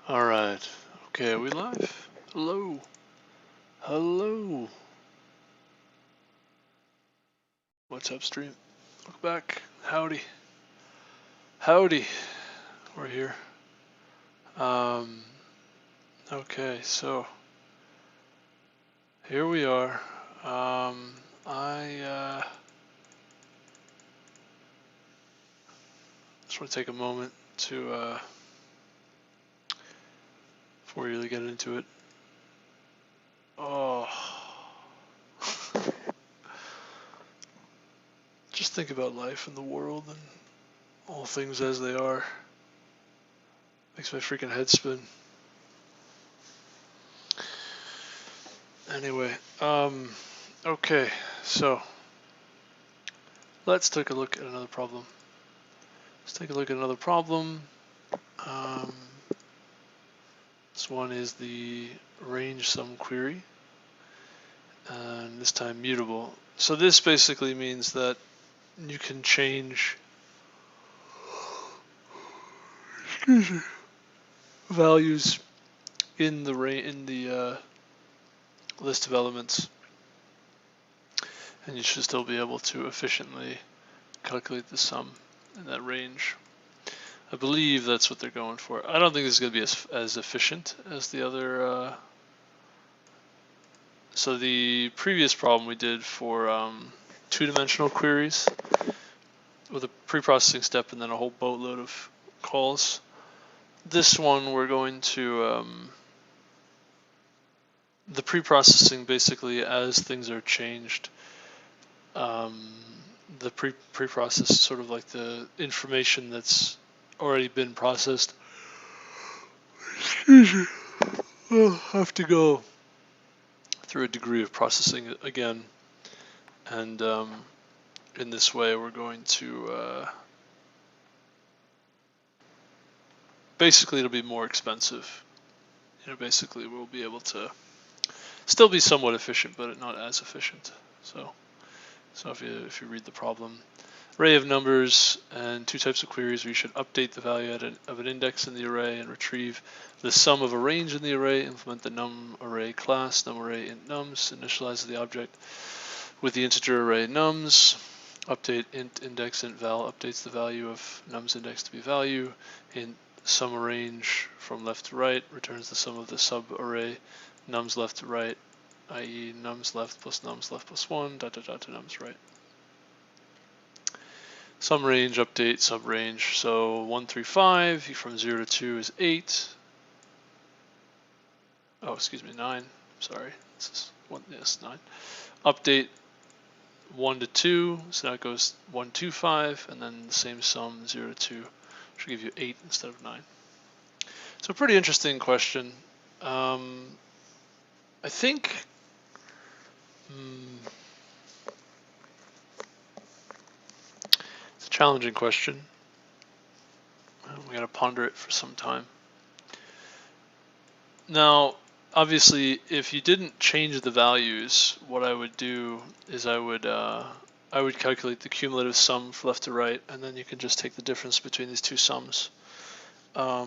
Alright, okay, are we live? Hello. Hello. What's up, stream? Look back. Howdy. Howdy. We're here. Okay, so here we are. I just want to take a moment to before we really get into it. Oh, just think about life and the world and all things as they are. Makes my freaking head spin. Anyway, okay, so let's take a look at another problem. Let's take a look at another problem. This one is the range sum query, and this time mutable. So this basically means that you can change values in the list of elements, and you should still be able to efficiently calculate the sum in that range. I believe that's what they're going for. I don't think this is going to be as efficient as the other. So the previous problem we did for two-dimensional queries with a pre-processing step and then a whole boatload of calls. This one we're going to the pre-processing basically as things are changed. The pre-process sort of like the information that's already been processed. I'll have to go through a degree of processing again, and in this way we're going to basically it'll be more expensive. Basically we'll be able to still be somewhat efficient, but not as efficient. So if you read the problem, array of numbers and two types of queries where you should update the value of an index in the array and retrieve the sum of a range in the array, implement the num array class, num array int nums, initialize the object with the integer array nums, update int index int val updates the value of nums index to be value, int sum range from left to right returns the sum of the sub array nums left to right, i.e. nums left plus 1 dot dot dot to nums right. Sum range update sub range. So 1 3 5 from 0 to 2 is 8. Oh, excuse me, 9. Sorry, this is 1. Yes, 9. Update 1 to 2, so now it goes 1 2 5, and then the same sum 0 to 2 should give you 8 instead of 9. So pretty interesting question. I think it's a challenging question. We got to ponder it for some time. Now, obviously, if you didn't change the values, what I would do is I would calculate the cumulative sum from left to right, and then you can just take the difference between these two sums, or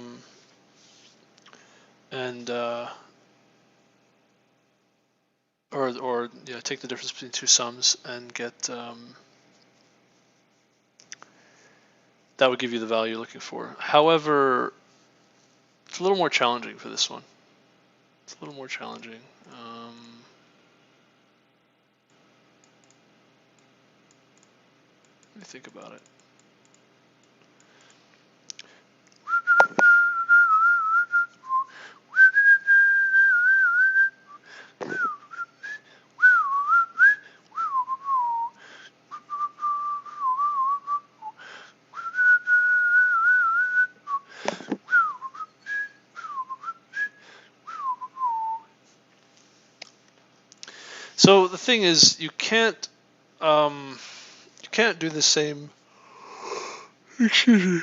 take the difference between two sums and get that would give you the value you're looking for. However, it's a little more challenging for this one. It's a little more challenging. Let me think about it. So the thing is, you can't do the same. Excuse me.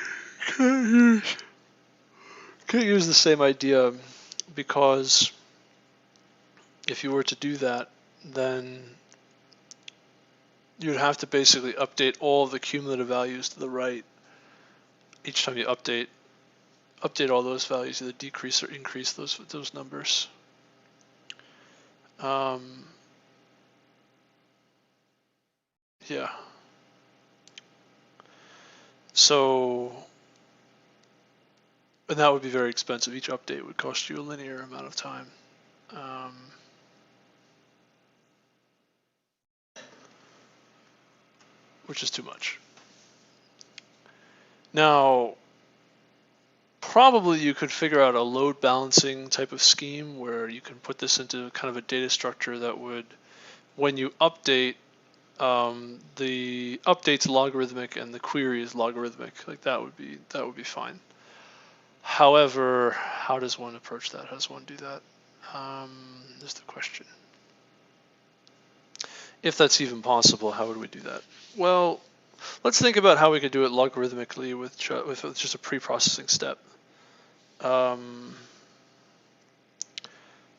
Can't use the same idea, because if you were to do that, then you'd have to basically update all the cumulative values to the right each time you update update all those values, either decrease or increase those numbers. Yeah. So, and that would be very expensive. Each update would cost you a linear amount of time. Which is too much. Now, probably you could figure out a load balancing type of scheme where you can put this into kind of a data structure that would, when you update, the update's logarithmic and the query is logarithmic. Like that would be fine. However, how does one approach that? How does one do that? Is the question. If that's even possible, how would we do that? Well, let's think about how we could do it logarithmically with just a pre-processing step. How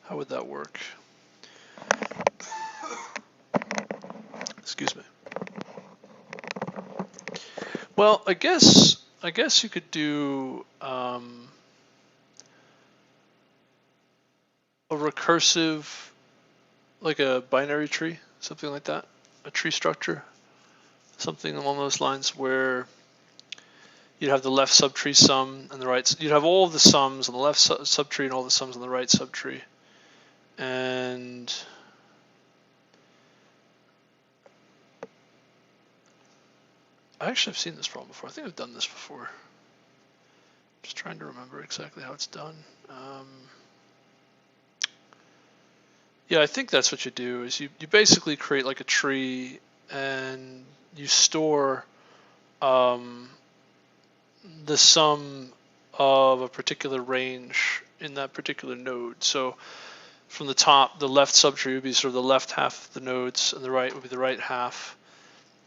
would that work? Excuse me. Well, I guess you could do a recursive, like a binary tree, something like that, a tree structure, something along those lines, where you'd have the left subtree sum and the right. You'd have all of the sums on the left subtree and all the sums on the right subtree, and I actually have seen this problem before. I think I've done this before. Just trying to remember exactly how it's done. Yeah, I think that's what you do. Is you basically create like a tree, and you store the sum of a particular range in that particular node. So from the top, the left subtree would be sort of the left half of the nodes, and the right would be the right half.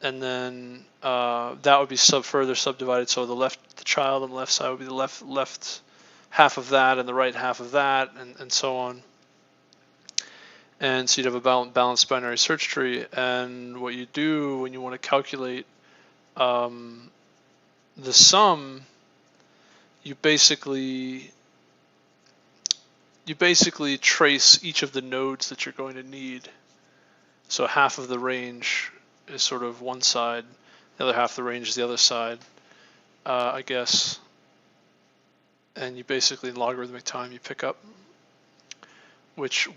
And then that would be further subdivided. So the child on the left side would be the left half of that, and the right half of that, and so on. And so you'd have a balanced binary search tree. And what you do when you want to calculate the sum, you basically trace each of the nodes that you're going to need. So half of the range is sort of one side, the other half of the range is the other side, I guess. And you basically, in logarithmic time, you pick up which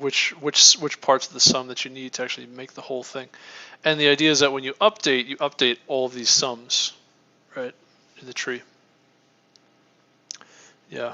parts of the sum that you need to actually make the whole thing. And the idea is that when you update all of these sums, right, in the tree. Yeah.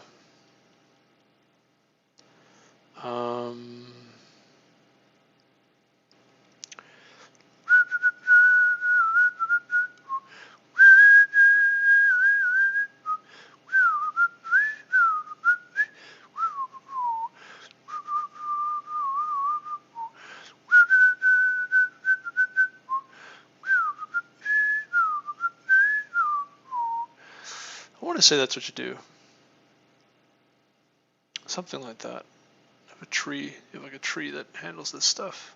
I want to say that's what you do. Something like that. Have a tree. You have like a tree that handles this stuff.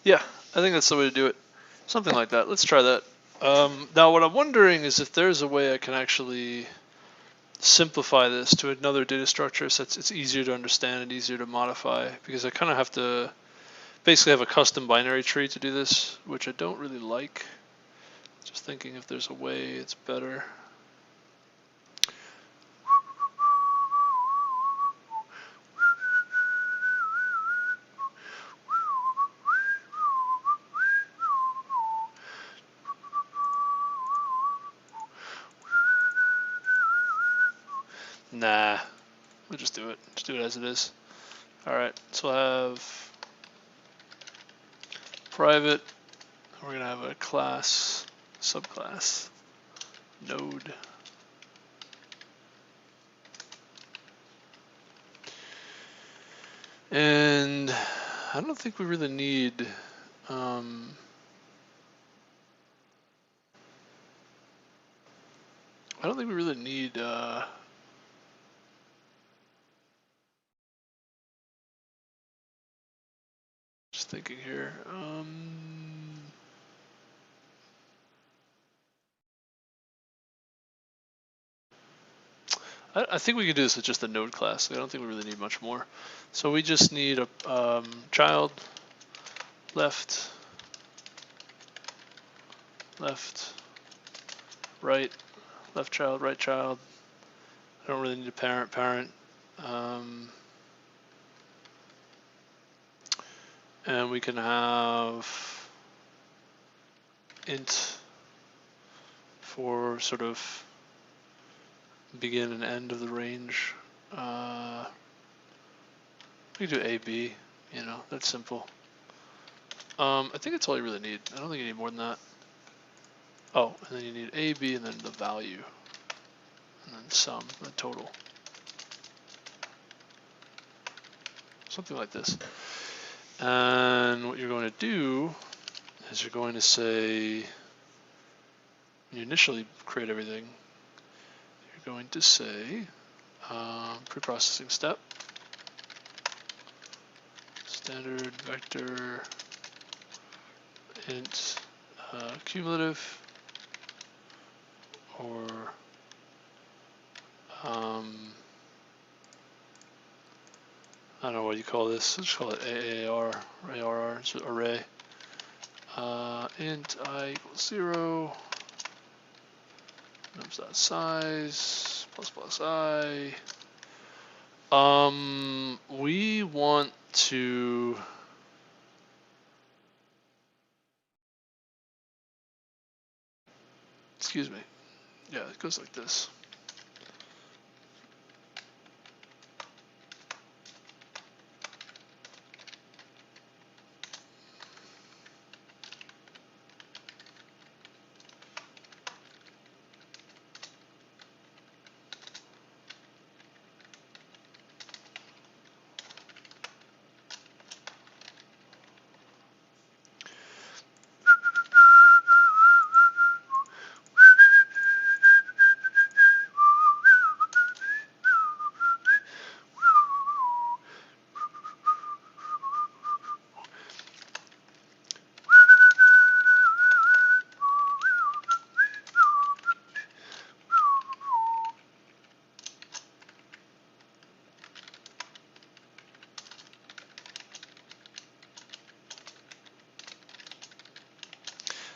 Yeah, I think that's the way to do it. Something like that. Let's try that. Now, what I'm wondering is if there's a way I can actually simplify this to another data structure so it's easier to understand and easier to modify, because I kind of have to basically have a custom binary tree to do this, which I don't really like. Just thinking if there's a way it's better. Nah, We'll just do it. Just do it as it is. All right. So we'll have private. We're gonna have a class, subclass, node. And I don't think we really need. I don't think we really need. Just thinking here. I think we can do this with just the node class. I don't think we really need much more. So we just need a child, left, right, left child, right child. I don't really need a parent. And we can have int for sort of begin and end of the range. We can do A, B, you know, that's simple. I think that's all you really need. I don't think you need more than that. Oh, and then you need A, B, and then the value. And then sum, the total. Something like this. And what you're going to do is you're going to say, when you initially create everything, you're going to say pre-processing step, standard vector int cumulative, or I don't know what you call this. Let's just call it AAR, ARR, it's an array. Int I equals 0, nums.size, plus I. We want to excuse me. Yeah, it goes like this.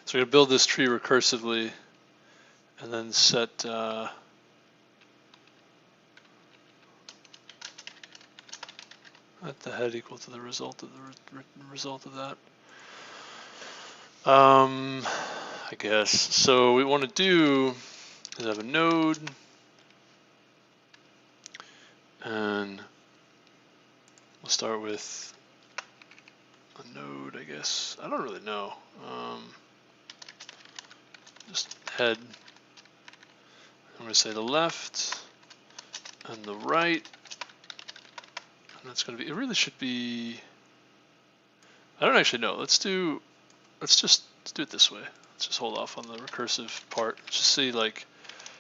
So we're going to build this tree recursively and then set let the head equal to the result of the result of that. I guess. So what we want to do is have a node and we'll start with a node, I guess. I don't really know. Just head. I'm going to say the left and the right. And that's going to be, it really should be, I don't actually know. Let's do it this way. Let's just hold off on the recursive part. Just see like,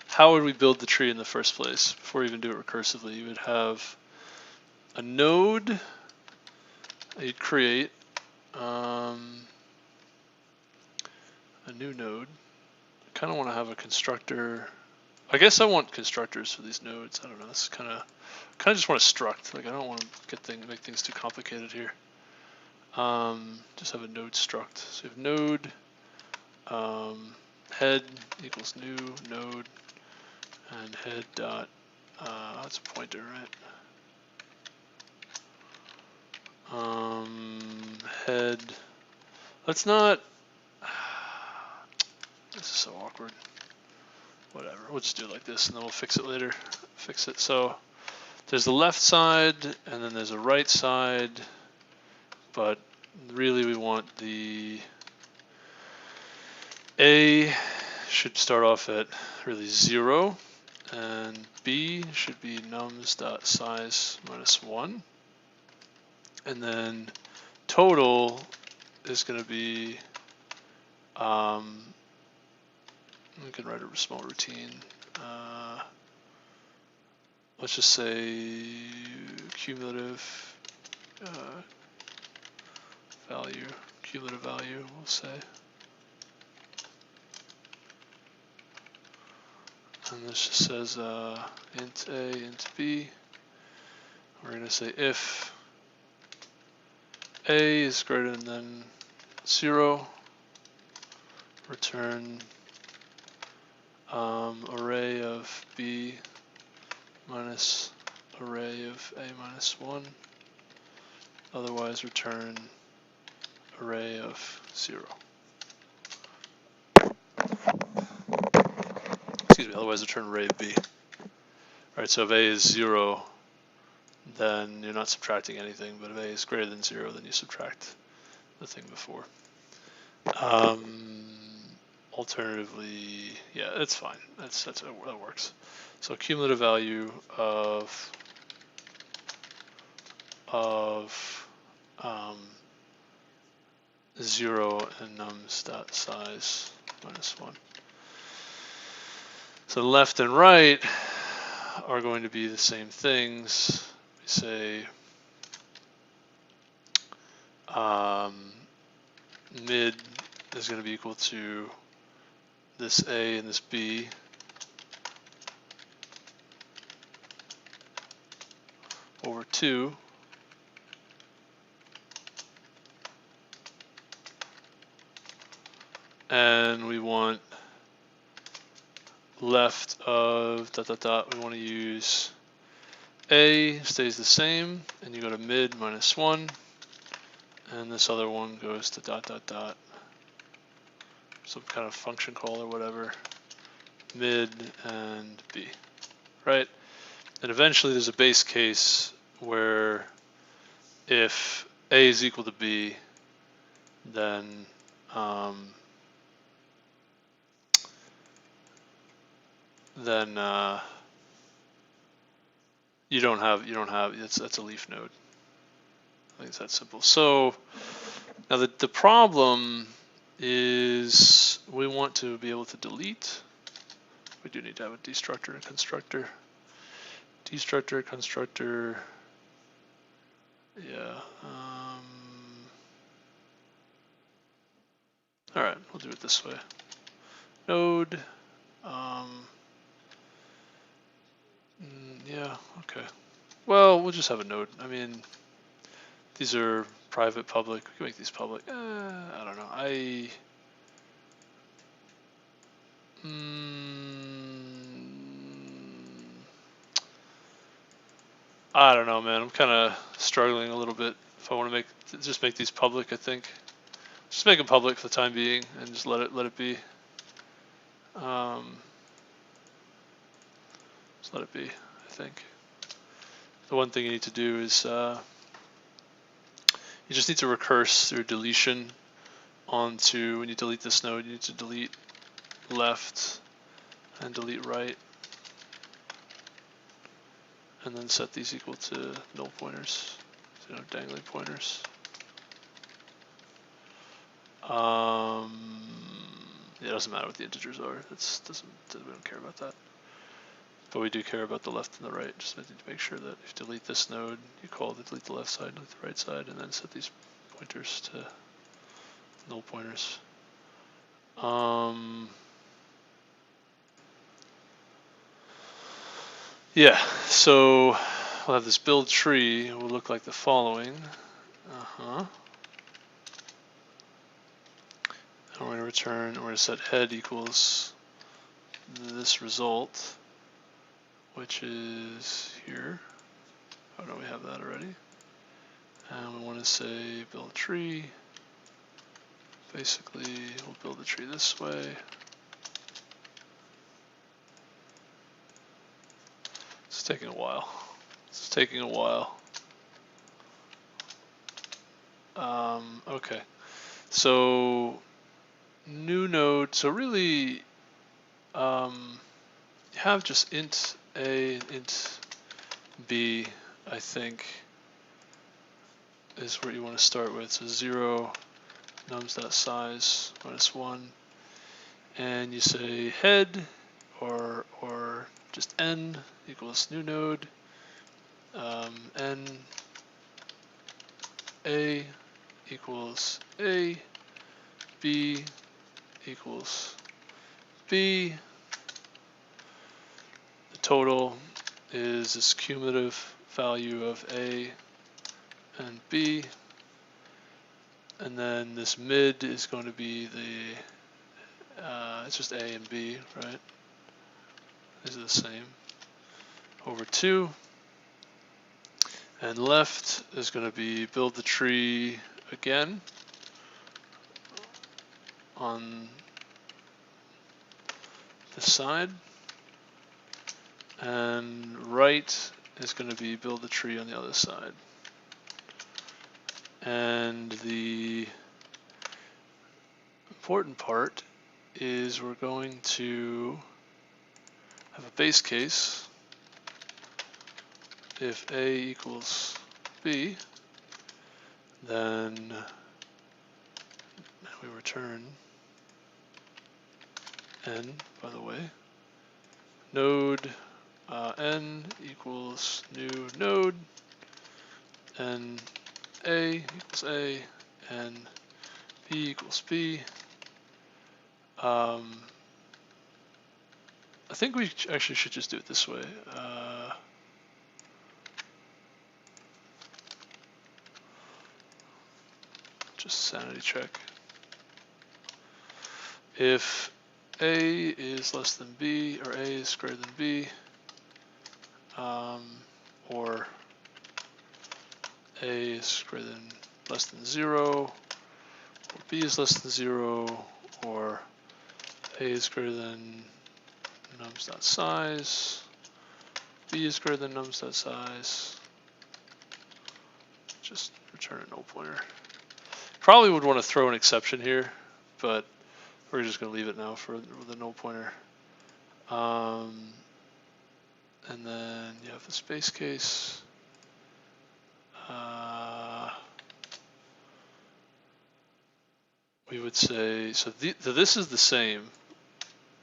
how would we build the tree in the first place before we even do it recursively? You would have a node that you'd create, a new node. I kind of want to have a constructor. I guess I want constructors for these nodes. I don't know. This is kind of just want a struct. Like I don't want to make things too complicated here. Just have a node struct. So you have node head equals new node and head dot. That's a pointer, right? Head. Let's not. This is so awkward. Whatever. We'll just do it like this, and then we'll fix it later. Fix it. So there's the left side and then there's a right side, but really we want the A should start off at really 0, and B should be nums.size minus 1, and then total is going to be, we can write a small routine. Let's just say cumulative value, we'll say. And this just says int A, int B. We're going to say if A is greater than 0, return array of B minus array of A minus 1. Otherwise return array of 0. Excuse me, otherwise return array of B. Alright, so if A is 0, then you're not subtracting anything, but if A is greater than 0, then you subtract the thing before. Alternatively, yeah, that's fine. That works. So cumulative value of 0 and nums.size minus 1. So left and right are going to be the same things. We say mid is going to be equal to this A and this B over 2. And we want left of ... we want to use A stays the same, and you go to mid minus 1, and this other one goes to ... some kind of function call or whatever, mid and B, right? And eventually there's a base case where if A is equal to B, then you don't have that's a leaf node. I think it's that simple. So now the problem is we want to be able to delete. We do need to have a destructor and constructor. Destructor, constructor, yeah. All right, we'll do it this way. Node, yeah, okay. Well, we'll just have a node. I mean, these are private, public. We can make these public. I don't know. I don't know, man. I'm kind of struggling a little bit. If I want to just make these public, I think. Just make them public for the time being, and just let it be. Just let it be, I think. The one thing you need to do is you just need to recurse through deletion onto, when you delete this node, you need to delete left and delete right, and then set these equal to null pointers, so dangling pointers. It doesn't matter what the integers are. We don't care about that. But we do care about the left and the right. Just need to make sure that if you delete this node, you call the delete the left side, delete the right side, and then set these pointers to null pointers. Yeah, so we'll have this build tree. It will look like the following. And we're going to return, we're going to set head equals this result, which is here. Oh no, we have that already. And we want to say build tree. Basically, we'll build the tree this way. It's taking a while. It's taking a while. Okay, so new node. So really, you have just int a and int b, I think, is where you want to start with. So 0 nums.size minus 1, and you say head or just n equals new node, n a equals a, b equals b. The total is this cumulative value of a and b, and then this mid is going to be the it's just a and b, right? These are the same, over 2. And left is going to be build the tree again on this side, and right is going to be build the tree on the other side. And the important part is we're going to have a base case. If a equals b, then we return n, by the way. Node n equals new node, and a equals a, and b equals b. I think we actually should just do it this way. Just sanity check. If a is less than b, or a is greater than b, or a is greater than less than 0, or b is less than 0, or a is greater than nums.size, b is greater than nums.size, just return a null pointer. Probably would want to throw an exception here, but we're just going to leave it now for the null pointer. And then you have the space case. We would say, so this is the same.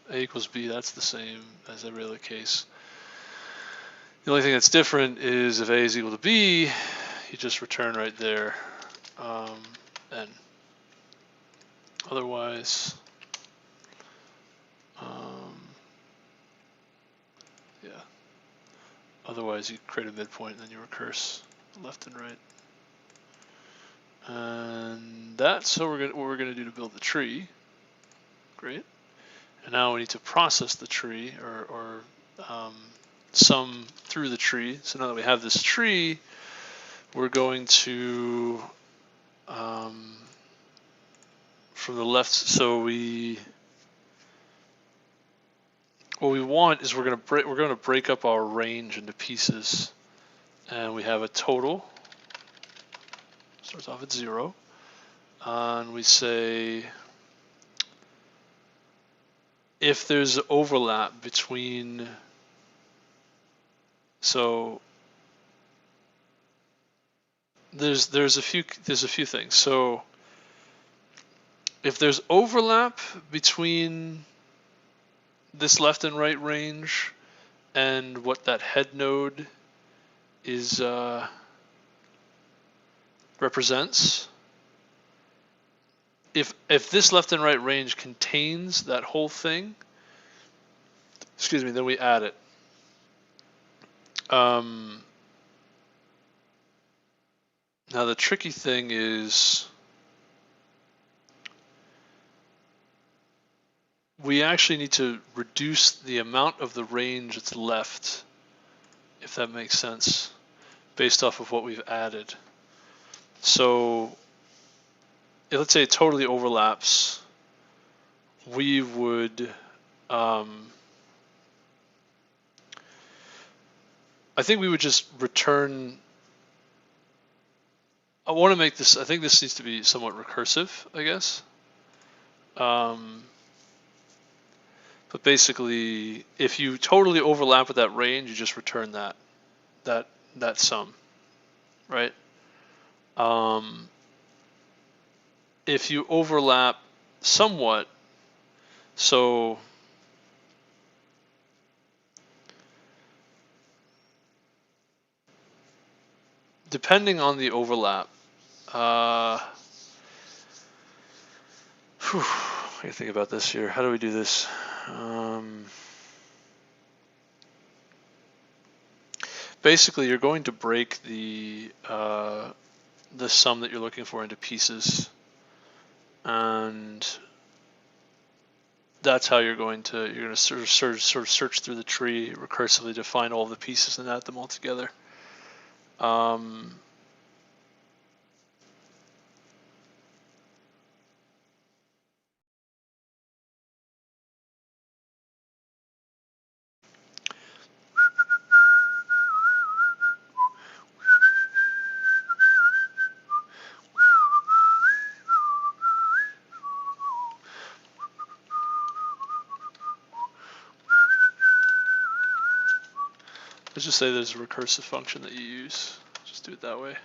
A equals b, that's the same as every other case. The only thing that's different is if a is equal to b, you just return right there n. Otherwise, yeah. Otherwise, you create a midpoint and then you recurse left and right. And that's what we're gonna do to build the tree. Great. And now we need to process the tree or sum through the tree. So now that we have this tree, we're going to from the left. So what we want is we're going to break up our range into pieces, and we have a total. Starts off at 0, and we say if there's overlap between, so there's a few things. So if there's overlap between this left and right range and what that head node is represents, if this left and right range contains that whole thing, excuse me, then we add it. Now the tricky thing is we actually need to reduce the amount of the range that's left, if that makes sense, based off of what we've added. So let's say it totally overlaps, we would I think we would just return. I want to make this, I think this needs to be somewhat recursive, I guess. But basically, if you totally overlap with that range, you just return that sum, right? If you overlap somewhat, so depending on the overlap, I gotta think about this here. How do we do this? Basically, you're going to break the sum that you're looking for into pieces, and that's how you're going to sort of search through the tree recursively to find all the pieces and add them all together. Let's just say there's a recursive function that you use. Just do it that way.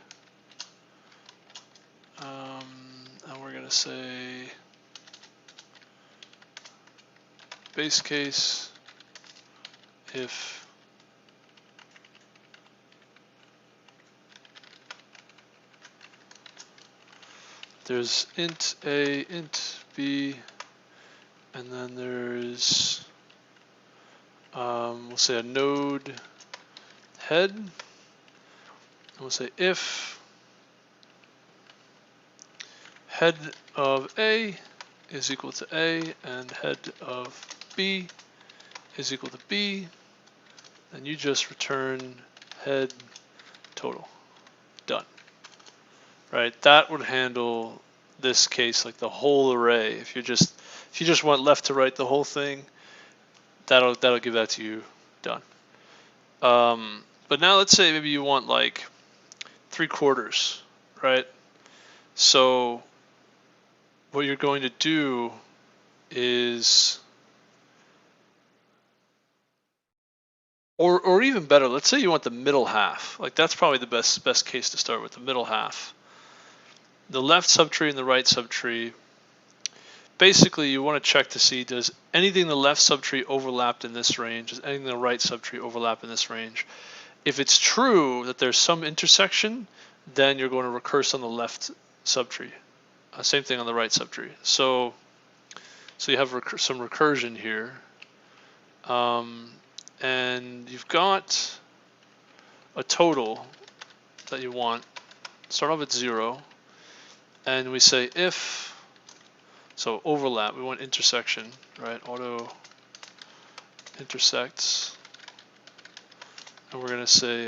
And we're going to say base case if there's int A, int B, and then there's, we'll say a node head, and we'll say if head of A is equal to A and head of B is equal to B, then you just return head total. Done. Right? That would handle this case, like the whole array. If you just want left to right the whole thing, that'll give that to you. Done. But now let's say maybe you want like 3/4, right? So what you're going to do is, or even better, let's say you want the middle half. Like that's probably the best case to start with, the middle half. The left subtree and the right subtree. Basically, you want to check to see, does anything in the left subtree overlap in this range? Does anything in the right subtree overlap in this range? If it's true that there's some intersection, then you're going to recurse on the left subtree. Same thing on the right subtree. So you have some recursion here. And you've got a total that you want. Start off at 0. And we say if, so overlap, we want intersection, right? Auto intersects. And we're going to say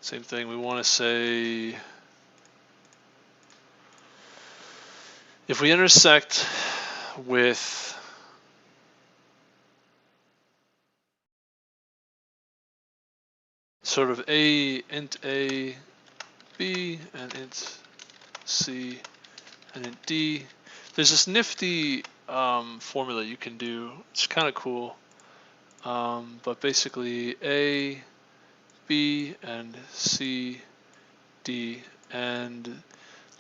same thing. We want to say if we intersect with sort of int A, B, and int C, and int D, there's this nifty formula you can do. It's kind of cool. But basically A, B, and C, D, and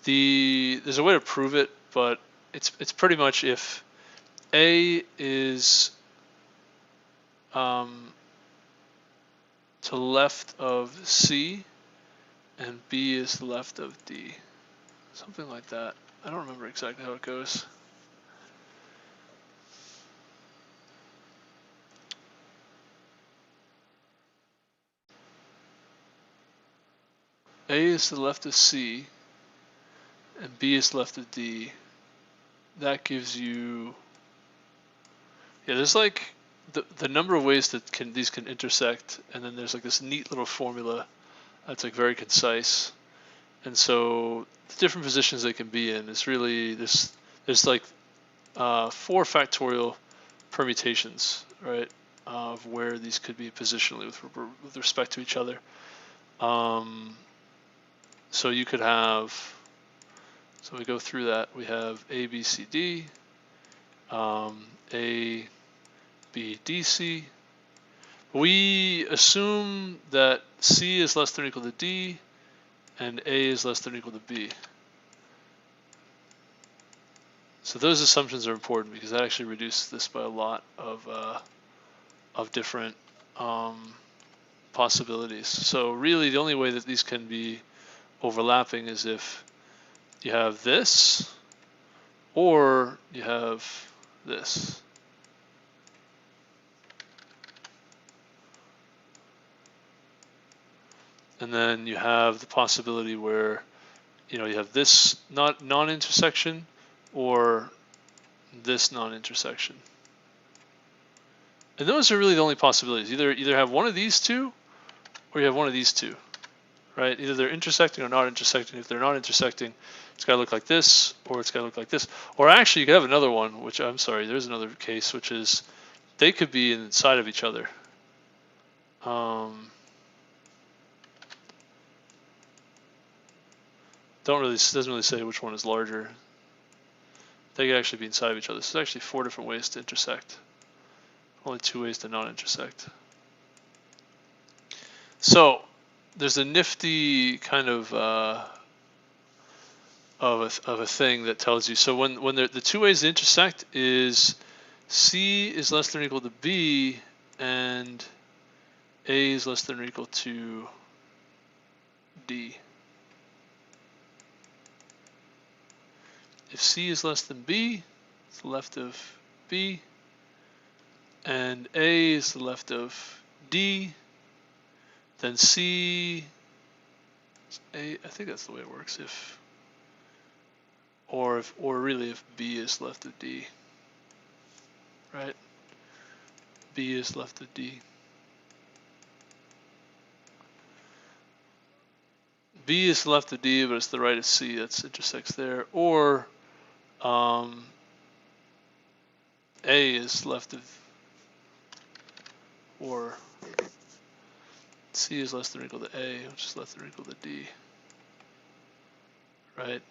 there's a way to prove it, but it's pretty much if A is to the left of C and B is to the left of D, something like that. I don't remember exactly how it goes. A is to the left of C and B is left of D. That gives you, yeah, there's like the number of ways that these can intersect, and then there's like this neat little formula that's like very concise. And so the different positions they can be in is really there's like 4 factorial permutations, right, of where these could be positionally with respect to each other. So you could have, so we go through that, we have A, B, C, D, A, B, D, C. We assume that C is less than or equal to D, and A is less than or equal to B. So those assumptions are important because that actually reduces this by a lot of different possibilities. So really the only way that these can be overlapping is if you have this or you have this. And then you have the possibility where, you know, you have this non-intersection or this non-intersection. And those are really the only possibilities. Either have one of these two or you have one of these two, right? Either they're intersecting or not intersecting. If they're not intersecting, it's got to look like this or it's got to look like this. Or actually, you could have another one, which I'm sorry, there's another case, which is they could be inside of each other. Doesn't really say which one is larger. They could actually be inside of each other. So there's actually 4 different ways to intersect. Only 2 ways to not intersect. So there's a nifty kind of a thing that tells you. So when the 2 ways to intersect is C is less than or equal to B and A is less than or equal to D. If C is less than B, it's the left of B, and A is the left of D, then C, A, I think that's the way it works, or really if B is left of D, right? B is left of D. B is left of D, but it's the right of C that intersects there, or A is left of, or C is less than or equal to A, which is less than or equal to D, right?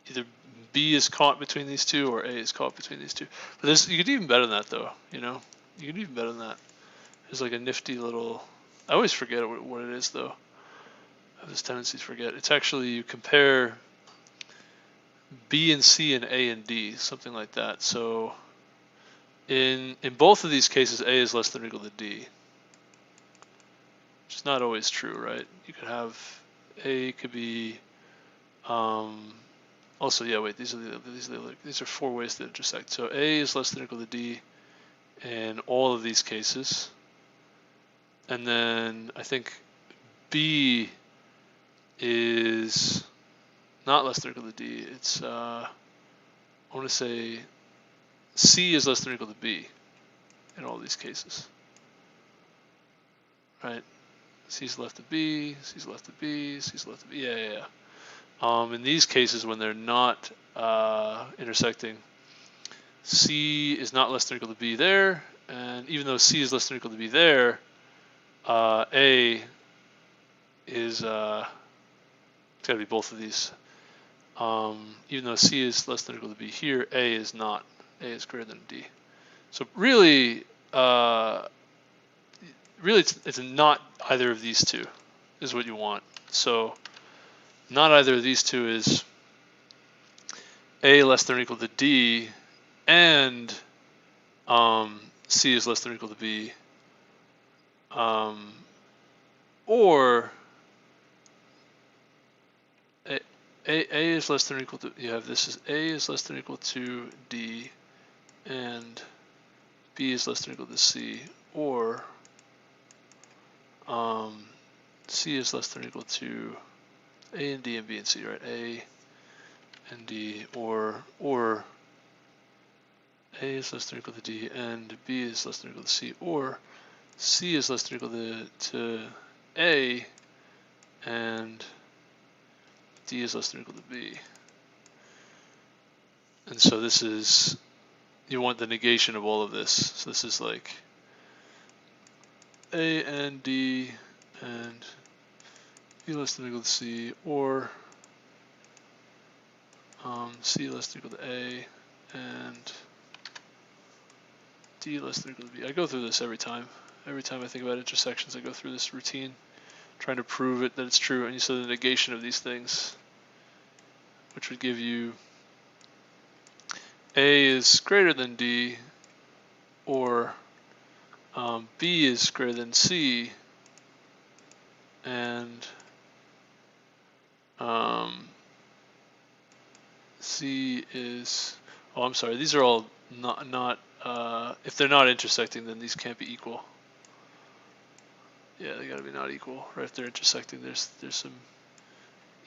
Either B is caught between these two or A is caught between these two. But you could do even better than that, though, you know? You could do even better than that. There's like a nifty little, I always forget what it is, though. I have this tendency to forget. It's actually, you compare B and C and A and D, something like that. So in both of these cases, A is less than or equal to D, which is not always true, right? You could have A could be also, yeah, wait, these are 4 ways to intersect. So A is less than or equal to D in all of these cases, and then I think B is not less than or equal to D. It's I want to say C is less than or equal to B in all these cases, right? C's left of B, C's left of B, C's left of B. Yeah. In these cases, when they're not intersecting, C is not less than or equal to B there, and even though C is less than or equal to B there, A is, it's got to be both of these. Even though C is less than or equal to B here, A is not. A is greater than D. So really, it's not either of these two is what you want. So not either of these two is A less than or equal to D, and C is less than or equal to B, or A is less than or equal to, you have this is A is less than or equal to D, and B is less than or equal to C, or C is less than or equal to A and D and B and C, right? A and D, or A is less than or equal to D and B is less than or equal to C, or C is less than or equal to A and D is less than or equal to B. And so this is you want the negation of all of this. So this is like A and D and B less than or equal to C, or C less than or equal to A and D less than or equal to B. I go through this every time. Every time I think about intersections, I go through this routine, trying to prove it that it's true. And you saw the negation of these things, which would give you A is greater than D, or B is greater than C, and C is, oh, I'm sorry, these are all not if they're not intersecting, then these can't be equal. Yeah, they gotta be not equal, right? If they're intersecting, there's some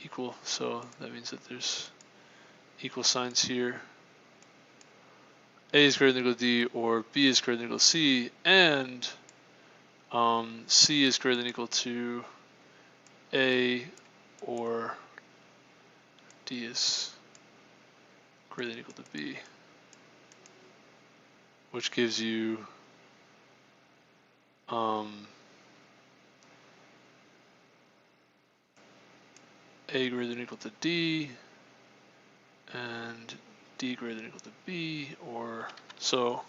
equal, so that means that there's equal signs here. A is greater than or equal to D, or B is greater than or equal to C, and C is greater than or equal to A, or D is greater than or equal to B, which gives you A greater than or equal to D, and D greater than or equal to B, or so.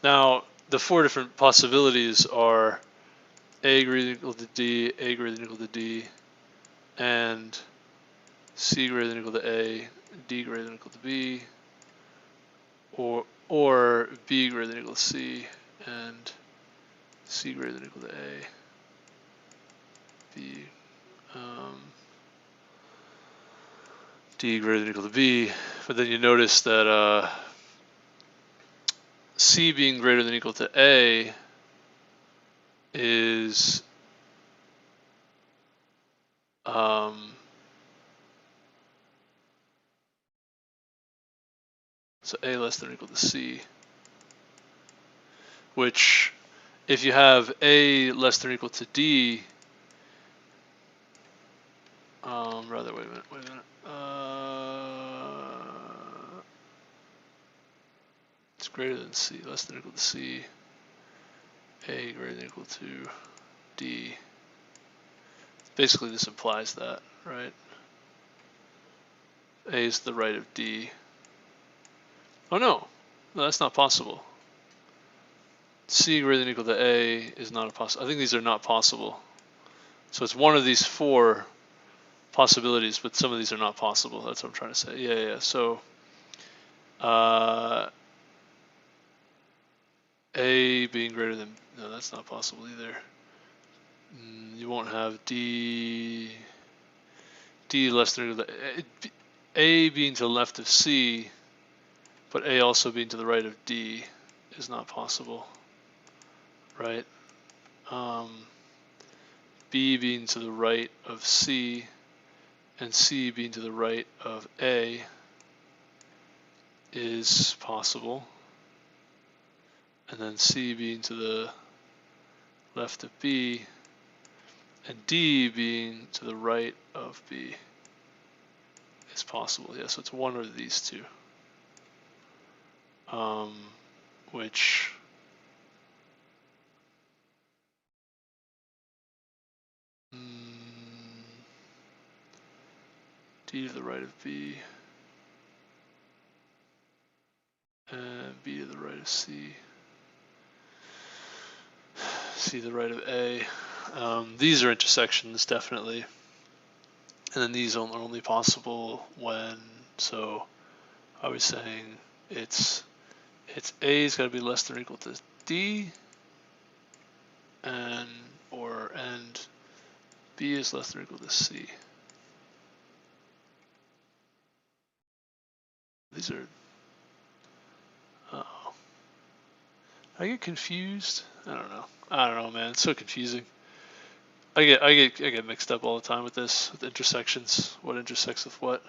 Now, the four different possibilities are A greater than or equal to D, A greater than or equal to D, and C greater than or equal to A, D greater than or equal to B, or B greater than or equal to C, and C greater than or equal to A, B, D greater than or equal to B. But then you notice that C being greater than or equal to A is so A less than or equal to C, which if you have A less than or equal to D, rather, wait a minute. It's greater than C, less than or equal to C, A greater than or equal to D. Basically, this implies that, right? A is the right of D. Oh no, that's not possible. C greater than or equal to A is not a possible. I think these are not possible. So it's one of these four possibilities, but some of these are not possible. That's what I'm trying to say. Yeah. So A being greater than, no, that's not possible either. You won't have D less than or equal to A being to the left of C, but A also being to the right of D is not possible, right? B being to the right of C and C being to the right of A is possible, and then C being to the left of B and D being to the right of B is possible. Yeah, so it's one of these two, which D to the right of B and B to the right of C, C to the right of A. These are intersections, definitely. And then these are only possible when, so I was saying it's A's got to be less than or equal to D, and B is less than or equal to C. These are, uh-oh. I get confused. I don't know, man. It's so confusing. I get mixed up all the time with this, with intersections. What intersects with what?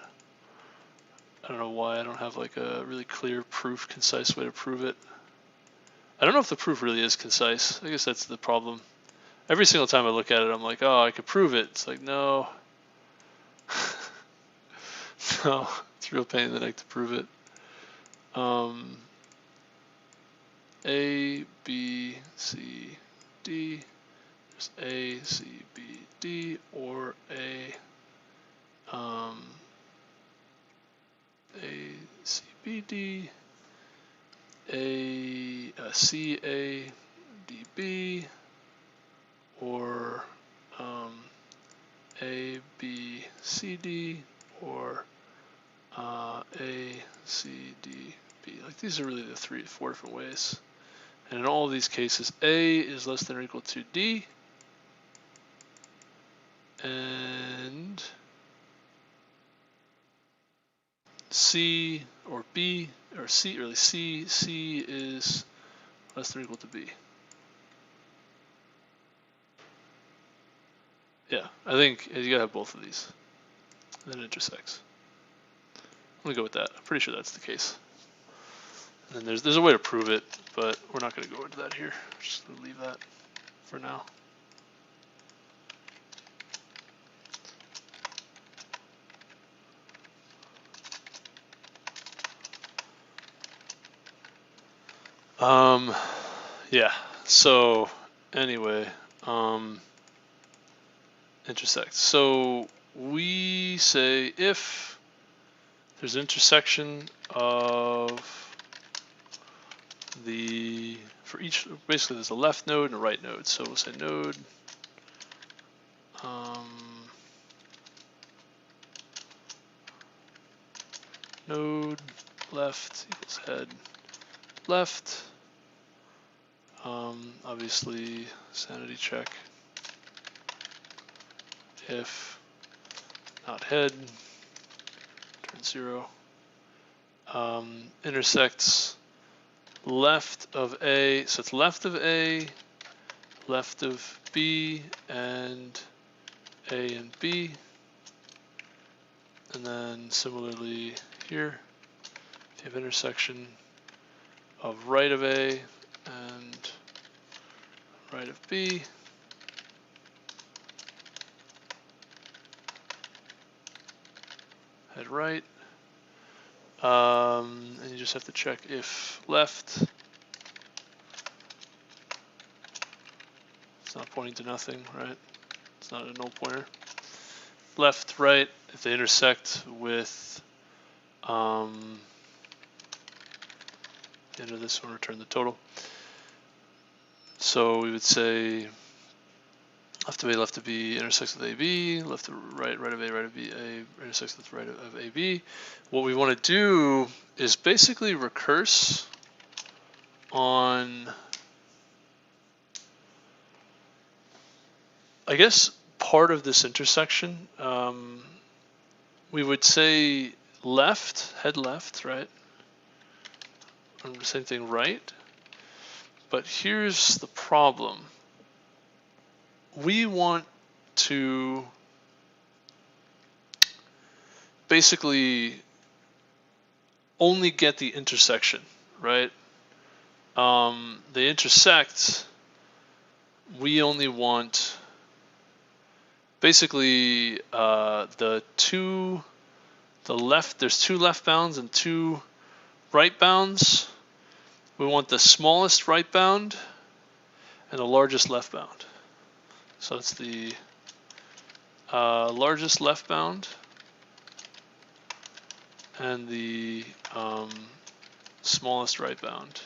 I don't know why I don't have like a really clear proof, concise way to prove it. I don't know if the proof really is concise. I guess that's the problem. Every single time I look at it, I'm like, oh, I could prove it. It's like, no. No, it's a real pain in the neck to prove it. A, B, C, D. There's A, C, B, D, or A, C, B, D, C, A, D, B, or A, B, C, D, or A, C, D, B. Like these are really the four different ways. And in all of these cases, A is less than or equal to D, and C or B, or C, really C is less than or equal to B. Yeah, I think you gotta have both of these. And then it intersects. I'm gonna go with that. I'm pretty sure that's the case. And then there's a way to prove it, but we're not gonna go into that here. Just gonna leave that for now. Yeah, so anyway, intersect. So we say if there's an intersection of for each, basically there's a left node and a right node. So we'll say node, node left equals head left. Obviously sanity check. If not head, turn 0. Intersects left of A, so it's left of A, left of B, and A and B. And then similarly here, if you have intersection of right of A and right of B, head right, and you just have to check if left. It's not pointing to nothing, right? It's not a null pointer. Left, right, if they intersect with the end of this one, return the total. So we would say left of B intersects with AB, left of right of A, right of B, A intersects with right of AB. What we want to do is basically recurse on, I guess, part of this intersection. We would say left, head left, right? And same thing, right. But here's the problem. We want to basically only get the intersection, right? They intersect. We only want basically there's two left bounds and two right bounds. We want the smallest right bound and the largest left bound. So it's the largest left bound and the smallest right bound.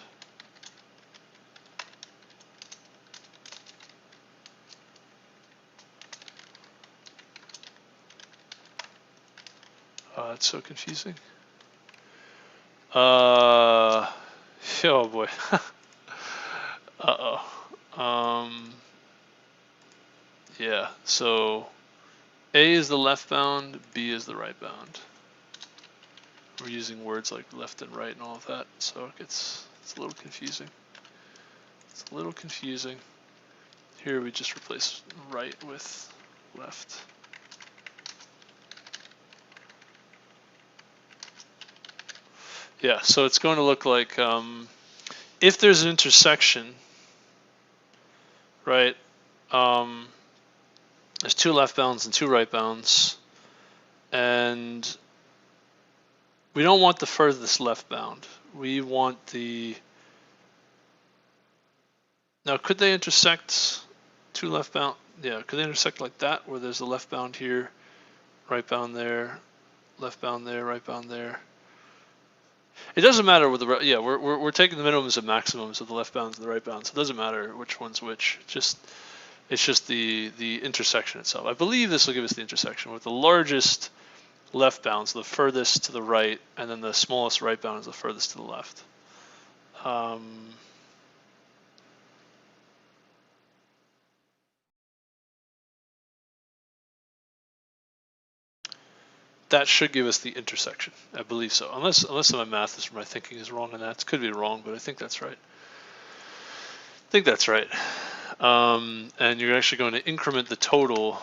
It's so confusing. Oh boy. Yeah, so A is the left bound, B is the right bound. We're using words like left and right and all of that, so it's a little confusing. It's a little confusing. Here we just replace right with left. Yeah, so it's going to look like if there's an intersection, right? There's two left bounds and two right bounds, and we don't want the furthest left bound. We want the Now, could they intersect two left bound? Yeah, could they intersect like that, where there's a left bound here, right bound there, left bound there, right bound there? It doesn't matter with the yeah. We're taking the minimums and maximums of the left bounds and the right bounds. It doesn't matter which one's which. It's just the intersection itself. I believe this will give us the intersection with the largest left bounds the furthest to the right, and then the smallest right bound is the furthest to the left. That should give us the intersection. I believe so. Unless my math is, my thinking is wrong on that. It could be wrong, but I think that's right. I think that's right. And you're actually going to increment the total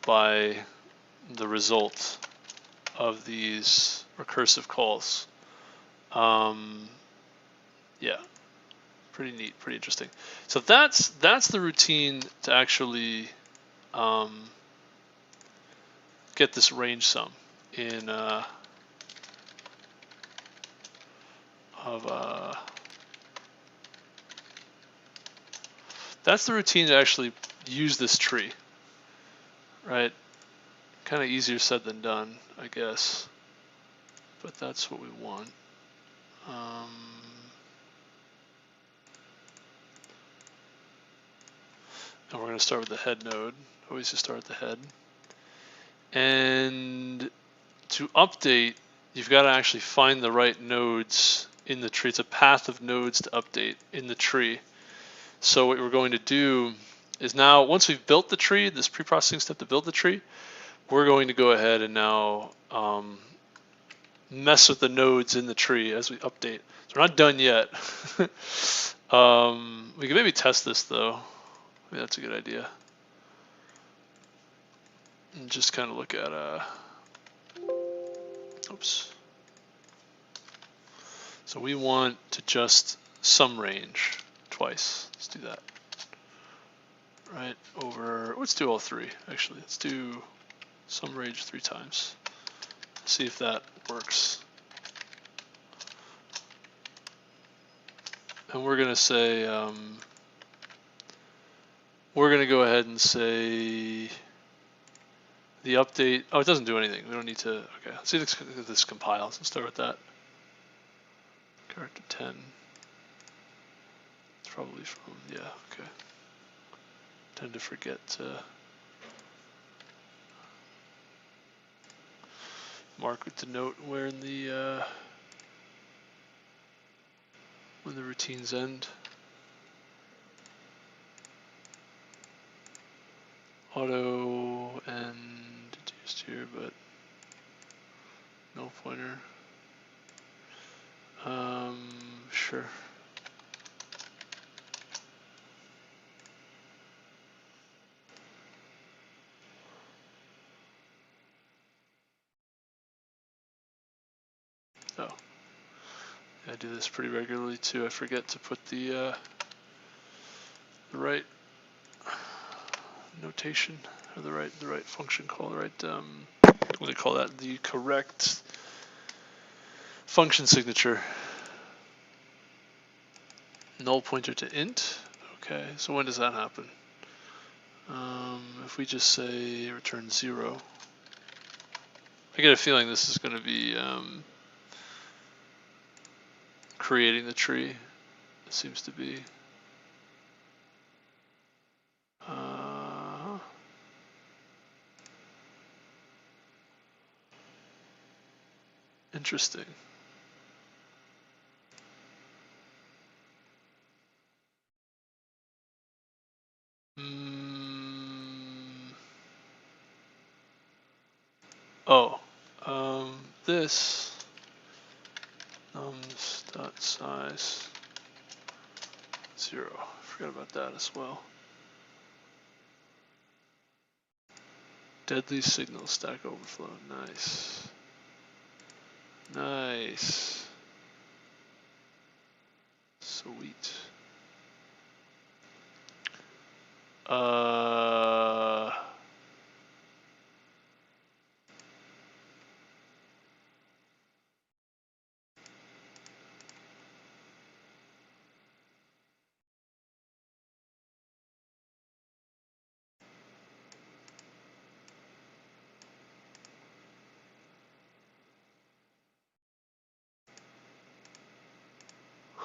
by the result of these recursive calls. Yeah, pretty neat, pretty interesting. So that's the routine to actually get this range sum in that's the routine to actually use this tree, right? Kind of easier said than done, I guess, but that's what we want. And we're going to start with the head node. Always just start at the head. And to update, you've got to actually find the right nodes in the tree. It's a path of nodes to update in the tree. So what we're going to do is now, once we've built the tree, this pre-processing step to build the tree, we're going to go ahead and now mess with the nodes in the tree as we update. So we're not done yet. We can maybe test this though. Maybe that's a good idea. And just kind of look at oops. So we want to just sum range twice. Let's do that. Right over, let's do all three actually. Let's do sum range 3 times. See if that works. And we're gonna say, we're going to go ahead and say the update. Oh, it doesn't do anything. We don't need to. Okay, let's see if this compiles. Let's start with that. Character 10. It's probably from, yeah, okay. Tend to forget to mark with the note where in the when the routines end. Auto and deduced here, but no pointer. Sure. Oh, I do this pretty regularly too. I forget to put the right notation or the right function call, the right what do they call that? The correct function signature. Null pointer to int. Okay, so when does that happen? If we just say return 0, I get a feeling this is going to be creating the tree. It seems to be. Interesting. Oh, this nums.size 0. I forgot about that as well. Deadly signal stack overflow. Nice. Nice. Sweet.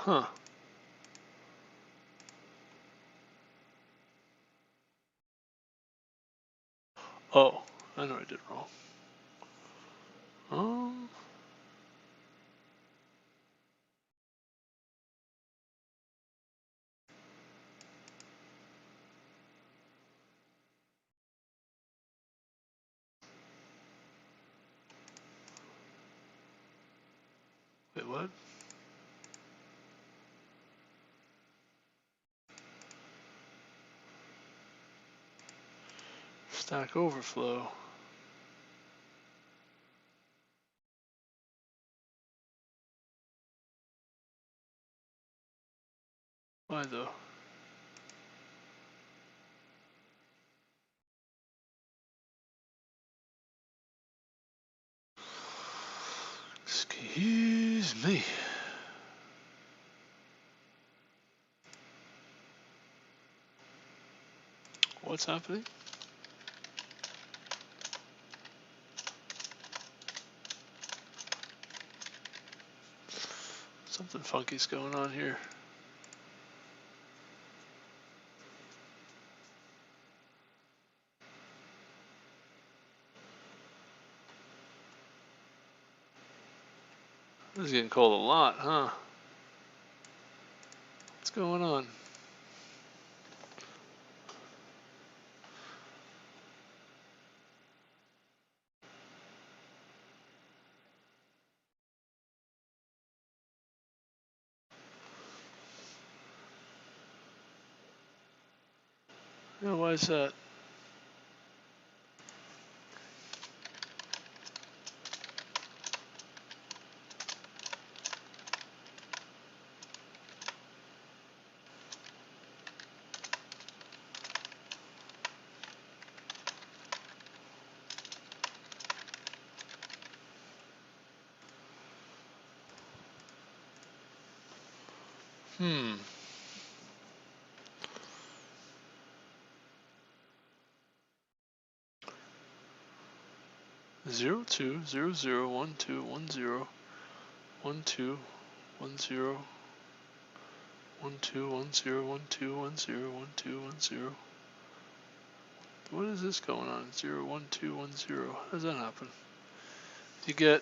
Huh. Oh, I know I did wrong. Wait, what? Stack Overflow. Why though? Excuse me. What's happening? Something funky's going on here. This is getting called a lot, huh? What's going on? Yeah, why is that? Hmm. Zero two zero zero 1210 1210 1210. What is this going on? 01210. How does that happen? You get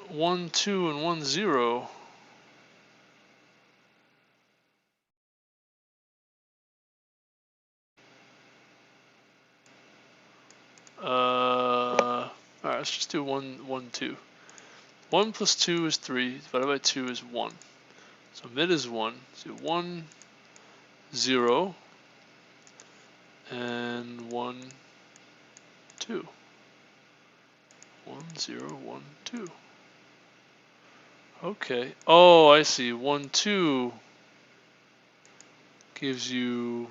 1 2 and 1 0. Alright, let's just do 1 1 2. 1 plus 2 is 3, divided by 2 is 1. So mid is 1. So 1 0 and 1 2. 1 0 1 2. Okay. Oh, I see. 1 2 gives you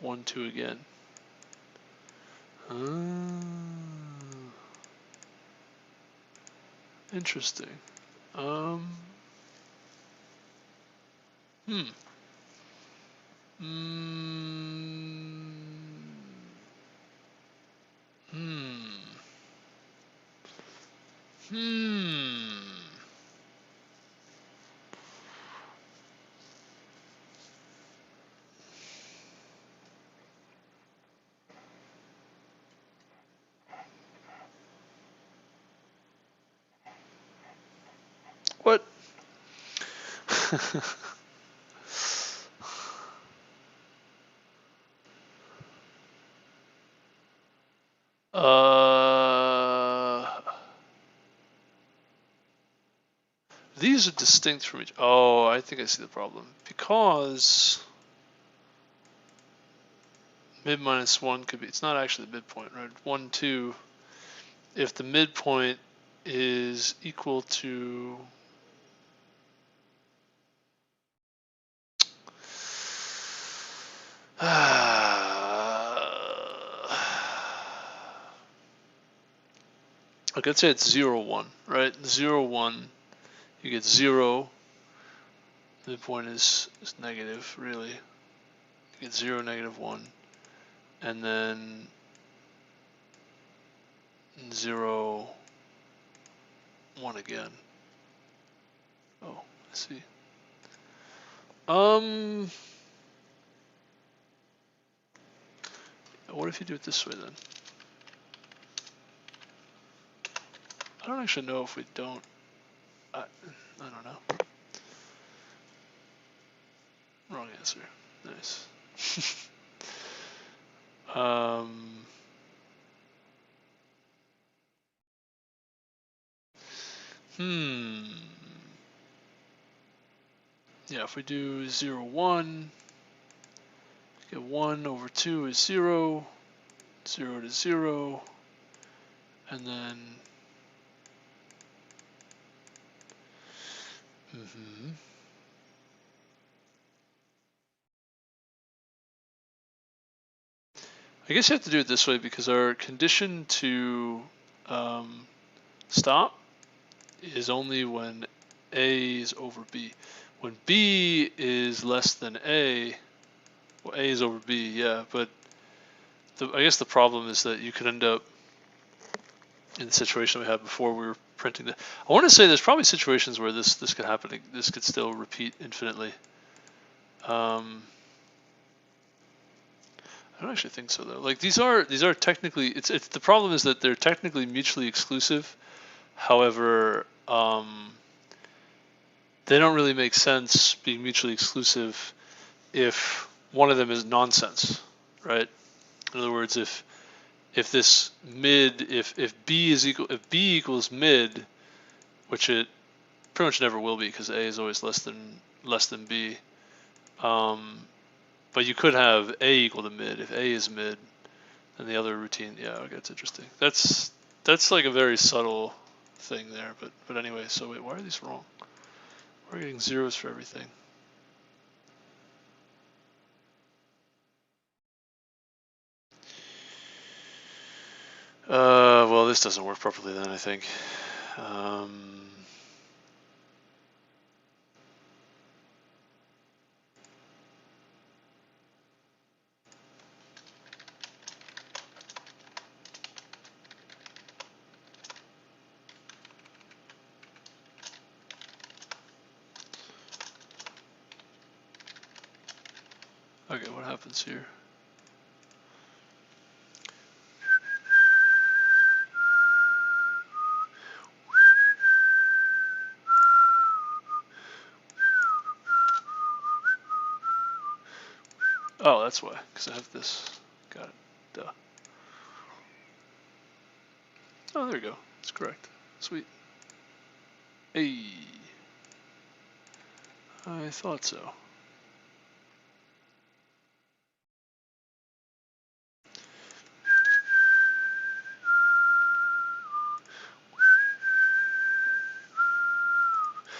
1 2 again. Interesting. Hmm. What? These are distinct from each. Oh, I think I see the problem. Because mid minus 1 could be. It's not actually the midpoint, right? 1 2. If the midpoint is equal to like let's say it's 0 1, right? 0 1, you get 0. Midpoint is negative, really. You get 0 negative 1, and then 0 1 again. Oh, I see. What if you do it this way then? I don't actually know if we don't. I don't know. Wrong answer. Nice. Yeah, if we do 0, 1, get 1 over 2 is 0, 0 to 0, and then I guess you have to do it this way because our condition to stop is only when A is over B. When B is less than A, well, A is over B, yeah, but I guess the problem is that you could end up in the situation we had before we were printing the. I want to say there's probably situations where this could happen. This could still repeat infinitely. I don't actually think so though. Like these are technically it's the problem is that they're technically mutually exclusive. However, they don't really make sense being mutually exclusive if one of them is nonsense, right? In other words, if this mid, if B equals mid, which it pretty much never will be because A is always less than B. But you could have A equal to mid. If A is mid, then the other routine, yeah, okay, that's interesting. That's like a very subtle thing there. But anyway, so wait, why are these wrong? We're getting zeros for everything. Well, this doesn't work properly then, I think. Okay, what happens here? Oh, that's why, because I have this. Got it. Duh. Oh, there we go. It's correct. Sweet. Hey. I thought so.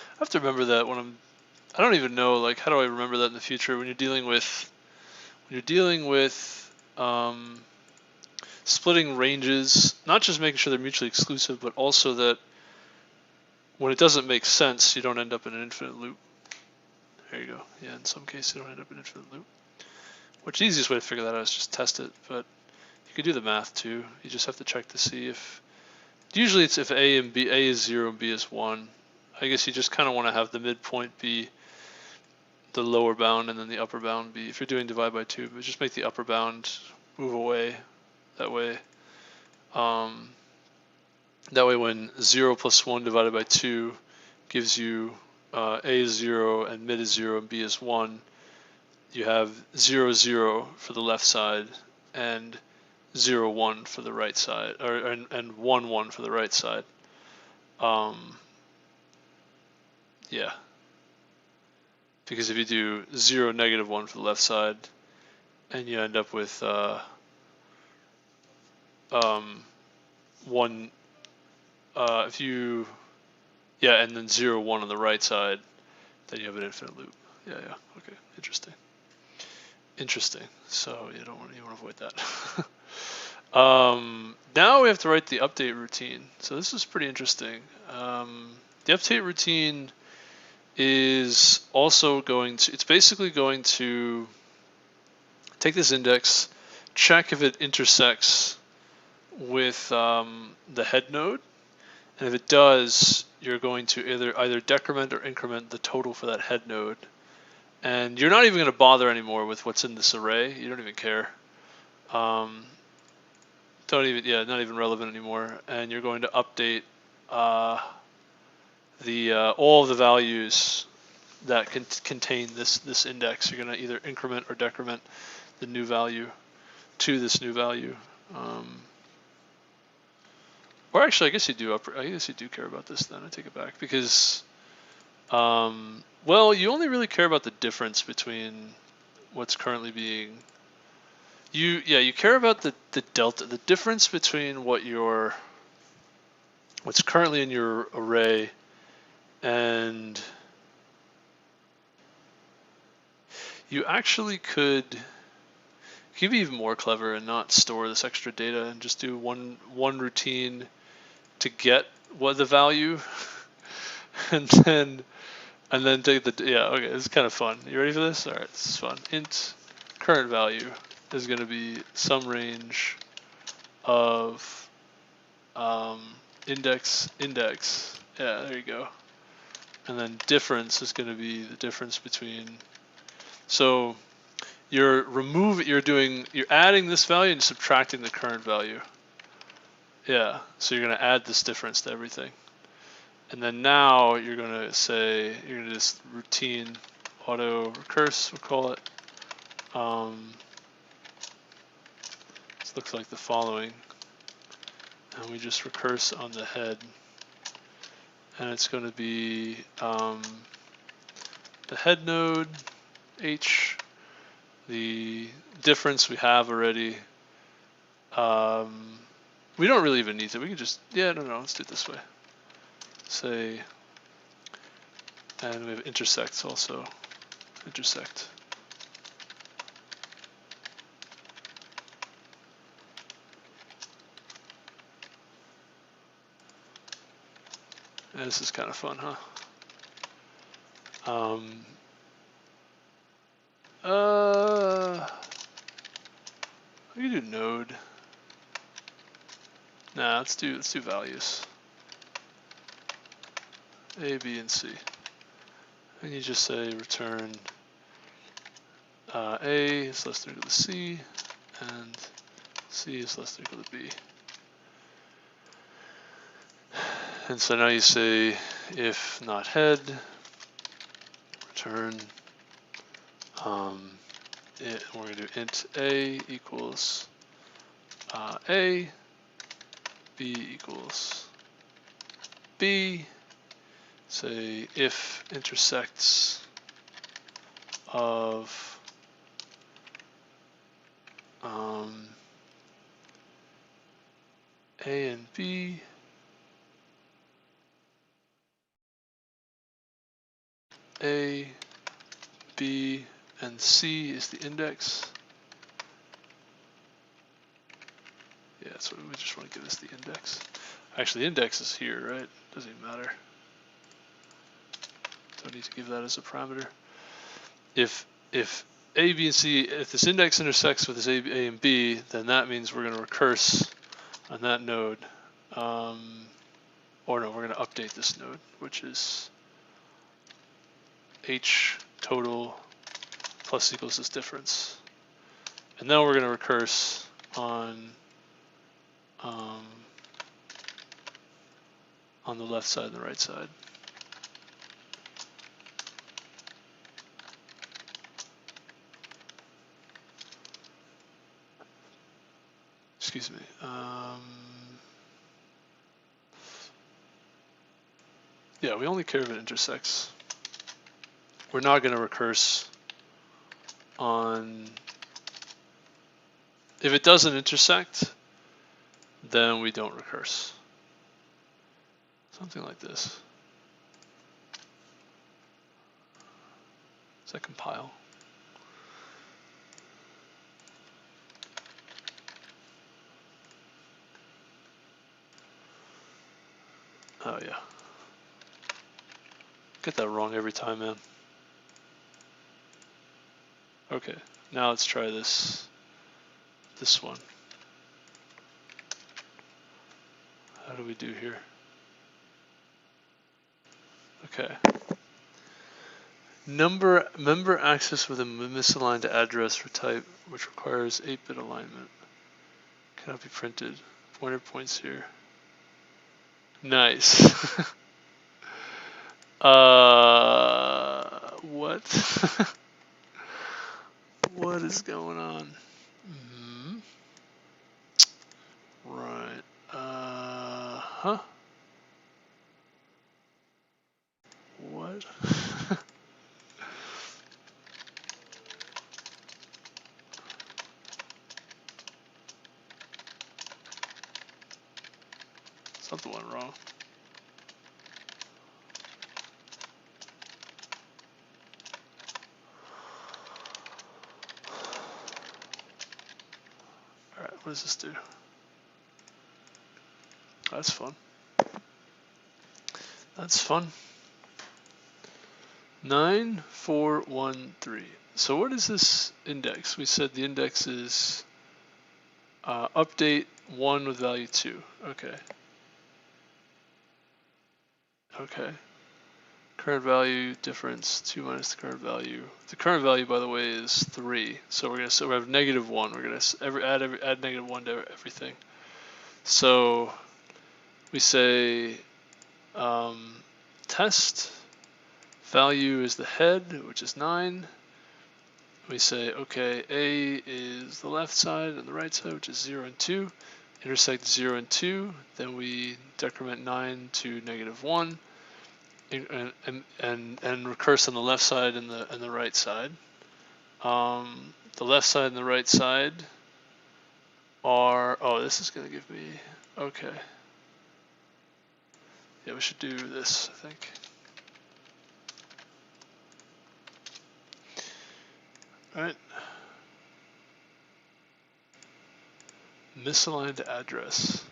I have to remember that when I don't even know, like, how do I remember that in the future when you're dealing with splitting ranges, not just making sure they're mutually exclusive, but also that when it doesn't make sense, you don't end up in an infinite loop. There you go. Yeah, in some cases you don't end up in an infinite loop. Which the easiest way to figure that out is just test it, but you could do the math too. You just have to check to see if, usually it's if A is 0 and B is 1. I guess you just kind of want to have the midpoint be the lower bound and then the upper bound be, if you're doing divide by 2, but just make the upper bound move away. That way when 0 plus 1 divided by 2 gives you A is 0 and mid is 0 and B is 1, you have 0, 0 for the left side and 0, 1 for the right side, and 1, 1 for the right side. Yeah. Because if you do 0, negative 1 for the left side, and you end up with 1, if you, yeah, and then 0, 1 on the right side, then you have an infinite loop. Yeah, okay, interesting. So you want to avoid that. Now we have to write the update routine. So this is pretty interesting. The update routine is also it's basically going to take this index, check if it intersects with the head node, and if it does, you're going to either decrement or increment the total for that head node, And you're not even going to bother anymore with what's in this array. You don't even care. Don't even, yeah, not even relevant anymore. And you're going to update all of the values that contain this index. You're going to either increment or decrement the new value to this new value. Or actually, I guess you do. I guess you do care about this. Then I take it back because, well, you only really care about the difference between what's currently being. You care about the delta, the difference between what's currently in your array and you actually could be even more clever and not store this extra data and just do one routine to get what the value and then take the, yeah, okay, it's kind of fun. You ready for this? All right, this is fun. Int current value is going to be some range of index. Yeah, there you go. And then difference is going to be the difference between. So you're adding this value and subtracting the current value. Yeah, so you're going to add this difference to everything. And then now you're going to just routine auto recurse, we'll call it. This looks like the following. And we just recurse on the head. And it's going to be the head node, H, the difference we have already. We don't really even need to. We can just, yeah, no, let's do it this way. Say, and we have intersects also. Intersect. And this is kind of fun, huh? We can do node. Nah, let's do values. A, B, and C. And you just say return A is less than or equal to C, and C is less than or equal to B. And so now you say if not head, return, we're going to do int A equals A, B equals B, say if intersects of A and B, A, B, and C is the index. Yeah, so we just want to give this the index. Actually, the index is here, right? Doesn't even matter. Don't need to give that as a parameter. If A, B, and C, if this index intersects with this A, and B, then that means we're going to recurse on that node. Or no, we're going to update this node, which is H total plus equals this difference. And then we're going to recurse on the left side and the right side. Excuse me. Yeah, we only care if it intersects. We're not going to recurse on, if it doesn't intersect, then we don't recurse. Something like this. Does that compile? Oh yeah. Get that wrong every time, man. Okay, now let's try this one. How do we do here? Okay. Member access with a misaligned address or type, which requires 8-bit alignment. Cannot be printed. Pointer points here. Nice. What? What is going on? Mm-hmm. Right. Huh? What? Something went wrong. Alright, what does this do? That's fun. That's fun. 9413. So what is this index? We said the index is update 1 with value 2. Okay. Okay. Current value difference 2 minus the current value. The current value, by the way, is 3. So we have -1. We're gonna add -1 to everything. So we say test value is the head, which is 9. We say, okay, A is the left side and the right side, which is 0 and 2. Intersect 0 and 2. Then we decrement 9 to -1. And recurse on the left side and the right side. The left side and the right side are, oh, this is going to give me, okay. Yeah, we should do this, I think. All right. Misaligned address.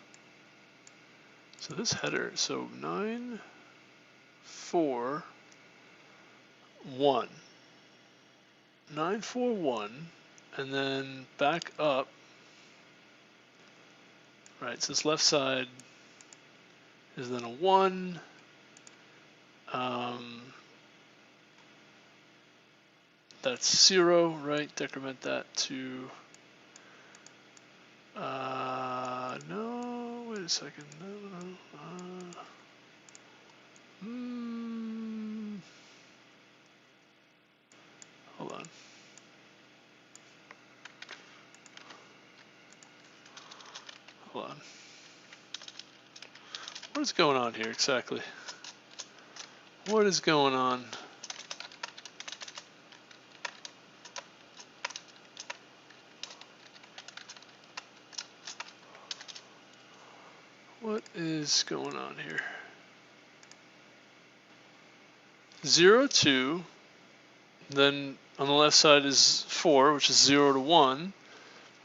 So this header, so 941, 941, and then back up. Right, so this left side is then a 1. That's 0, right? Decrement that to, no, wait a second, no. Hold on. Hold on. What is going on here exactly? What is going on? What is going on here? 0, 2, then on the left side is 4, which is 0 to 1,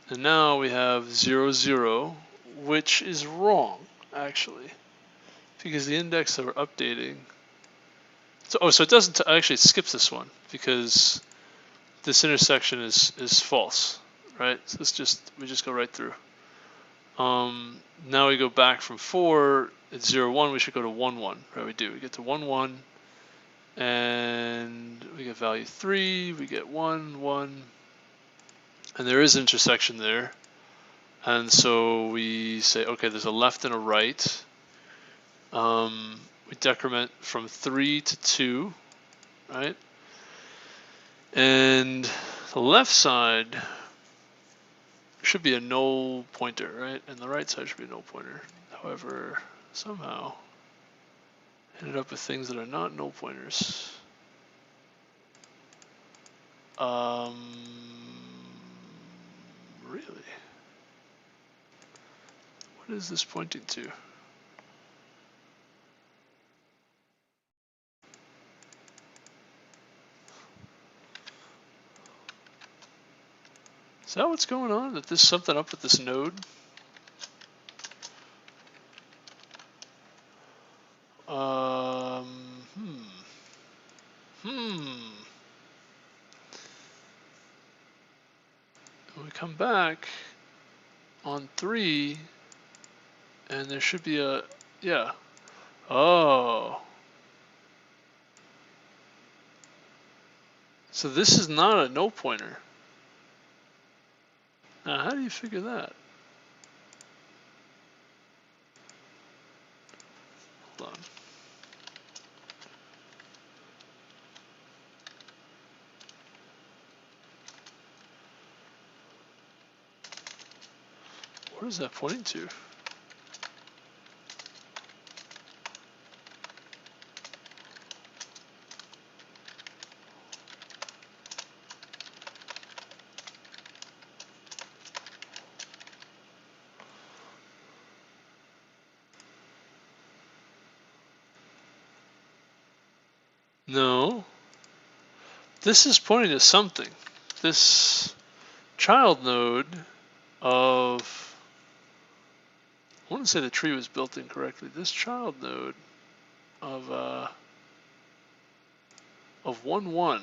and now we have 0, 0, which is wrong, actually, because the index that we're updating, so it doesn't, actually it skips this one, because this intersection is false, right? So we just go right through. Now we go back from 4, it's 0, 1, we should go to 1, 1, right? We do, we get to 1, 1, and we get value 3, we get 1, 1, and there is intersection there, and so we say, okay, there's a left and a right. We decrement from 3 to 2, right? And the left side should be a null pointer, right? And the right side should be a null pointer. However, somehow ended up with things that are not null pointers. Really? What is this pointing to? Is that what's going on? That there's something up with this node? When we come back on 3, and there should be a, yeah. Oh. So this is not a no pointer. Now, how do you figure that? Hold on. What is that pointing to? No. This is pointing to something. This child node of, I want to say the tree was built incorrectly. This child node of 1, 1.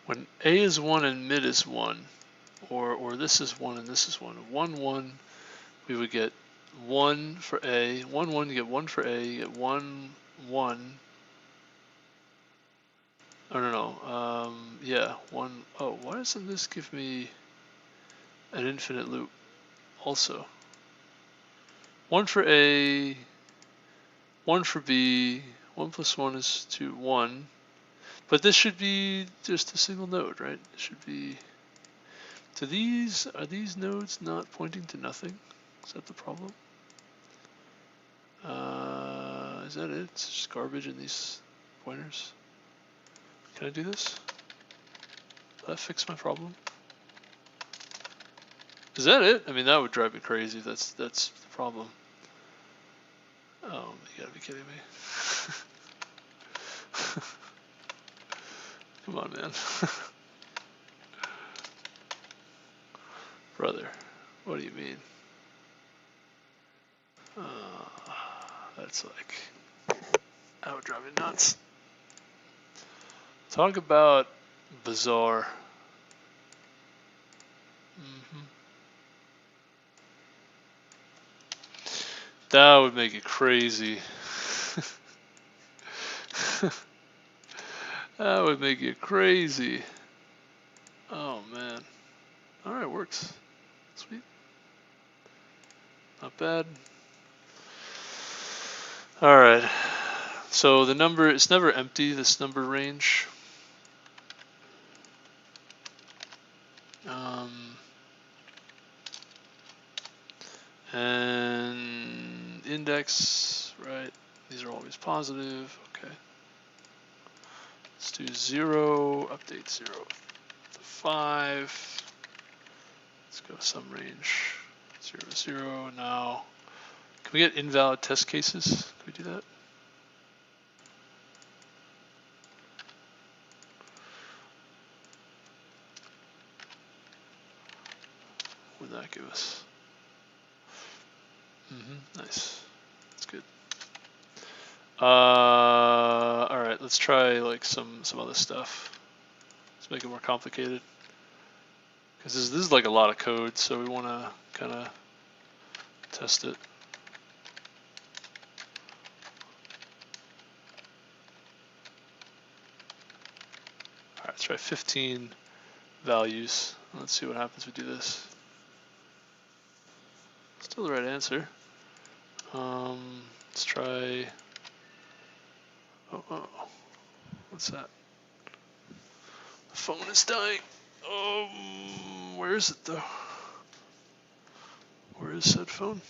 When A is 1 and mid is 1, or this is 1 and this is 1. 1, 1, we would get 1 for A. 1, 1, you get 1 for A. You get 1, 1. I don't know. Yeah, 1. Oh, why doesn't this give me an infinite loop also? 1 for A, 1 for B, 1 plus 1 is 2, 1. But this should be just a single node, right? It should be. Are these nodes not pointing to nothing? Is that the problem? Is that it? It's just garbage in these pointers. Can I do this? Will that fix my problem? Is that it? I mean, that would drive me crazy. That's the problem. Oh, you gotta be kidding me. Come on, man. Brother, what do you mean? That's like, that would drive me nuts. Talk about bizarre. That would make it crazy. That would make it crazy. Oh man. Alright, works. Sweet. Not bad. Alright. So the number, it's never empty, this number range. And index, right? These are always positive. Okay. Let's do 0, update 0 to 5. Let's go some range 0 to 0. Now, can we get invalid test cases? Can we do that? What would that give us? Nice. That's good. All right, let's try like some other stuff. Let's make it more complicated. Because this is like a lot of code, so we want to kind of test it. All right, let's try 15 values. Let's see what happens if we do this. Still the right answer. Let's try. Oh, what's that? The phone is dying. Where is it though? Where is said phone?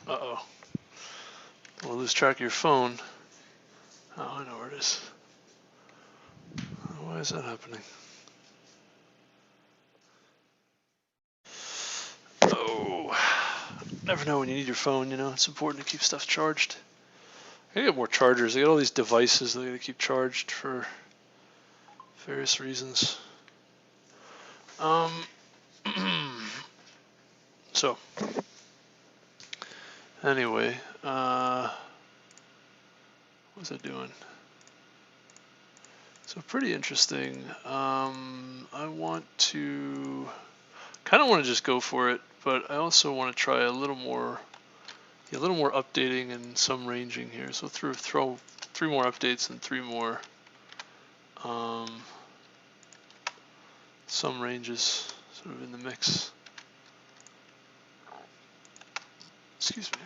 Uh-oh. Don't lose track of your phone. Oh, I know where it is. Why is that happening? Oh, never know when you need your phone, you know, it's important to keep stuff charged. I gotta get more chargers. I got all these devices that I gotta keep charged for various reasons. So, anyway, what was I doing? So pretty interesting. I want to, kind of want to just go for it, but I also want to try a little more, a little more updating and some ranging here. So throw 3 more updates and 3 more some ranges sort of in the mix. Excuse me.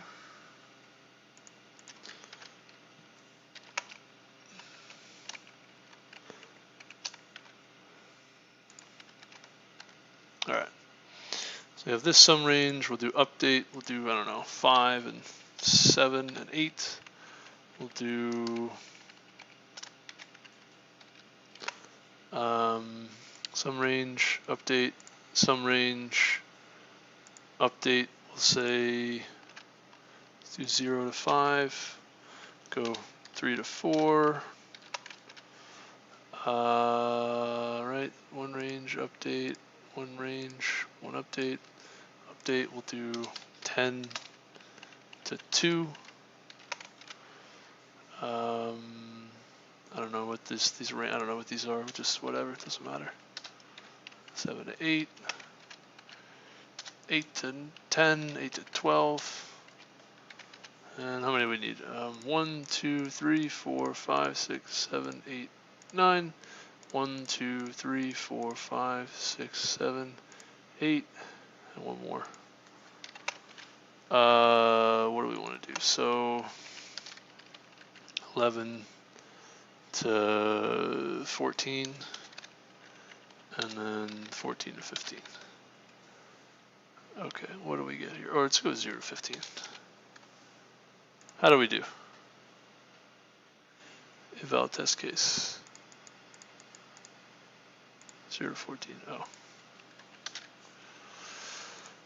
All right. So we have this sum range. We'll do update. We'll do, I don't know, 5 and 7 and 8. We'll do sum range, update, sum range, update. We'll say let's do 0 to 5, go 3 to 4. Right, 1 range, update, 1 range, 1 update. Update, we'll do 10 to 2. I don't know what I don't know what these are. Just whatever, it doesn't matter. 7 to 8, 8 to 10, 8 to 12. And how many do we need? 1, 2, 3, 4, 5, 6, 7, 8, 9. 1, 2, 3, 4, 5, 6, 7, 8, and 1 more. What do we want to do? So 11 to 14, and then 14 to 15. Okay, what do we get here? Or let's go 0 to 15. How do we do? Invalid test case. 0 to 14. Oh.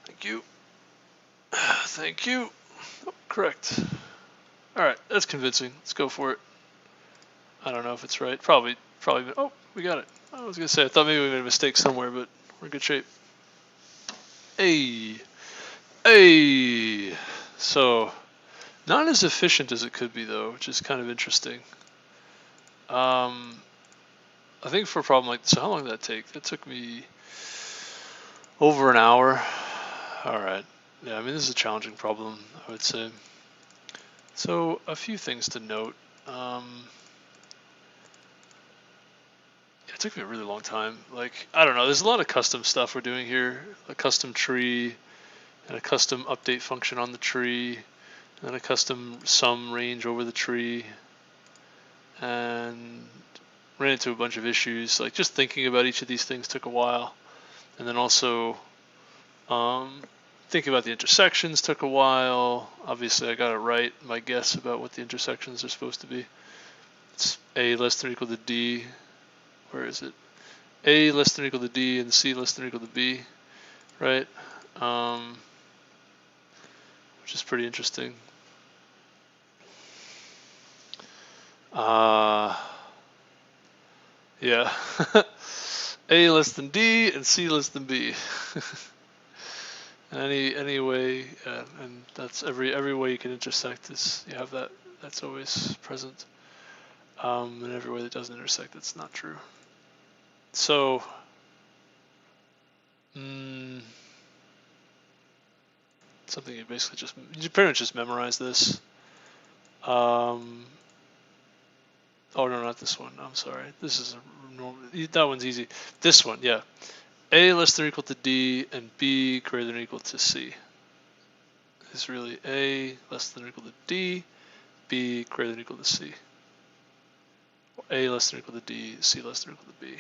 Thank you. Thank you. Oh, correct. Alright, that's convincing. Let's go for it. I don't know if it's right. Probably. Oh, we got it. I was going to say, I thought maybe we made a mistake somewhere, but we're in good shape. Hey. So, not as efficient as it could be, though, which is kind of interesting. I think for a problem like this, how long did that take? That took me over an hour. Alright. Yeah, I mean, this is a challenging problem, I would say. So, a few things to note. It took me a really long time. Like, I don't know, there's a lot of custom stuff we're doing here. A custom tree, and a custom update function on the tree, and a custom sum range over the tree. And ran into a bunch of issues. Like, just thinking about each of these things took a while. And then also, thinking about the intersections took a while. Obviously, I got it right, my guess about what the intersections are supposed to be. It's A less than or equal to D. Where is it? A less than or equal to D and C less than or equal to B, right? Which is pretty interesting. Yeah. A less than D and C less than B. Any way, and that's every way you can intersect is you have that. That's always present. And every way that doesn't intersect, that's not true. So, something you pretty much just memorize this. Oh no, not this one. I'm sorry. This is a normal. That one's easy. This one, yeah. A less than or equal to D and B greater than or equal to C. Is really A less than or equal to D, B greater than or equal to C. A less than or equal to D, C less than or equal to B.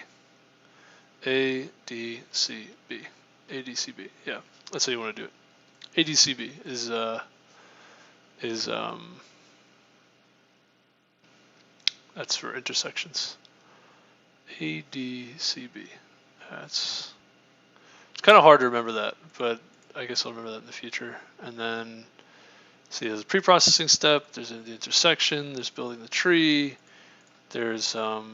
A, D, C, B. A, D, C, B. Yeah, that's how you want to do it. A, D, C, B is that's for intersections. A, D, C, B. It's kind of hard to remember that, but I guess I'll remember that in the future. And then, see, there's a pre-processing step, there's the intersection, there's building the tree, there's a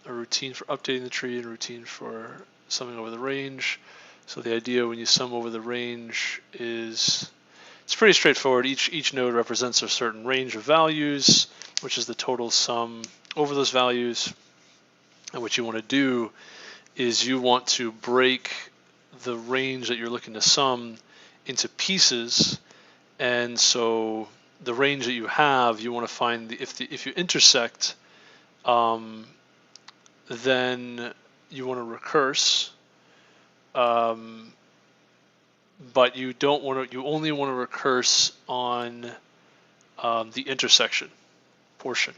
routine for updating the tree and a routine for summing over the range. So the idea when you sum over the range is, it's pretty straightforward. Each node represents a certain range of values, which is the total sum over those values. And what you want to do is you want to break the range that you're looking to sum into pieces And so the range that you have, you want to find if you intersect, then you want to recurse, but you don't want to. You only want to recurse on the intersection portion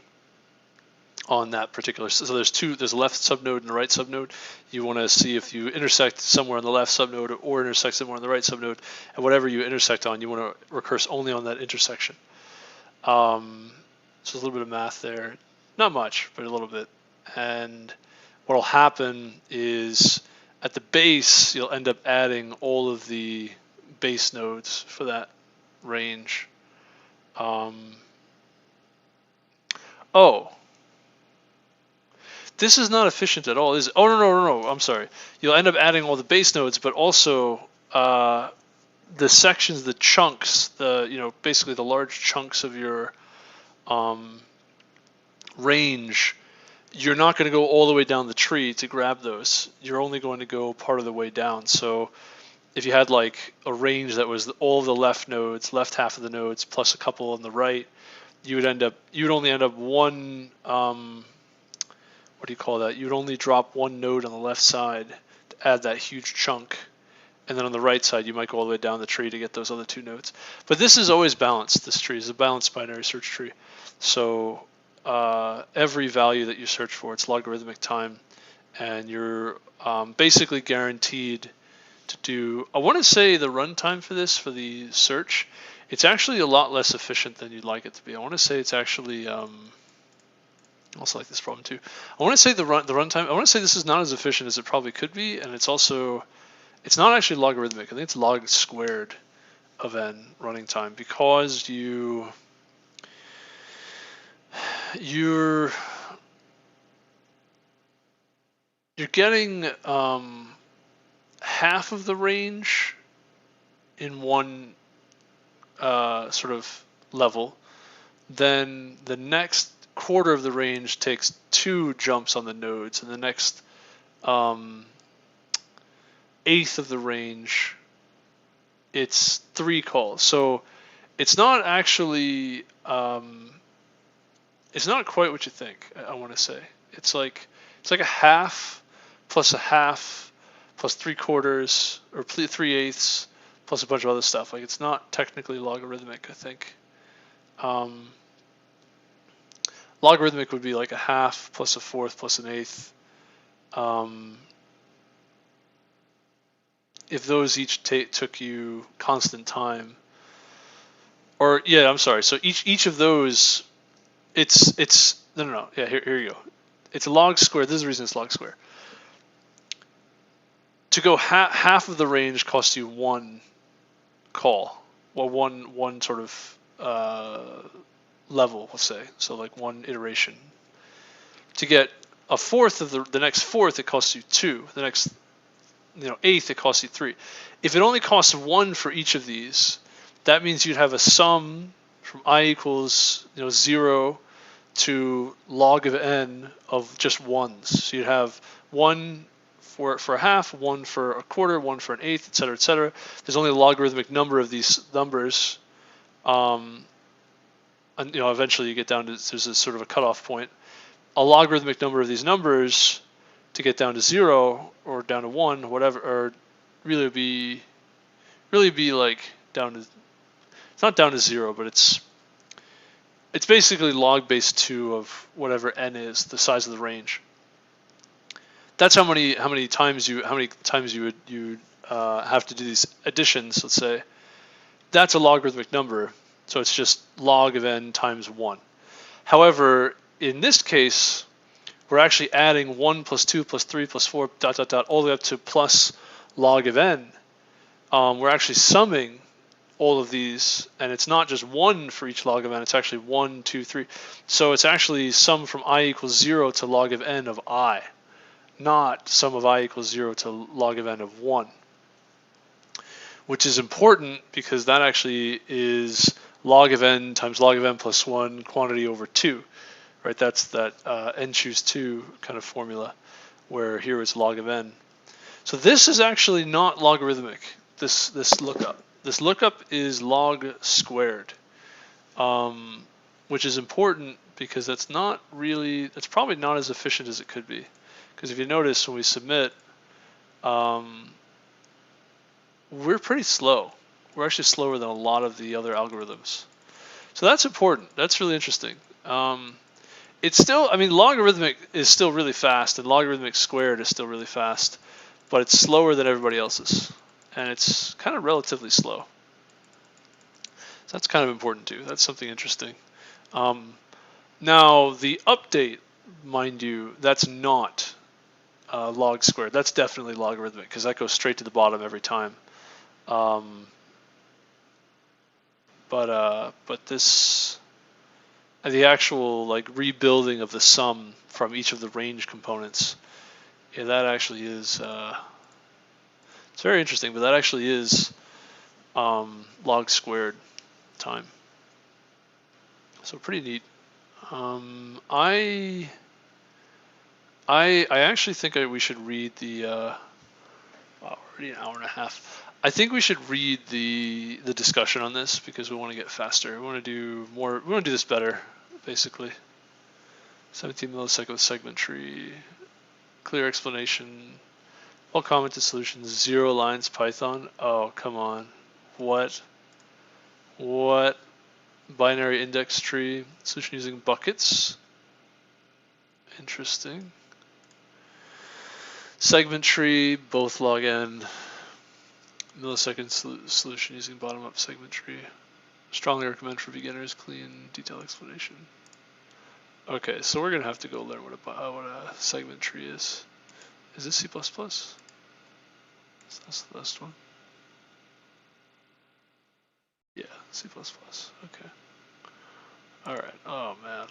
on that particular. So there's a left subnode and a right subnode. You want to see if you intersect somewhere on the left subnode or intersect somewhere on the right subnode, and whatever you intersect on, you want to recurse only on that intersection. So there's a little bit of math there, not much, but a little bit. And what will happen is at the base, you'll end up adding all of the base nodes for that range. Oh, this is not efficient at all, is it? Oh, no, I'm sorry. You'll end up adding all the base nodes, but also the sections, the chunks, basically the large chunks of your range. You're not going to go all the way down the tree to grab those. You're only going to go part of the way down. So if you had like a range that was all of the left nodes, left half of the nodes, plus a couple on the right, you would only end up one, what do you call that? You'd only drop one node on the left side to add that huge chunk. And then on the right side, you might go all the way down the tree to get those other two nodes. But this is always balanced. This tree is a balanced binary search tree. So every value that you search for, it's logarithmic time. And you're basically guaranteed to do, I want to say the runtime for this, for the search, it's actually a lot less efficient than you'd like it to be. I want to say it's actually, I also like this problem too. I want to say the runtime, I want to say this is not as efficient as it probably could be. And it's also, it's not actually logarithmic. I think it's log squared of n running time, because you're getting half of the range in one sort of level. Then the next quarter of the range takes 2 jumps on the nodes, and the next eighth of the range, it's 3 calls. So it's not actually, it's not quite what you think. I want to say it's like a half plus 3/4 or 3/8 plus a bunch of other stuff. Like, it's not technically logarithmic, I think. Logarithmic would be like a half plus a fourth plus an eighth. If those each took you constant time, or yeah, I'm sorry. So each of those, it's no. Yeah, here you go. It's a log square. This is the reason it's log square. To go half of the range costs you 1 call, well, one sort of level, let's say. So like 1 iteration. To get a fourth of the next fourth, it costs you 2. The next eighth, it costs you 3. If it only costs 1 for each of these, that means you'd have a sum from I equals 0 to log of n of just ones. So you'd have 1 for a half, 1 for a quarter, 1 for an eighth, etc., etc. There's only a logarithmic number of these numbers, and eventually you get down to, there's a sort of a cutoff point. A logarithmic number of these numbers to get down to 0 or down to 1, whatever, or really be like down to, it's not down to 0, but it's basically log base 2 of whatever n is, the size of the range. That's how many times you would have to do these additions. Let's say that's a logarithmic number, so it's just log of n times 1. However, in this case, we're actually adding 1 plus 2 plus 3 plus 4 ... all the way up to plus log of n. We're actually summing all of these, and it's not just 1 for each log of n, it's actually 1, 2, 3. So it's actually sum from I equals 0 to log of n of I, not sum of I equals 0 to log of n of 1. Which is important because that actually is log of n times log of n plus 1 quantity over 2. Right, that's that n choose 2 kind of formula, where here it's log of n. So this is actually not logarithmic, this lookup. this lookup is log squared, which is important because that's probably not as efficient as it could be. Because if you notice when we submit, we're pretty slow. We're actually slower than a lot of the other algorithms. So that's important. That's really interesting. It's still, I mean, logarithmic is still really fast, and logarithmic squared is still really fast, but it's slower than everybody else's, and it's kind of relatively slow. So that's kind of important too. That's something interesting. Now the update, mind you, that's not log squared. That's definitely logarithmic because that goes straight to the bottom every time. But this, the actual like rebuilding of the sum from each of the range components, yeah, that actually is, it's very interesting, but that actually is log squared time. So pretty neat. I actually think we should read the, already an hour and a half. I think we should read the discussion on this because we want to get faster. We want to do more. We want to do this better, basically. 17 millisecond segment tree, clear explanation, all commented solutions, 0 lines Python. Oh, come on. What? Binary index tree, solution using buckets. Interesting. Segment tree, both log n. Millisecond solution using bottom-up segment tree. Strongly recommend for beginners, clean, detailed explanation. Okay, so we're gonna have to go learn what a segment tree is. Is this C++? That's the last one. Yeah, C++. Okay. All right. Oh man.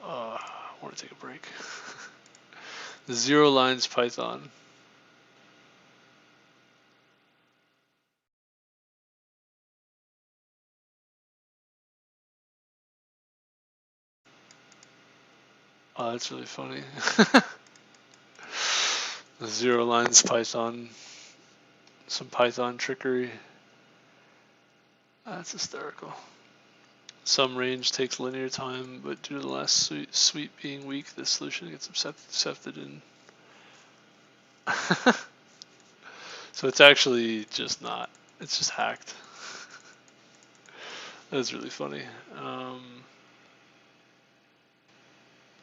I want to take a break. 0 lines Python. Oh, that's really funny. 0 lines Python. Some Python trickery. That's hysterical. Some range takes linear time, but due to the last sweep being weak, the solution gets accepted in. So it's actually just not. It's just hacked. That's really funny.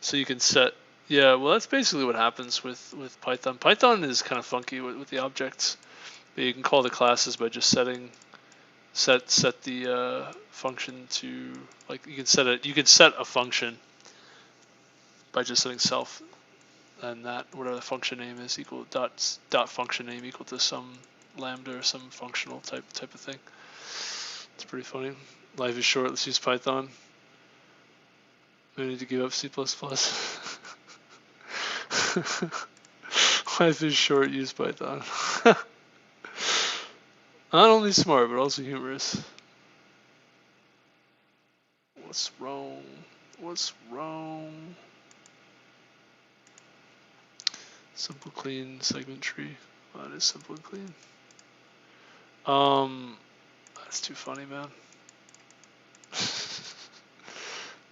So you can set. Yeah, well, that's basically what happens with Python. Python is kind of funky with the objects. But you can call the classes by just setting. Set the function to, like, you can set a function by just setting self, and that whatever the function name is equal dot function name equal to some lambda or some functional type of thing. It's pretty funny. Life is short. Let's use Python. We need to give up C++. Life is short. Use Python. Not only smart, but also humorous. What's wrong? What's wrong? Simple, clean, segment tree. Oh, that is simple and clean. That's too funny, man.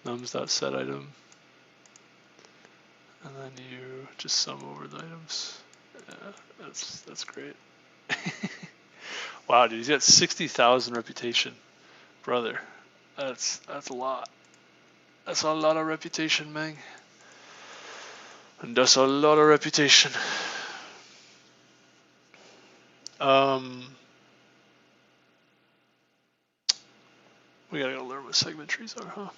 Nums.set item. And then you just sum over the items. Yeah, that's great. Wow, dude, he's got 60,000 reputation, brother. That's a lot. That's a lot of reputation, man. And that's a lot of reputation. We gotta go learn what segment trees are, huh?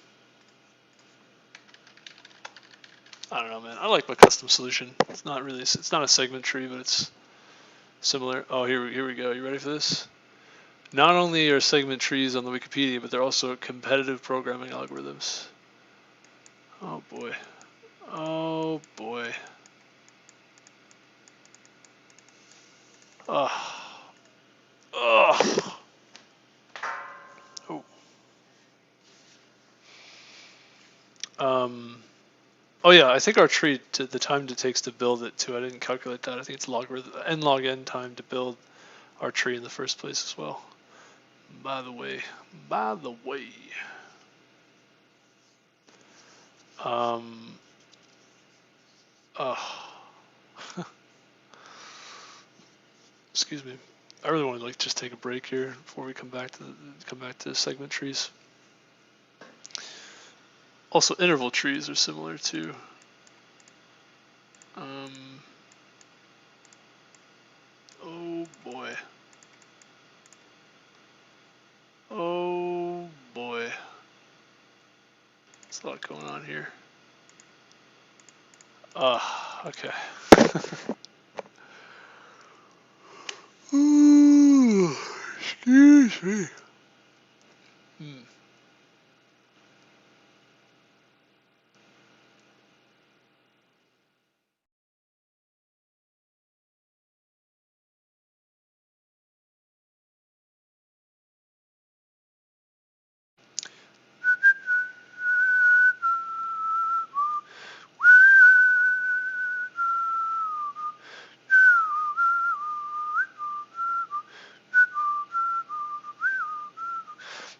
I don't know, man. I like my custom solution. It's not a segment tree, but it's similar. Oh, here we go. You ready for this? Not only are segment trees on the Wikipedia, but they're also competitive programming algorithms. Oh boy. Oh boy. Oh. Oh. Oh yeah, I think our tree, the time it takes to build it too, I didn't calculate that. I think it's n log n time to build our tree in the first place as well. By the way, uh, excuse me. I really want to like just take a break here before we come back to segment trees. Also, interval trees are similar too. Oh boy. Oh boy. There's a lot going on here. Okay. Ooh, excuse me.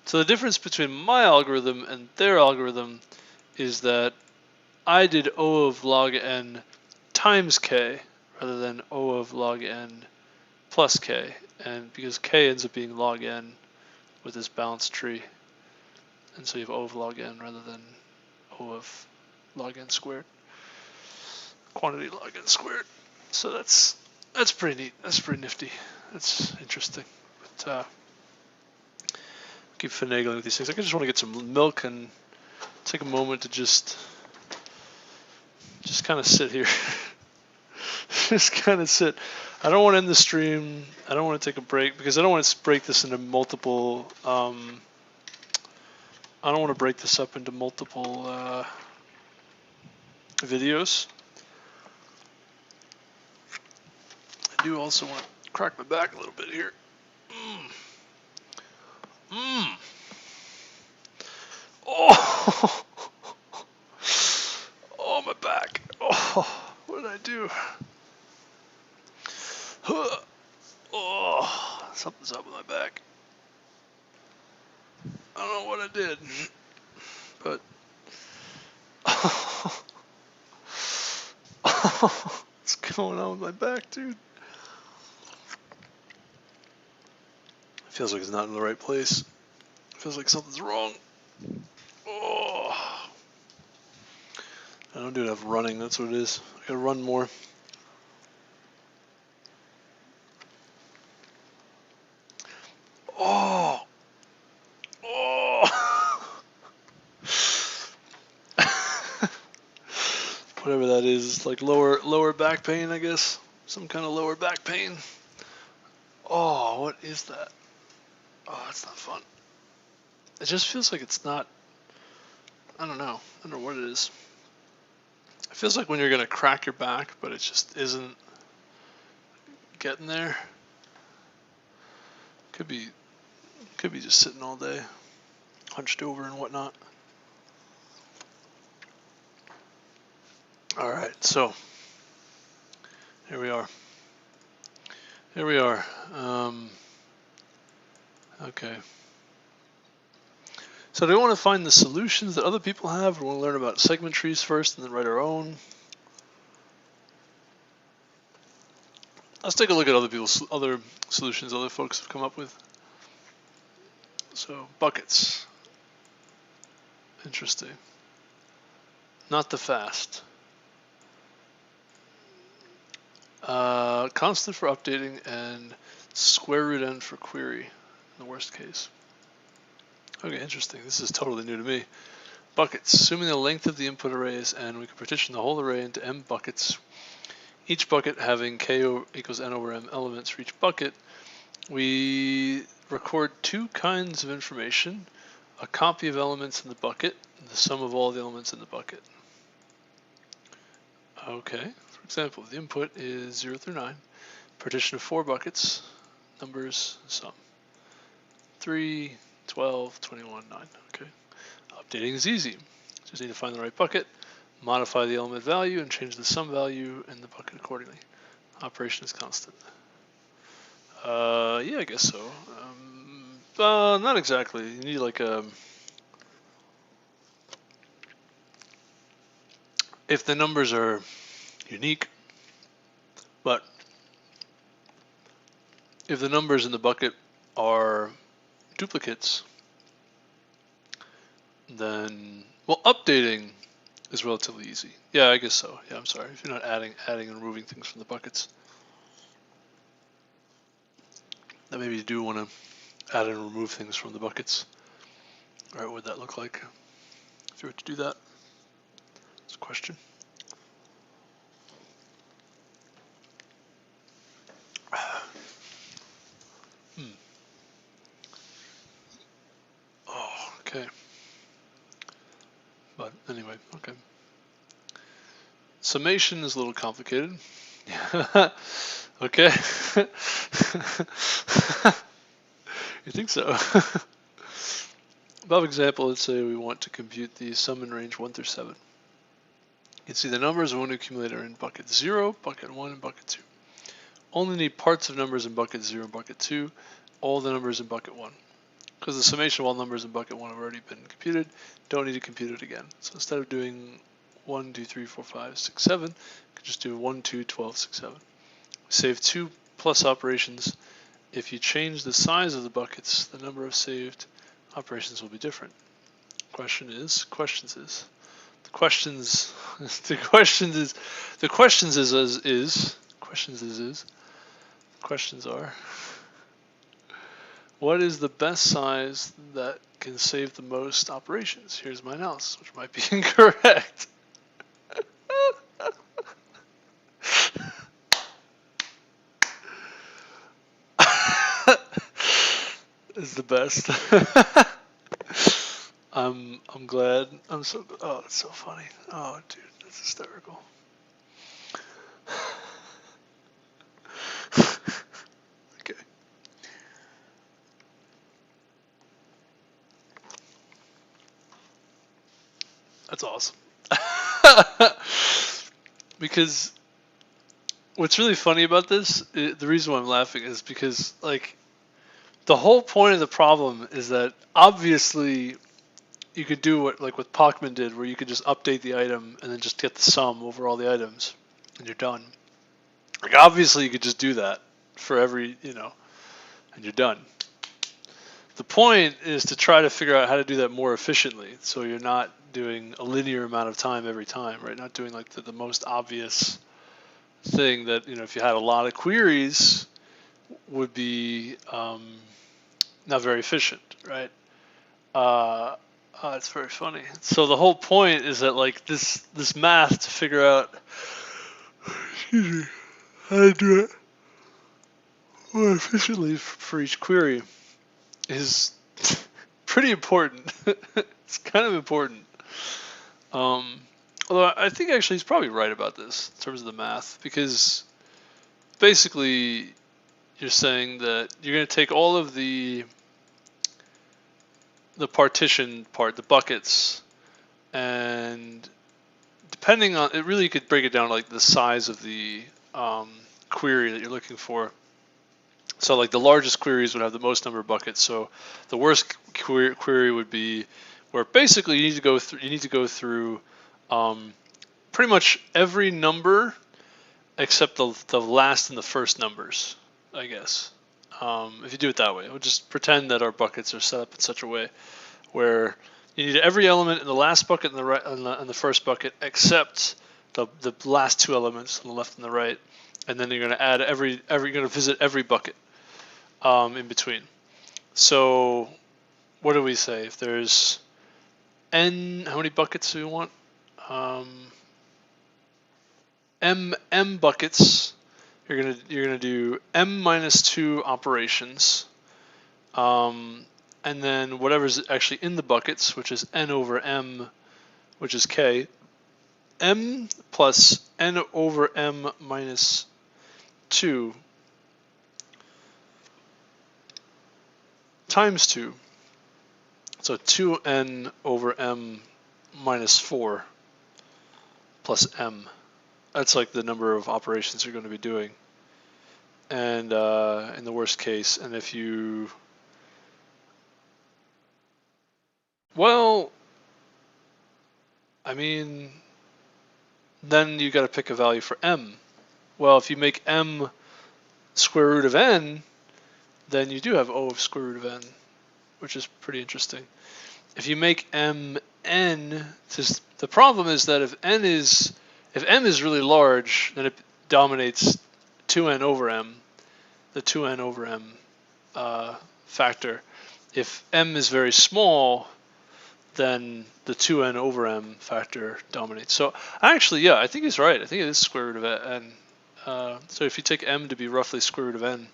So the difference between my algorithm and their algorithm is that I did O of log n times k rather than O of log n plus k, and because k ends up being log n with this balanced tree, and so you have O of log n rather than O of log n squared, quantity log n squared. So that's pretty neat. That's pretty nifty. That's interesting. But keep finagling with these things. I just want to get some milk and take a moment to just kind of sit here. Just kind of sit. I don't want to end the stream. I don't want to take a break because I don't want to break this into multiple. I don't want to break this up into multiple videos. I do also want to crack my back a little bit here. Oh, oh, my back. Oh, what did I do? Oh, something's up with my back. I don't know what I did, but what's going on with my back, dude? It feels like it's not in the right place. It feels like something's wrong. Oh, I don't do enough running. That's what it is. I gotta run more. Oh, oh. Whatever that is, like lower back pain, I guess. Some kind of lower back pain. Oh, what is that? Oh, that's not fun. It just feels like it's not. I don't know. I don't know what it is. It feels like when you're gonna crack your back, but it just isn't getting there. Could be just sitting all day, hunched over and whatnot. All right, so here we are. Here we are. Okay. So do we want to find the solutions that other people have, or we want to learn about segment trees first and then write our own? Let's take a look at other solutions other folks have come up with. So buckets. Interesting. Not the fast. Constant for updating and square root n for query in the worst case. Okay, interesting. This is totally new to me. Buckets. Assuming the length of the input array is n, we can partition the whole array into m buckets. Each bucket having k equals n over m elements for each bucket. We record two kinds of information: a copy of elements in the bucket, and the sum of all the elements in the bucket. Okay, for example, the input is 0 through 9, partition of 4 buckets, numbers, sum. 3, 12, 21, 9. Okay, updating is easy. Just need to find the right bucket, modify the element value, and change the sum value in the bucket accordingly. Operation is constant. Yeah, I guess so. Not exactly. You need like if the numbers are unique, but if the numbers in the bucket are duplicates, then, well, updating is relatively easy. Yeah, I guess so. Yeah, I'm sorry. If you're not adding and removing things from the buckets, then maybe you do want to add and remove things from the buckets. All right, what would that look like if you were to do that? That's a question. Oh, okay. But anyway, okay. Summation is a little complicated. Okay. You think so? Above example, let's say we want to compute the sum in range 1 through 7. You can see the numbers we want to accumulate are in bucket 0, bucket 1, and bucket 2. Only need parts of numbers in bucket 0 and bucket 2, all the numbers in bucket 1. Because the summation of all numbers in bucket 1 have already been computed, don't need to compute it again. So instead of doing 1, 2, 3, 4, 5, 6, 7, you can just do 1, 2, 12, 6, 7. Save 2 plus operations. If you change the size of the buckets, the number of saved operations will be different. The questions are, what is the best size that can save the most operations? Here's my analysis, which might be incorrect. Is the best. I'm glad. Oh, it's so funny. Oh, dude, that's hysterical. Okay. That's awesome. Because what's really funny about this, the reason why I'm laughing is because, like, the whole point of the problem is that obviously you could do what Pachman did, where you could just update the item and then just get the sum over all the items, and you're done. Like, obviously you could just do that for every, and you're done. The point is to try to figure out how to do that more efficiently, so you're not doing a linear amount of time every time, right? Not doing like the most obvious thing that, if you had a lot of queries, would be not very efficient, right? It's very funny. So the whole point is that, like, this math to figure out how to do it more efficiently for each query is pretty important. It's kind of important. Although I think actually he's probably right about this in terms of the math, because basically you're saying that you're going to take all of the partition part, the buckets, and depending on it, really you could break it down to, like, the size of the query that you're looking for. So, like, the largest queries would have the most number of buckets. So the worst query would be where basically you need to go through pretty much every number except the last and the first numbers, I guess. If you do it that way, we'll just pretend that our buckets are set up in such a way where you need every element in the last bucket and the right and the first bucket except the last two elements on the left and the right, and then you're going to add you're going to visit every bucket in between. So what do we say? If there's n, how many buckets do we want? M buckets. You're gonna do m minus 2 operations, and then whatever's actually in the buckets, which is n over m, which is k, m plus n over m minus 2 times 2. So 2n over m minus 4 plus m. That's like the number of operations you're going to be doing. And in the worst case, and if you Well, I mean, then you got to pick a value for m. Well, if you make m square root of n, then you do have O of square root of n, which is pretty interesting. If you make m n, the problem is that if m is really large, then it dominates 2n over m, the 2n over m factor. If m is very small, then the 2n over m factor dominates. So actually, yeah, I think he's right. I think it is square root of n. So if you take m to be roughly square root of n,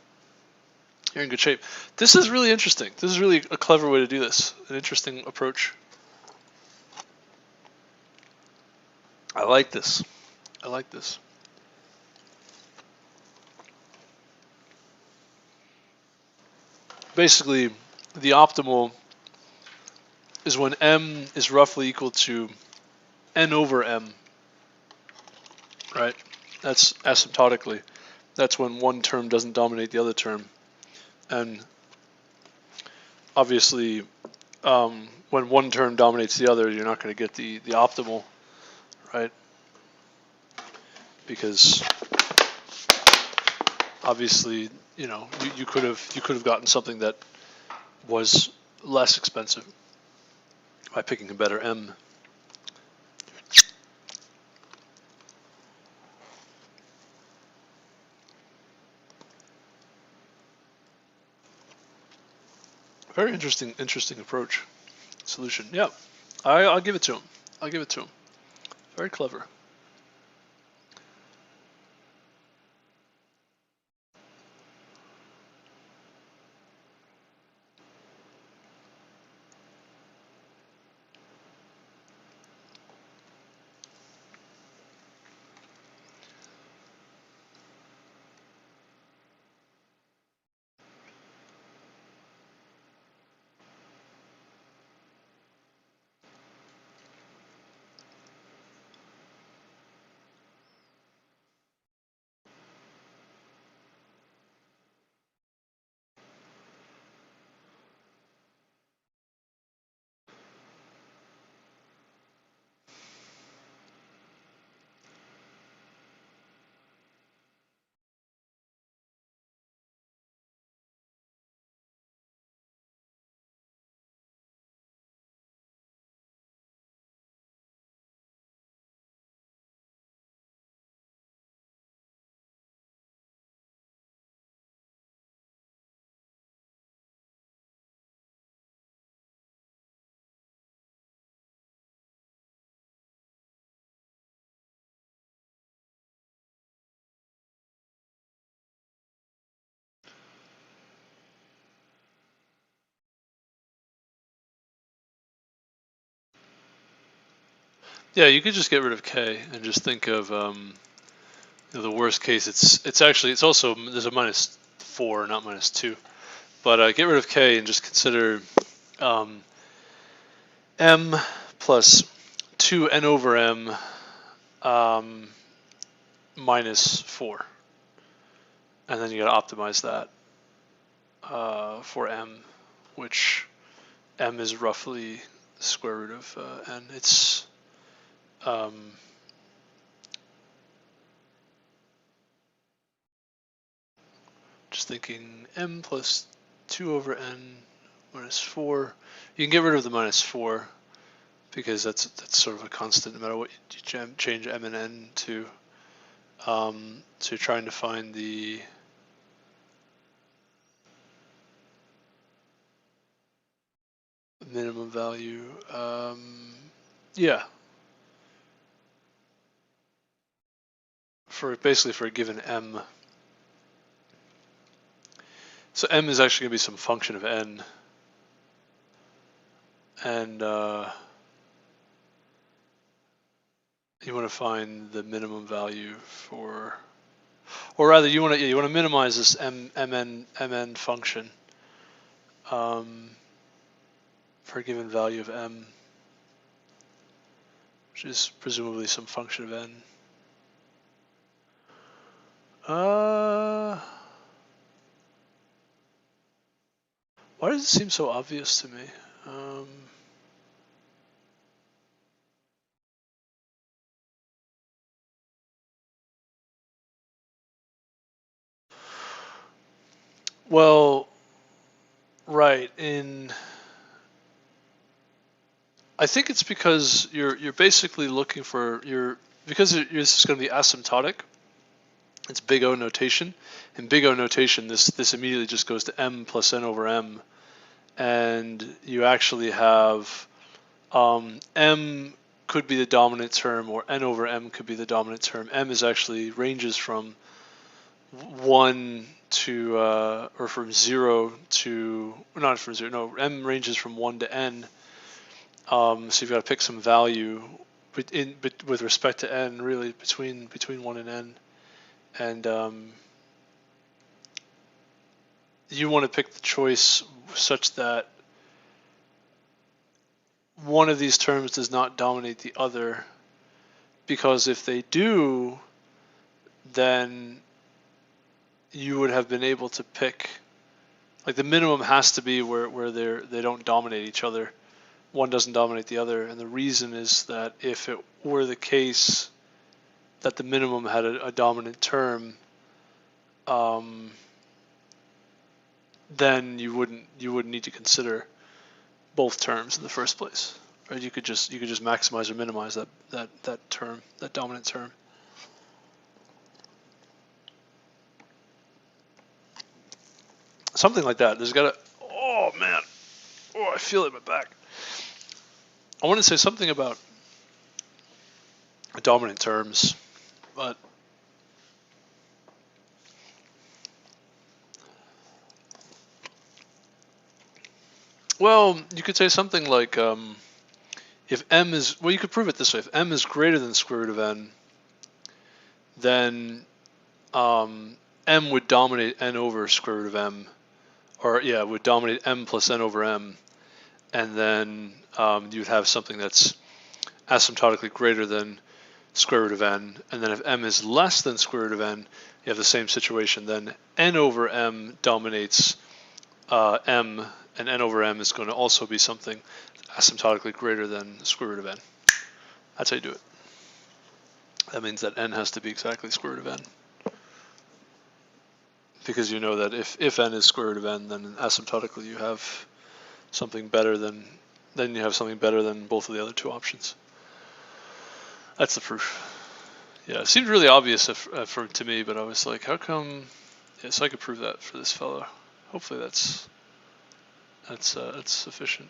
you're in good shape. This is really interesting. This is really a clever way to do this. An interesting approach. I like this. I like this. Basically, the optimal is when m is roughly equal to n over m, right? That's asymptotically. That's when one term doesn't dominate the other term. And obviously, when one term dominates the other, you're not going to get the optimal, right? Because obviously, you could have gotten something that was less expensive by picking a better m. Very interesting approach, solution. Yeah, I'll give it to him. I'll give it to him. Very clever. Yeah, you could just get rid of k and just think of the worst case. It's also there's a -4, not -2. But get rid of k and just consider m plus 2n over m minus 4, and then you got to optimize that for m, which m is roughly the square root of n. It's just thinking m plus 2 over n minus 4. You can get rid of the -4 because that's sort of a constant no matter what you change m and n to. So you're trying to find the minimum value. Yeah. Basically for a given m. So m is actually going to be some function of n. And you want to find the minimum value for, or rather you want to minimize this mn function for a given value of m, which is presumably some function of n. Why does it seem so obvious to me? Well, right. I think it's because you're basically looking for because this is going to be asymptotic. It's big O notation. In big O notation, this immediately just goes to m plus n over m, and you actually have m could be the dominant term, or n over m could be the dominant term. M is actually ranges from 1 to or from 0 to, not from 0, no, m ranges from 1 to n. So you've got to pick some value with respect to n, really between 1 and n, and you want to pick the choice such that one of these terms does not dominate the other, because if they do, then you would have been able to pick, like, the minimum has to be where they don't dominate each other. One doesn't dominate the other, and the reason is that if it were the case that the minimum had a dominant term, then you wouldn't need to consider both terms in the first place, right? You could just maximize or minimize that term, that dominant term. Something like that. There's got to, oh man, oh, I feel it in my back. I want to say something about dominant terms, but well, you could say something like if m is, well, you could prove it this way: if m is greater than the square root of n, then m would dominate n over square root of m, or yeah, it would dominate m plus n over m, and then you'd have something that's asymptotically greater than square root of n. And then if m is less than square root of n, you have the same situation. Then n over m dominates m, and n over m is going to also be something asymptotically greater than the square root of n. That's how you do it. That means that n has to be exactly square root of n, because you know that if n is square root of n, then asymptotically you have something better than both of the other two options. That's the proof. Yeah, it seemed really obvious to me, but I was like, how come? Yeah, so I could prove that for this fellow. Hopefully that's sufficient.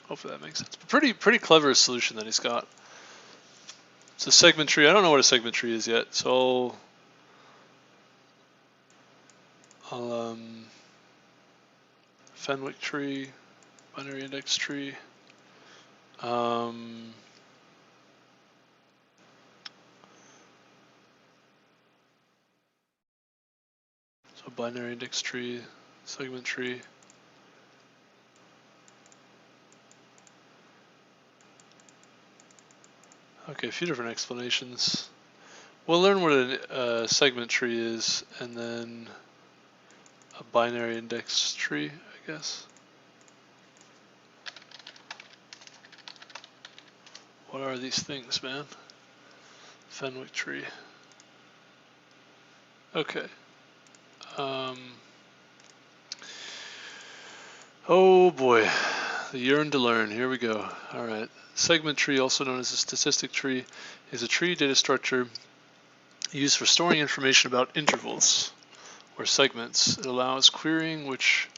Hopefully that makes sense. But pretty clever solution that he's got. It's a segment tree. I don't know what a segment tree is yet, so I'll Fenwick tree, binary index tree. So binary index tree, segment tree. Okay, a few different explanations. We'll learn what a segment tree is, and then a binary index tree, I guess. What are these things, man? Fenwick tree. Okay. Oh boy, the yearn to learn. Here we go. All right. Segment tree, also known as a statistic tree, is a tree data structure used for storing information about intervals or segments. It allows querying which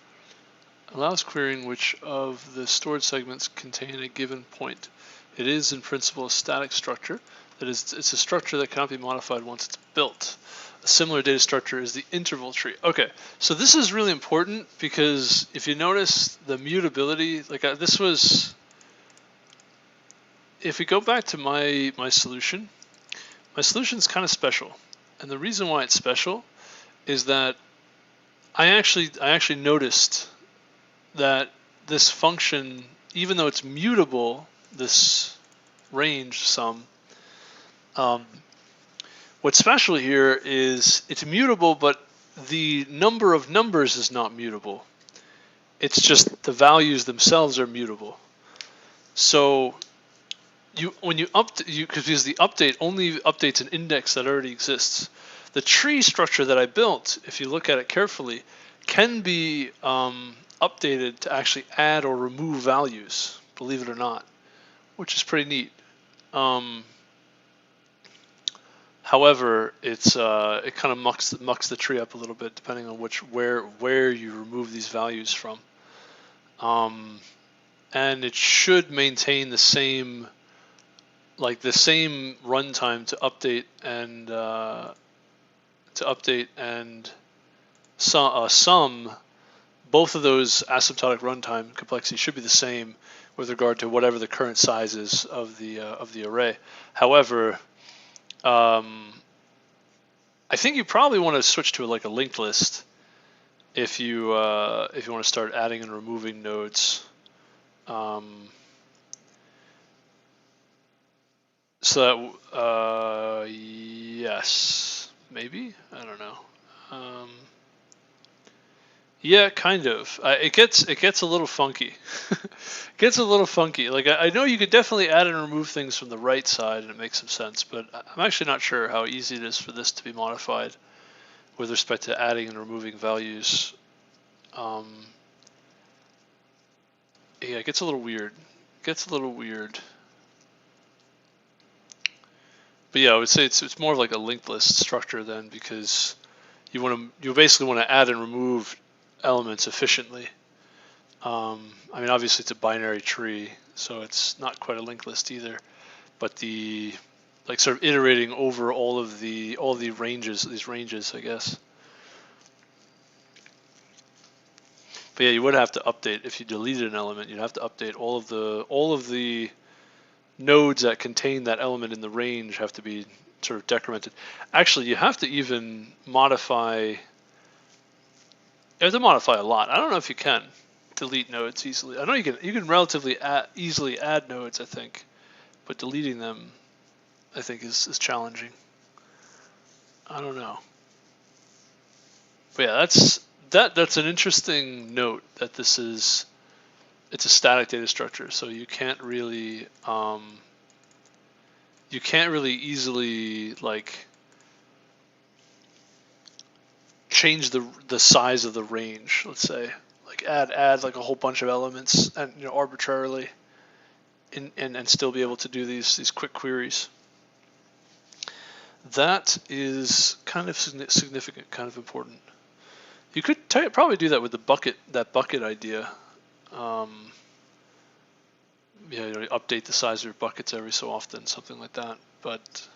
of the stored segments contain a given point. It is in principle a static structure. That is, it's a structure that cannot be modified once it's built. A similar data structure is the interval tree. Okay, so this is really important because if you notice the mutability, like this was, if we go back to my solution is kind of special. And the reason why it's special is that I actually noticed that this function, even though it's mutable, this range sum, what's special here is it's mutable, but the number of numbers is not mutable. It's just the values themselves are mutable. So because the update only updates an index that already exists. the tree structure that I built, if you look at it carefully, can be updated to actually add or remove values, believe it or not, which is pretty neat. However, it kind of mucks the tree up a little bit depending on where you remove these values from. And it should maintain the same runtime to update and sum. Both of those asymptotic runtime complexity should be the same with regard to whatever the current size is of the array. However, I think you probably want to switch to like a linked list if you want to start adding and removing nodes. So that yes, maybe, I don't know. Yeah, kind of. It gets a little funky. It gets a little funky. Like I know you could definitely add and remove things from the right side, and it makes some sense. But I'm actually not sure how easy it is for this to be modified with respect to adding and removing values. Yeah, it gets a little weird. But yeah, I would say it's more of like a linked list structure then, because you basically want to add and remove elements efficiently. I mean, obviously it's a binary tree, so it's not quite a linked list either. But the sort of iterating over all the ranges, I guess. But yeah, you would have to update if you deleted an element. You'd have to update all of the nodes that contain that element in the range have to be sort of decremented. Actually, you have to even modify. You have to modify a lot. I don't know if you can delete nodes easily. I know you can relatively easily add nodes, I think, but deleting them, I think, is challenging. I don't know. But yeah, that's an interesting note that it's a static data structure, so you can't really easily like change the size of the range. Let's say like add like a whole bunch of elements and arbitrarily, and still be able to do these quick queries. That is kind of significant, kind of important. You could probably do that with that bucket idea. Update the size of your buckets every so often, something like that. But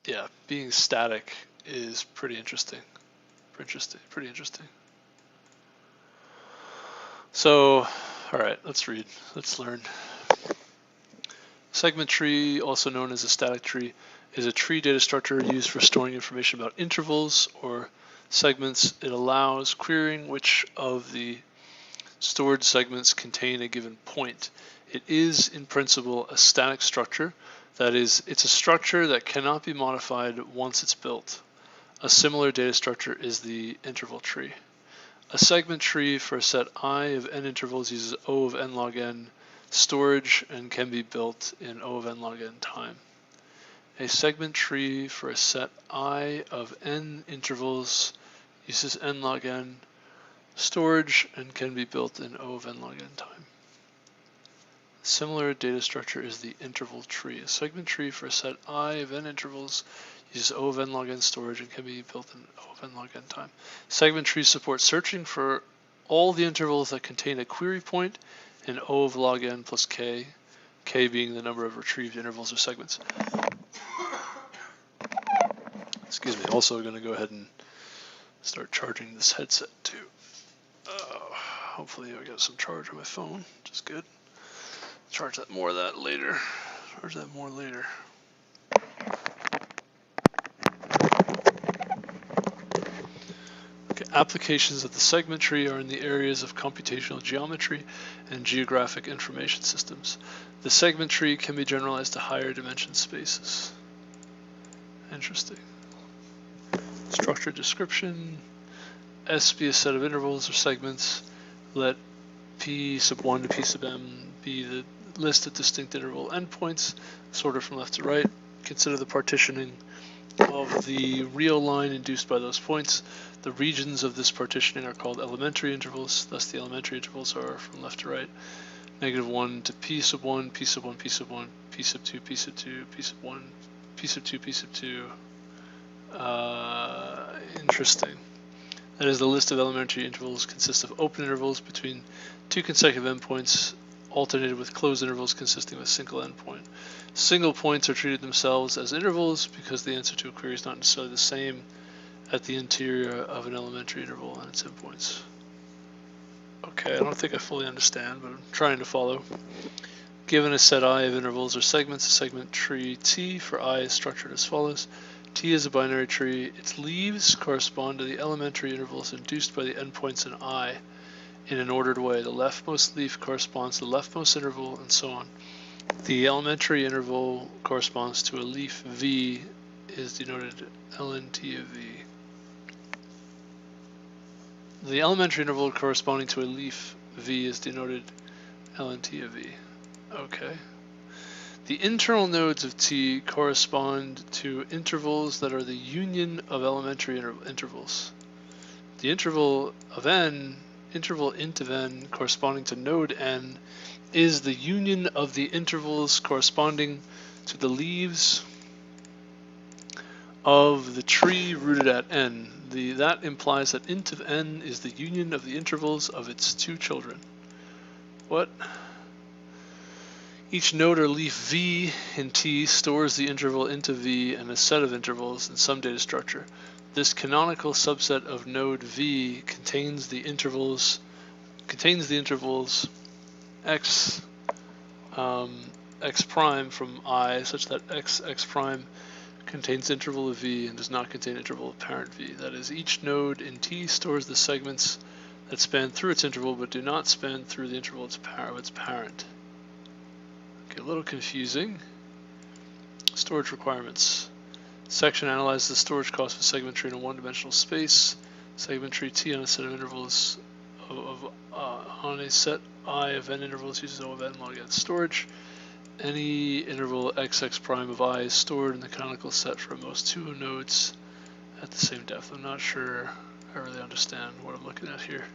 yeah, being static is pretty interesting. Pretty interesting. So, all right, let's learn. Segment tree, also known as a static tree, is a tree data structure used for storing information about intervals or segments. It allows querying which of the stored segments contain a given point. It is, in principle, a static structure. That is, it's a structure that cannot be modified once it's built. A similar data structure is the interval tree. A segment tree for a set I of n intervals uses O of n log n storage and can be built in O of n log n time. A segment tree for a set I of n intervals uses n log n storage and can be built in O of n log n time. A similar data structure is the interval tree. A segment tree for a set I of n intervals uses O of n log n storage and can be built in O of n log n time. Segment trees support searching for all the intervals that contain a query point in O of log n plus k, k being the number of retrieved intervals or segments. Excuse me, also going to go ahead and start charging this headset too. Hopefully I got some charge on my phone, which is good. Charge that more later. Okay, applications of the segment tree are in the areas of computational geometry and geographic information systems. The segment tree can be generalized to higher dimension spaces. Interesting. Structure description. S be a set of intervals or segments. Let P sub 1 to P sub m be the list of distinct interval endpoints, sorted from left to right. consider the partitioning of the real line induced by those points. The regions of this partitioning are called elementary intervals. Thus, the elementary intervals are from left to right. -1 to p sub 1, p sub 1, p sub 1, p sub 2, p sub 2, p sub 1, p sub 2, p sub 2. Interesting. That is, the list of elementary intervals consists of open intervals between two consecutive endpoints, alternated with closed intervals consisting of a single endpoint. Single points are treated themselves as intervals because the answer to a query is not necessarily the same at the interior of an elementary interval and its endpoints. Okay, I don't think I fully understand, but I'm trying to follow. Given a set I of intervals or segments, a segment tree T for I is structured as follows. T is a binary tree. Its leaves correspond to the elementary intervals induced by the endpoints in I in an ordered way. The leftmost leaf corresponds to the leftmost interval, and so on. The elementary interval corresponds to a leaf V is denoted LNT of V. The elementary interval corresponding to a leaf V is denoted LNT of V. Okay. The internal nodes of T correspond to intervals that are the union of elementary intervals. The interval of N, interval int of N, corresponding to node N, is the union of the intervals corresponding to the leaves of the tree rooted at N. That implies that int of N is the union of the intervals of its two children. What? Each node or leaf V in T stores the interval int of V and a set of intervals in some data structure. This canonical subset of node V contains the intervals x prime from I such that x prime contains interval of V and does not contain interval of parent V. That is, each node in T stores the segments that span through its interval but do not span through the interval of its parent. Okay, a little confusing. Storage requirements. Section analyzes the storage cost of a segment tree in a one-dimensional space. Segment tree T on a set of intervals on a set I of n intervals uses O of n log n storage. Any interval x prime of I is stored in the canonical set for most two nodes at the same depth. I'm not sure I really understand what I'm looking at here.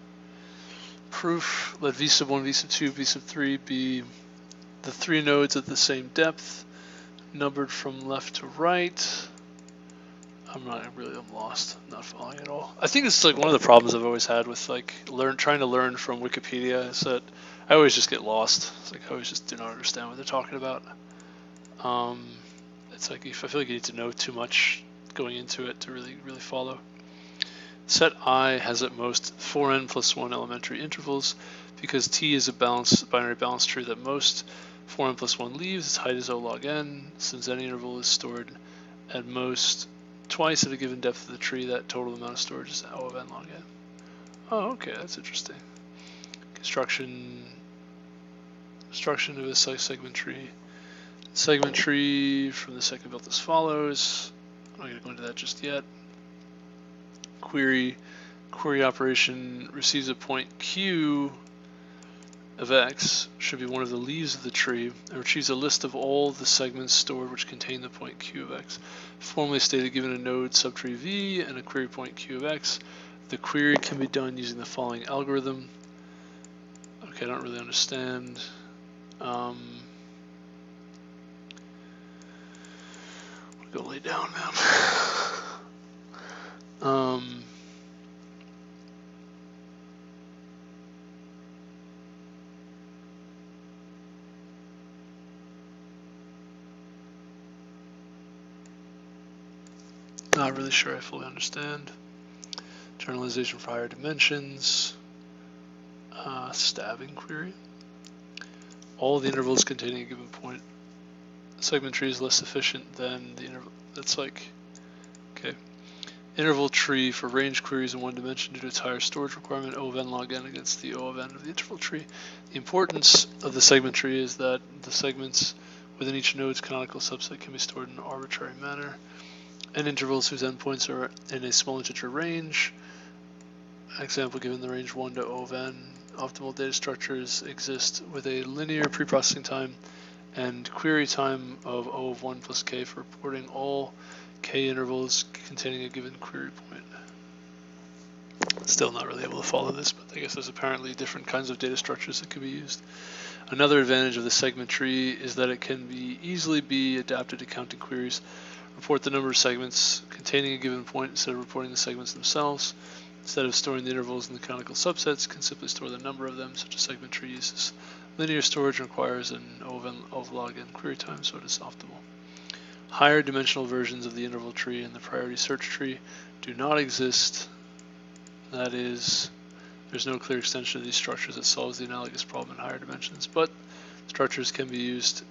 Proof: let v sub 1, v sub 2, v sub 3 be the three nodes at the same depth, numbered from left to right. I'm lost. I'm not following at all. I think it's like one of the problems I've always had with like trying to learn from Wikipedia is that I always just get lost. It's like I always just do not understand what they're talking about. It's like I feel like you need to know too much going into it to really follow. Set I has at most 4n plus 1 elementary intervals. Because T is a binary balance tree that most 4n plus 1 leaves, its height is O log n. Since any interval is stored at most twice at a given depth of the tree, that total amount of storage is O of n log n. Oh, okay, that's interesting. Construction of a segment tree. Segment tree from the second built as follows. I'm not going to go into that just yet. Query operation receives a point Q of x, should be one of the leaves of the tree, and retrieves a list of all the segments stored which contain the point Q of x. Formally stated, given a node subtree V and a query point Q of x, the query can be done using the following algorithm. Okay, I don't really understand. I'll go lay down, man. Not really sure I fully understand. Generalization for higher dimensions. Stabbing query. All the intervals containing a given point. Segment tree is less efficient than the interval. That's like, okay. Interval tree for range queries in one dimension due to its higher storage requirement, O of n log n against the O of n of the interval tree. The importance of the segment tree is that the segments within each node's canonical subset can be stored in an arbitrary manner. N intervals whose endpoints are in a small integer range. Example given the range 1 to O of n. Optimal data structures exist with a linear preprocessing time and query time of O of 1 plus k for reporting all k intervals containing a given query point. Still not really able to follow this, but I guess there's apparently different kinds of data structures that can be used. Another advantage of the segment tree is that it can easily be adapted to counting queries. Report the number of segments containing a given point instead of reporting the segments themselves. Instead of storing the intervals in the canonical subsets, can simply store the number of them. Such a segment tree uses linear storage and requires an O of log n query time, so it is optimal. Higher dimensional versions of the interval tree and the priority search tree do not exist. That is, there's no clear extension of these structures that solves the analogous problem in higher dimensions, but structures can be used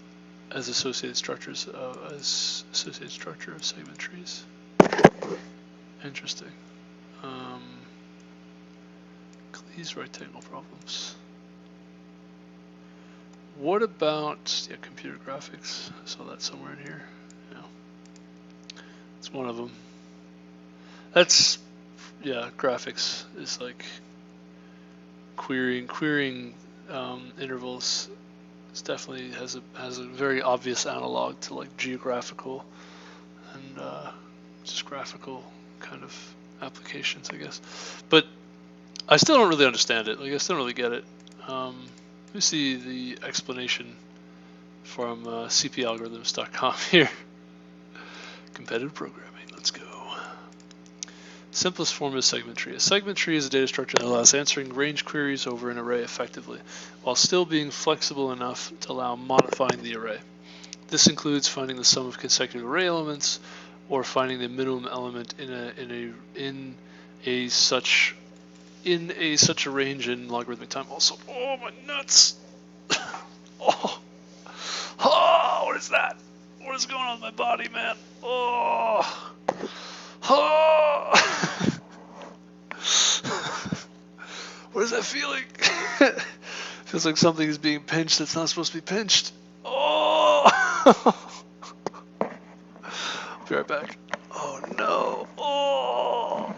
as associated structure of segment trees. Interesting. These rectangle problems. What about computer graphics? I saw that somewhere in here. Yeah, it's one of them. That's graphics is like querying intervals. It definitely has a very obvious analog to like geographical and just graphical kind of applications, I guess. But I still don't really understand it. Like, I still don't really get it. Let me see the explanation from cpalgorithms.com here. Competitive programming. Let's go. Simplest form is segment tree. A segment tree is a data structure that allows answering range queries over an array effectively, while still being flexible enough to allow modifying the array. This includes finding the sum of consecutive array elements, or finding the minimum element in such a range in logarithmic time. Also, oh my nuts! Oh, what is that? What is going on with my body, man? Oh. What is that feeling? Feels like something is being pinched that's not supposed to be pinched. Oh! Be right back. Oh no. Oh!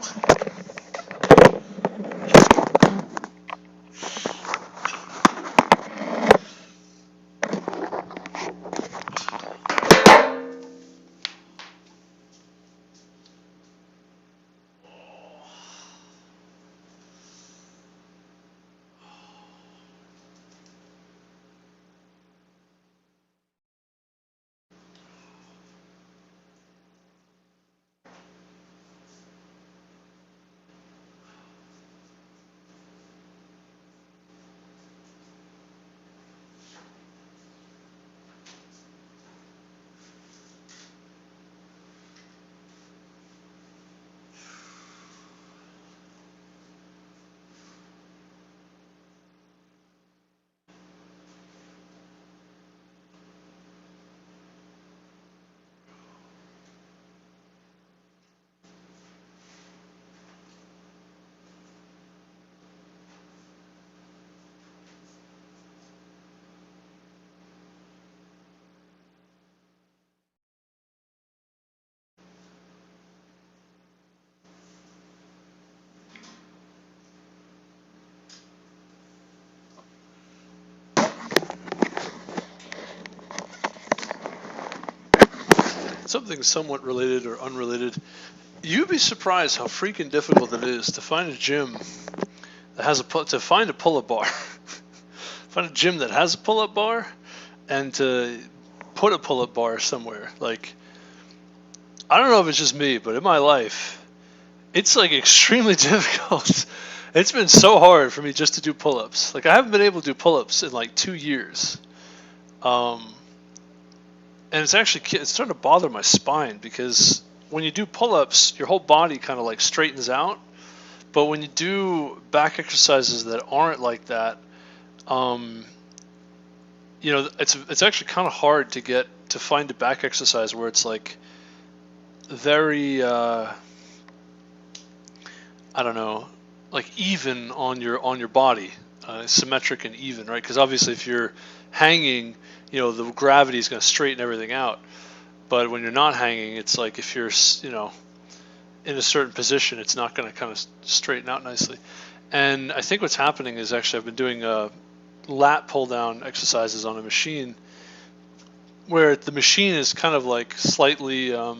Something somewhat related or unrelated. You'd be surprised how freaking difficult it is to find a gym that has to find a pull-up bar, find a gym that has a pull-up bar, and to put a pull-up bar somewhere. Like, I don't know if it's just me, but in my life, it's like extremely difficult. It's been so hard for me just to do pull-ups. Like, I haven't been able to do pull-ups in like 2 years. And it's starting to bother my spine, because when you do pull-ups, your whole body kind of like straightens out. But when you do back exercises that aren't like that, it's actually kind of hard to find a back exercise where it's like very, I don't know, like even on your body, symmetric and even, right? Because obviously if you're hanging, the gravity is going to straighten everything out. But when you're not hanging, it's like if you're, in a certain position, it's not going to kind of straighten out nicely. And I think what's happening is actually I've been doing lat pull down exercises on a machine, where the machine is kind of like slightly, what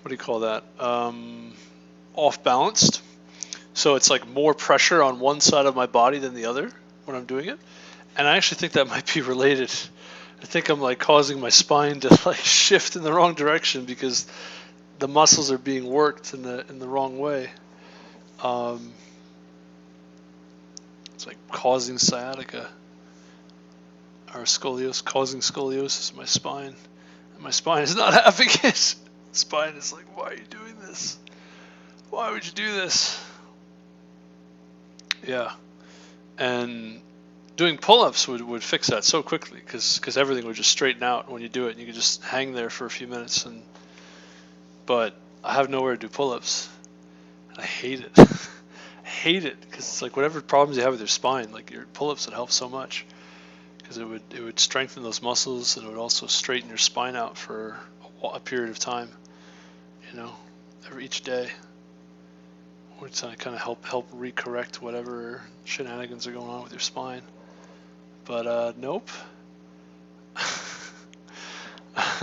do you call that, off balanced. So it's like more pressure on one side of my body than the other when I'm doing it. And I actually think that might be related. I think I'm like causing my spine to like shift in the wrong direction because the muscles are being worked in the wrong way. It's like causing sciatica or scoliosis, causing scoliosis in my spine. And my spine is not having it. Spine is like, why are you doing this? Why would you do this? Yeah. And doing pull-ups would fix that so quickly because everything would just straighten out when you do it. And you could just hang there for a few minutes. But I have nowhere to do pull-ups. And I hate it. I hate it because it's like whatever problems you have with your spine, like your pull-ups would help so much because it would strengthen those muscles and it would also straighten your spine out for a period of time. Each day. Which kind of help recorrect whatever shenanigans are going on with your spine. But nope.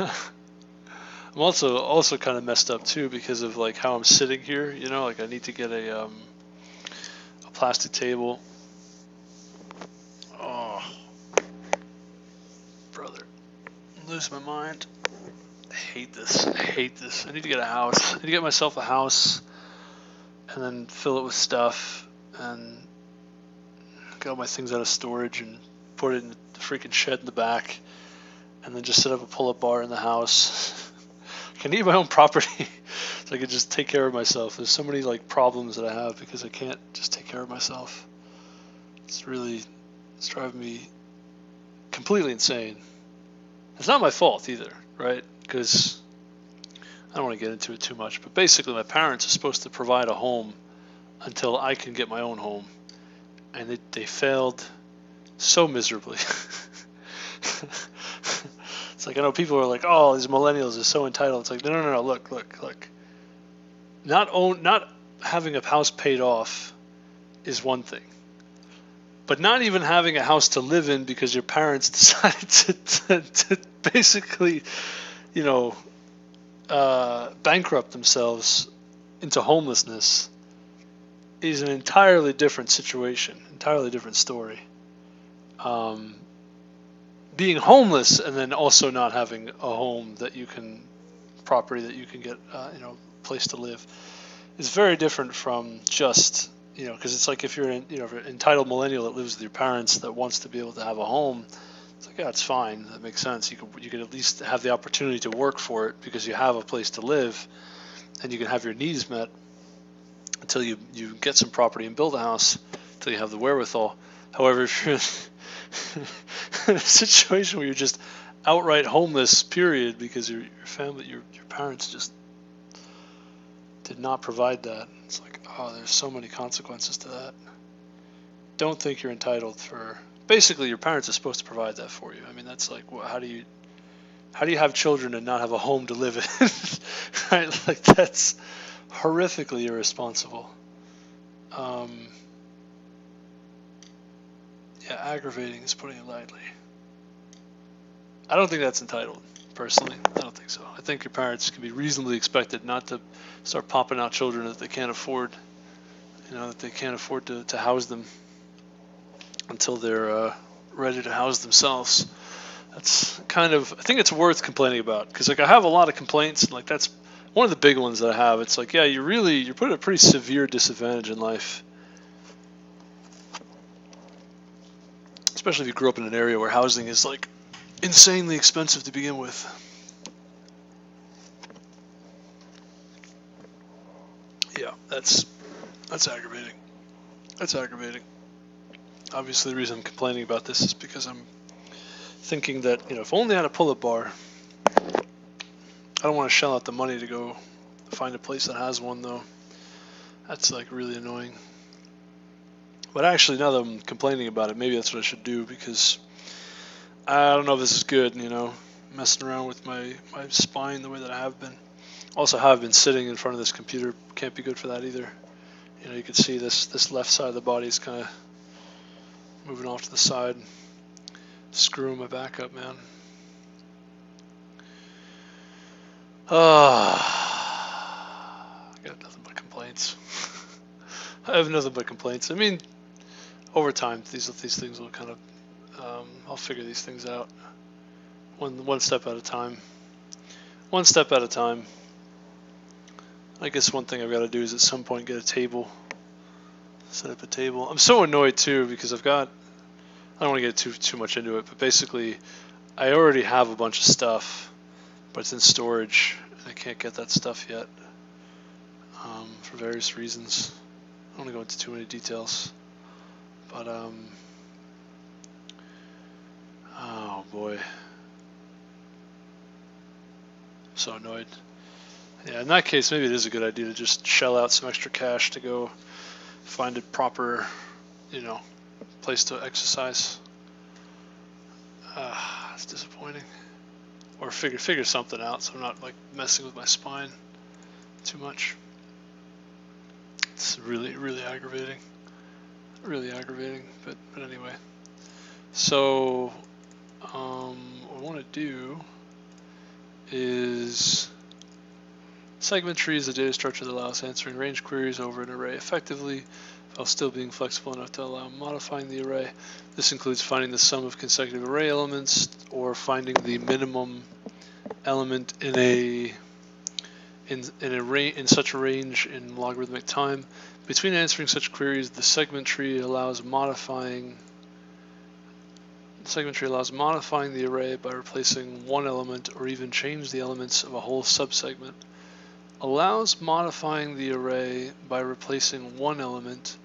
I'm also kind of messed up too because of like how I'm sitting here. Like I need to get a plastic table. Oh, brother, I'm losing my mind. I hate this. I need to get a house. I need to get myself a house. And then fill it with stuff and get all my things out of storage and put it in the freaking shed in the back and then just set up a pull-up bar in the house. I need my own property so I can just take care of myself. There's so many like problems that I have because I can't just take care of myself. It's driving me completely insane. It's not my fault either, right? Because I don't want to get into it too much, but basically my parents are supposed to provide a home until I can get my own home. And they failed so miserably. It's like, I know people are like, oh, these millennials are so entitled. It's like, no, look. Not having a house paid off is one thing. But not even having a house to live in because your parents decided to basically, bankrupt themselves into homelessness is an entirely different situation, entirely different story. Being homeless and then also not having a home property that you can get, place to live is very different from just, because it's like if you're an entitled millennial that lives with your parents that wants to be able to have a home, it's like, yeah, it's fine. That makes sense. You could at least have the opportunity to work for it because you have a place to live and you can have your needs met until you get some property and build a house, until you have the wherewithal. However, if you're in a situation where you're just outright homeless, period, because your family, your parents just did not provide that, it's like, oh, there's so many consequences to that. Don't think you're entitled for... Basically, your parents are supposed to provide that for you. I mean, that's like, how do you have children and not have a home to live in? Right? Like, that's horrifically irresponsible. Yeah, aggravating is putting it lightly. I don't think that's entitled, personally. I don't think so. I think your parents can be reasonably expected not to start popping out children that they can't afford, that they can't afford to house them until they're ready to house themselves. That's kind of, I think it's worth complaining about, because like I have a lot of complaints, and like that's one of the big ones that I have. It's like, yeah, you're put at a pretty severe disadvantage in life, especially if you grew up in an area where housing is like insanely expensive to begin with. Yeah, that's aggravating. That's aggravating. Obviously, the reason I'm complaining about this is because I'm thinking that, if only I had a pull-up bar. I don't want to shell out the money to go find a place that has one, though. That's like really annoying. But actually, now that I'm complaining about it, maybe that's what I should do, because I don't know if this is good, messing around with my spine the way that I have been. Also, how I've been sitting in front of this computer can't be good for that either. You can see this left side of the body is kind of moving off to the side, screwing my back up, man. I got nothing but complaints. I have nothing but complaints. I mean, over time, these things will kind of, I'll figure these things out one step at a time. One step at a time. I guess one thing I've got to do is at some point get a table. Set up a table. I'm so annoyed too because I don't want to get too much into it, but basically I already have a bunch of stuff, but it's in storage and I can't get that stuff yet for various reasons. I don't want to go into too many details, but oh boy, I'm so annoyed. Yeah, in that case, maybe it is a good idea to just shell out some extra cash to go find a proper, place to exercise. It's disappointing. Or figure something out so I'm not like messing with my spine too much. It's really, really aggravating. Really aggravating, but anyway. So, what I want to do is segment tree is a data structure that allows answering range queries over an array effectively while still being flexible enough to allow modifying the array. This includes finding the sum of consecutive array elements or finding the minimum element in such a range in logarithmic time. Between answering such queries, the segment tree allows modifying the array by replacing one element or even change the elements of a whole subsegment. Allows modifying the array by replacing one element.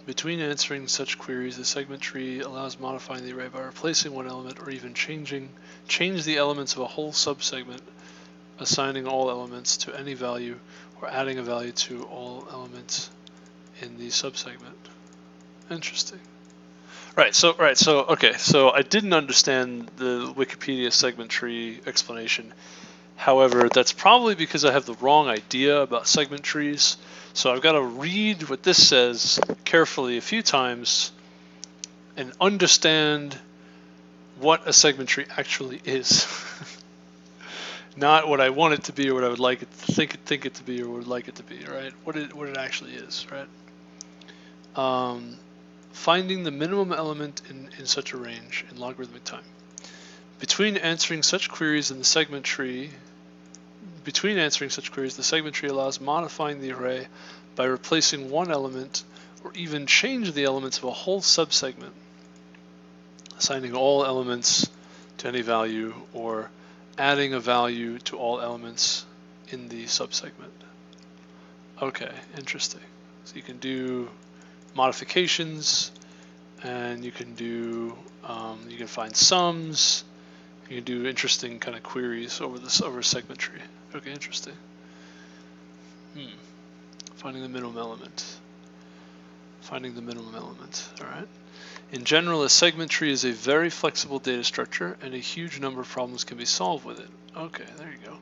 Between answering such queries, the segment tree allows modifying the array by replacing one element or even change the elements of a whole subsegment, assigning all elements to any value or adding a value to all elements in the subsegment. Interesting. Right, so I didn't understand the Wikipedia segment tree explanation. However, that's probably because I have the wrong idea about segment trees. So I've got to read what this says carefully a few times and understand what a segment tree actually is. Not what I want it to be or what I would like it to think it to be or would like it to be, right? What it actually is, right? Finding the minimum element in such a range in logarithmic time. Between answering such queries, the segment tree allows modifying the array by replacing one element or even change the elements of a whole subsegment, assigning all elements to any value or adding a value to all elements in the subsegment. Okay, interesting. So you can do modifications, and you can do you can find sums. You can do interesting kind of queries over a segment tree. Okay, interesting. Finding the minimum element. All right. In general, a segment tree is a very flexible data structure, and a huge number of problems can be solved with it. Okay, there you go.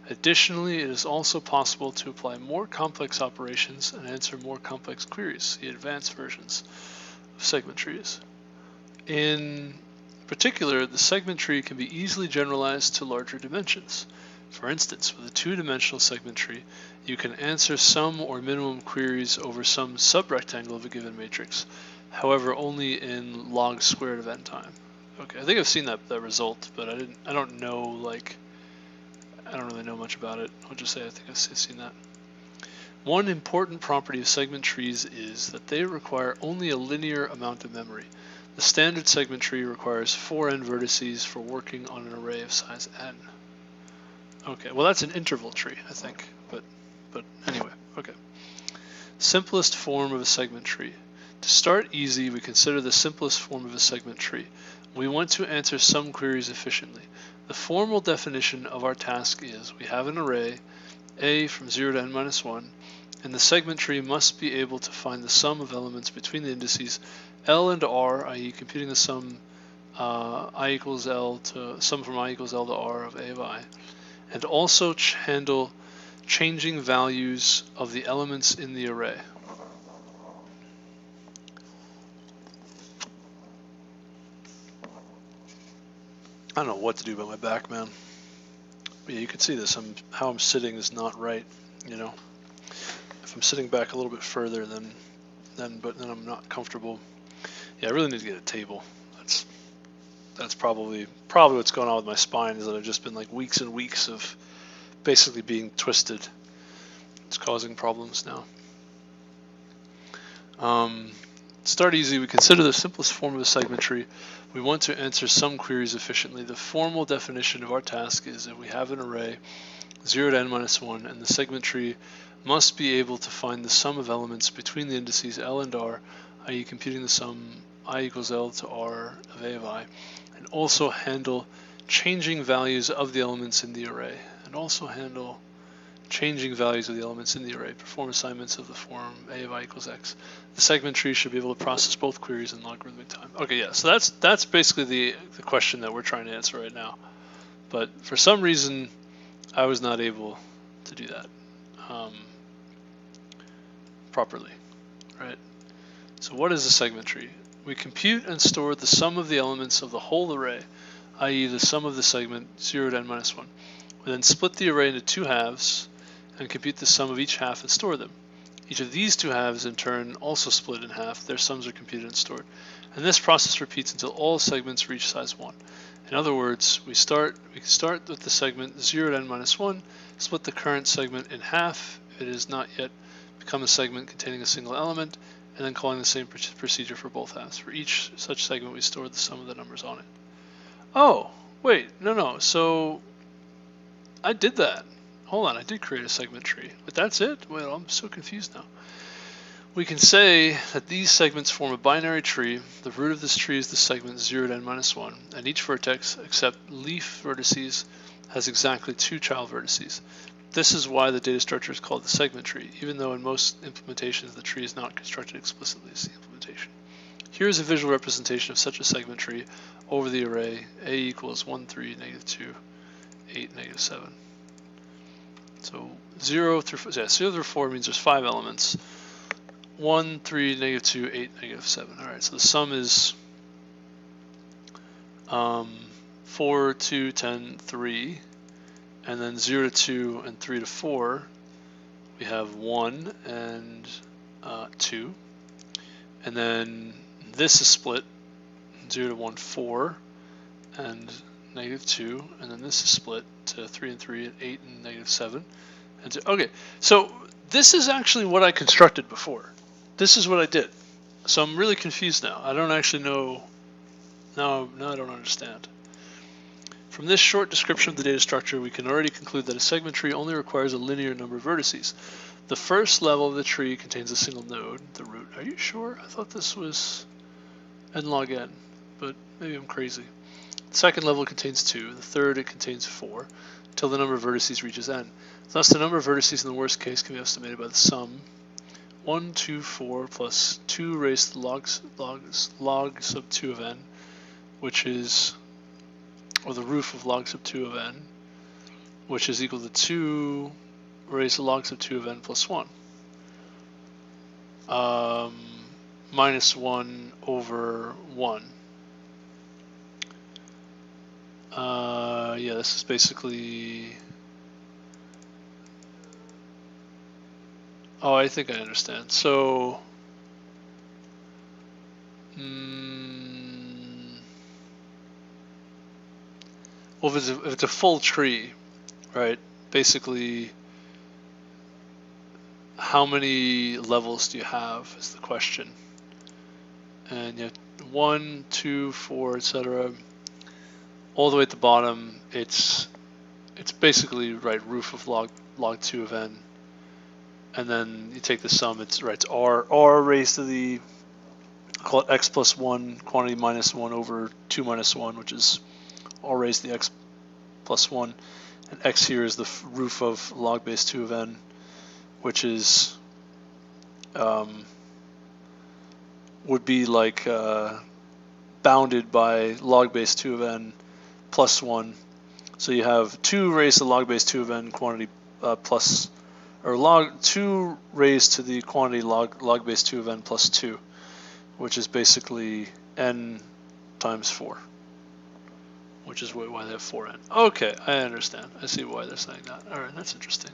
Additionally, it is also possible to apply more complex operations and answer more complex queries, the advanced versions of segment trees. In particular, the segment tree can be easily generalized to larger dimensions. For instance, with a two-dimensional segment tree, you can answer some or minimum queries over some subrectangle of a given matrix, however only in log squared of n time. Okay, I think I've seen that result, but I don't know, I don't really know much about it. I'll just say I think I've seen that. One important property of segment trees is that they require only a linear amount of memory. The standard segment tree requires 4n vertices for working on an array of size n. Okay, well that's an interval tree, I think, but anyway, okay. Simplest form of a segment tree. To start easy, we consider the simplest form of a segment tree. We want to answer some queries efficiently. The formal definition of our task is we have an array, a from 0 to n minus 1, and the segment tree must be able to find the sum of elements between the indices L and R, i.e. computing the sum sum from I equals L to R of A of I, and also handle changing values of the elements in the array. I don't know what to do about my back, man. Yeah, you can see this. How I'm sitting is not right. You know, if I'm sitting back a little bit further, then I'm not comfortable. Yeah, I really need to get a table. That's probably what's going on with my spine, is that I've just been like weeks and weeks of basically being twisted. It's causing problems now. Start easy. We consider the simplest form of a segment tree. We want to answer some queries efficiently. The formal definition of our task is that we have an array 0 to n minus 1, and the segment tree must be able to find the sum of elements between the indices L and R, i.e. computing the sum I equals L to R of A of I, and also handle changing values of the elements in the array, perform assignments of the form A of I equals X. The segment tree should be able to process both queries in logarithmic time. Okay, yeah, so that's basically the question that we're trying to answer right now. But for some reason, I was not able to do that properly, right? So what is a segment tree? We compute and store the sum of the elements of the whole array, i.e. the sum of the segment 0 to n minus 1. We then split the array into two halves and compute the sum of each half and store them. Each of these two halves in turn also split in half. Their sums are computed and stored. And this process repeats until all segments reach size 1. In other words, we can start with the segment 0 to n minus 1, split the current segment in half if it has not yet become a segment containing a single element, and then calling the same procedure for both halves. For each such segment, we store the sum of the numbers on it. Oh, wait, no, so I did that. Hold on, I did create a segment tree, but that's it? Well, I'm so confused now. We can say that these segments form a binary tree. The root of this tree is the segment 0 to n minus 1, and each vertex, except leaf vertices, has exactly 2 child vertices. This is why the data structure is called the segment tree, even though in most implementations the tree is not constructed explicitly as the implementation. Here is a visual representation of such a segment tree over the array A equals 1, 3, negative 2, 8, negative 7. So 0 through 4 means there's 5 elements. 1, 3, negative 2, 8, negative 7. All right, so the sum is 4, 2, 10, 3. And then 0 to 2 and 3 to 4, we have 1 and 2. And then this is split, 0 to 1, 4, and negative 2. And then this is split to 3 and 3, and 8 and negative 7. And 2. Okay, so this is actually what I constructed before. This is what I did. So I'm really confused now. I don't actually know. Now I don't understand. From this short description of the data structure, we can already conclude that a segment tree only requires a linear number of vertices. The first level of the tree contains a single node, the root. Are you sure? I thought this was n log n, but maybe I'm crazy. The second level contains 2. The third, it contains 4, until the number of vertices reaches n. Thus, the number of vertices in the worst case can be estimated by the sum 1, 2, 4 plus 2 raised to log sub 2 of n, which is, or the roof of log sub 2 of n, which is equal to 2 raised to log sub 2 of n plus 1. Minus 1 over 1. Yeah, this is basically... Oh, I think I understand. So... Well, if it's a full tree, right, basically, how many levels do you have is the question. And you have 1, 2, 4, etc. All the way at the bottom, it's basically, right, roof of log 2 of n. And then you take the sum, it's r raised to the, call it x plus 1, quantity minus 1 over 2 minus 1, which is r raised to the x plus 1. And x here is the roof of log base 2 of n, which is, would be like bounded by log base 2 of n plus 1. So you have 2 raised to log base 2 of n quantity plus, or log 2 raised to the quantity log base 2 of n plus 2, which is basically n times 4, which is why they have 4n. Okay, I understand. I see why they're saying that. All right, that's interesting.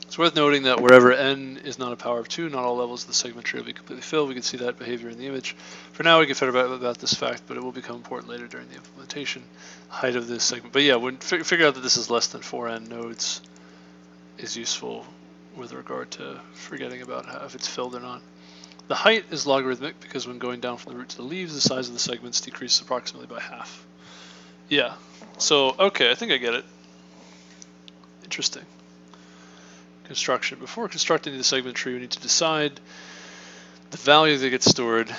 It's worth noting that wherever n is not a power of 2, not all levels of the segment tree will be completely filled. We can see that behavior in the image. For now, we can figure about this fact, but it will become important later during the implementation. Height of this segment. But yeah, when figure out that this is less than 4n nodes is useful with regard to forgetting about if it's filled or not. The height is logarithmic because when going down from the root to the leaves, the size of the segments decreases approximately by half. Yeah, so okay, I think I get it. Interesting. Construction. Before constructing the segment tree, we need to decide the value that gets stored.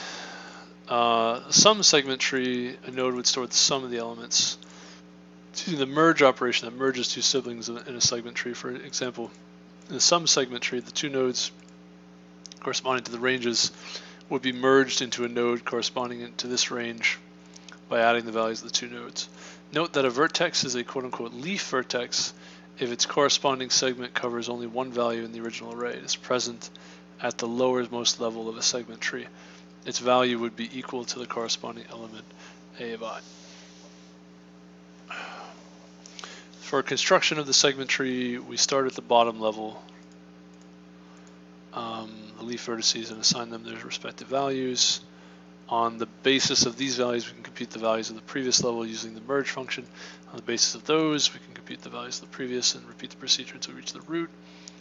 Sum segment tree, a node would store the sum of the elements. Using the merge operation that merges two siblings in a segment tree, for example, in the sum segment tree, the two nodes corresponding to the ranges would be merged into a node corresponding to this range by adding the values of the two nodes. Note that a vertex is a quote-unquote leaf vertex if its corresponding segment covers only one value in the original array. It is present at the lowermost level of a segment tree. Its value would be equal to the corresponding element a of I. For construction of the segment tree, we start at the bottom level, the leaf vertices, and assign them their respective values. On the basis of these values, we can compute the values of the previous level using the merge function. On the basis of those, we can compute the values of the previous and repeat the procedure until we reach the root.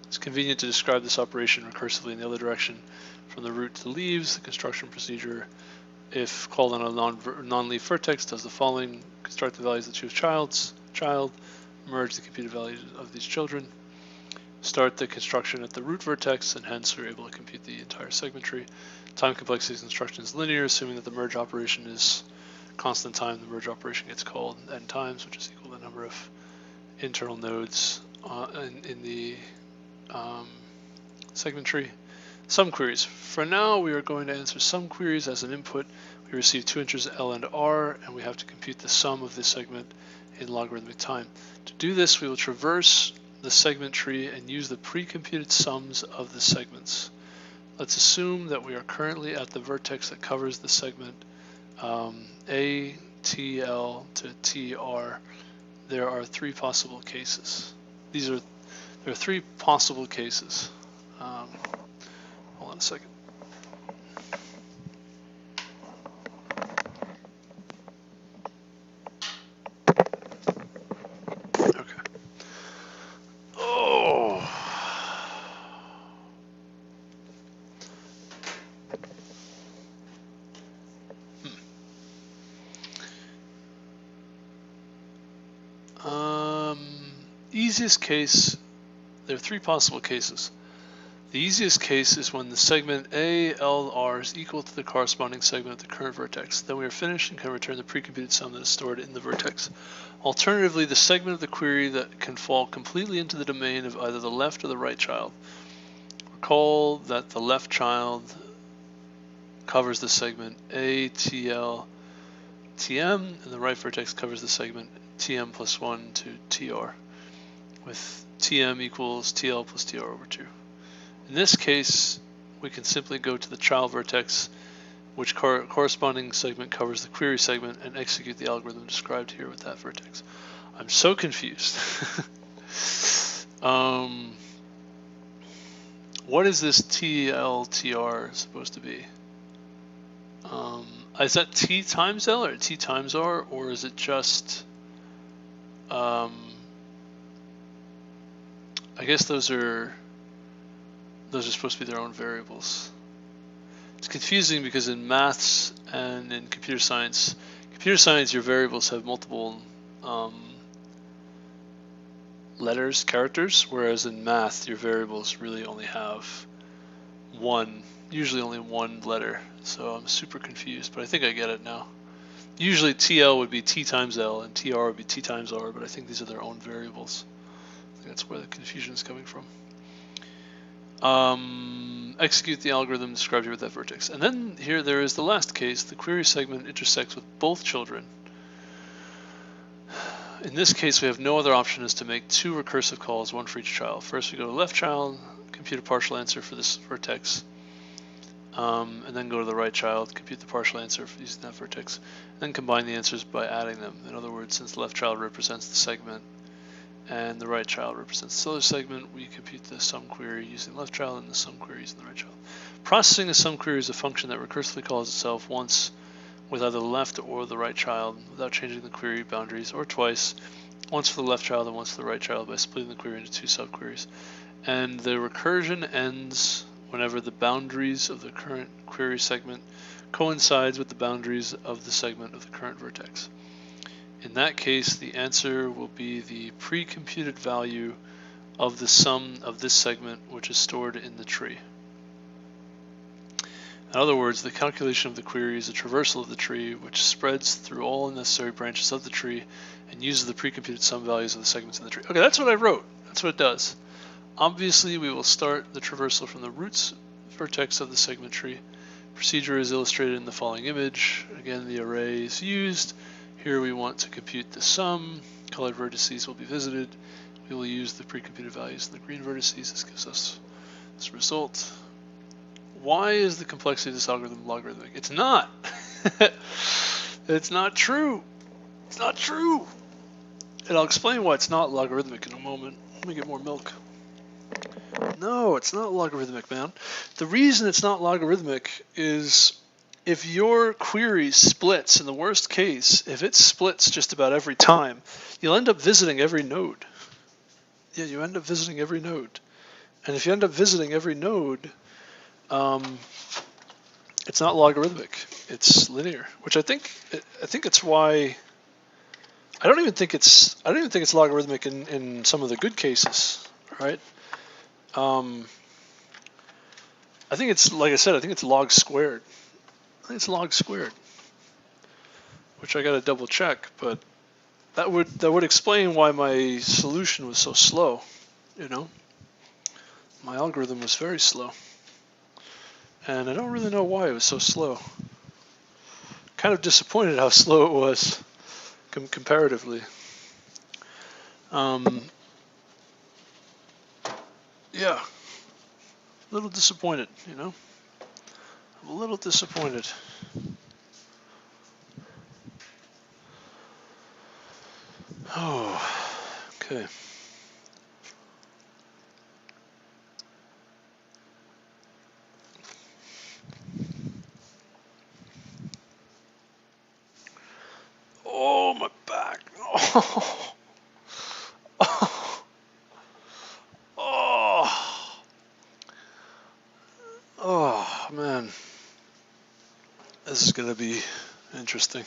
It's convenient to describe this operation recursively in the other direction. From the root to the leaves, the construction procedure, if called on a non-leaf vertex, does the following: construct the values of the two child, merge the computed values of these children, start the construction at the root vertex, and hence we're able to compute the entire segment tree. Time complexity of construction is linear, assuming that the merge operation is constant time. The merge operation gets called n times, which is equal to the number of internal nodes in the segment tree. Sum queries. For now, we are going to answer sum queries. As an input, we receive two integers L and R, and we have to compute the sum of this segment in logarithmic time. To do this, we will traverse the segment tree and use the pre-computed sums of the segments. Let's assume that we are currently at the vertex that covers the segment A, TL to TR. There are three possible cases. There are three possible cases. Hold on a second. Okay. Oh. Easiest case, there are three possible cases. The easiest case is when the segment A, L, R is equal to the corresponding segment of the current vertex. Then we are finished and can return the pre-computed sum that is stored in the vertex. Alternatively, the segment of the query that can fall completely into the domain of either the left or the right child. Recall that the left child covers the segment A, TL, TM, and the right vertex covers the segment TM plus 1 to TR, with TM equals TL plus TR over 2. In this case, we can simply go to the child vertex, which corresponding segment covers the query segment, and execute the algorithm described here with that vertex. I'm so confused. What is this TLTR supposed to be? Is that T times L or T times R, or is it just... I guess those are supposed to be their own variables. It's confusing because in maths and in computer science your variables have multiple letters, characters, whereas in math your variables really only have usually only one letter. So I'm super confused, but I think I get it now. Usually TL would be T times L and TR would be T times R, but I think these are their own variables. I think that's where the confusion is coming from. Execute the algorithm described here with that vertex. And then here there is the last case. The query segment intersects with both children. In this case, we have no other option is to make two recursive calls, one for each child. First, we go to left child, compute a partial answer for this vertex. and then go to the right child, compute the partial answer for using that vertex, and then combine the answers by adding them. In other words, since the left child represents the segment and the right child represents the other segment, we compute the sum query using the left child and the sum query using the right child. Processing a sum query is a function that recursively calls itself once with either the left or the right child without changing the query boundaries, or twice, once for the left child and once for the right child by splitting the query into two subqueries. And the recursion ends whenever the boundaries of the current query segment coincides with the boundaries of the segment of the current vertex. In that case, the answer will be the pre-computed value of the sum of this segment, which is stored in the tree. In other words, the calculation of the query is a traversal of the tree, which spreads through all necessary branches of the tree and uses the pre-computed sum values of the segments in the tree. Okay, that's what I wrote. That's what it does. Obviously, we will start the traversal from the roots vertex of the segment tree. Procedure is illustrated in the following image. Again, the array is used. Here we want to compute the sum. Colored vertices will be visited. We will use the pre-computed values in the green vertices. This gives us this result. Why is the complexity of this algorithm logarithmic? It's not. It's not true. It's not true. And I'll explain why it's not logarithmic in a moment. Let me get more milk. No, it's not logarithmic, man. The reason it's not logarithmic is if your query splits, in the worst case, if it splits just about every time, you'll end up visiting every node. Yeah, you end up visiting every node. And if you end up visiting every node, it's not logarithmic. It's linear, which I think it's why I don't even think it's logarithmic in some of the good cases, right? I think it's, like I said, I think it's log squared. I think it's log squared, which I got to double check, but that would explain why my solution was so slow. You know, my algorithm was very slow. And I don't really know why it was so slow. Kind of disappointed how slow it was comparatively. Yeah, a little disappointed, you know? I'm a little disappointed. Oh, okay. Oh, my back. Oh. Oh. Oh. Oh, man. This is going to be interesting.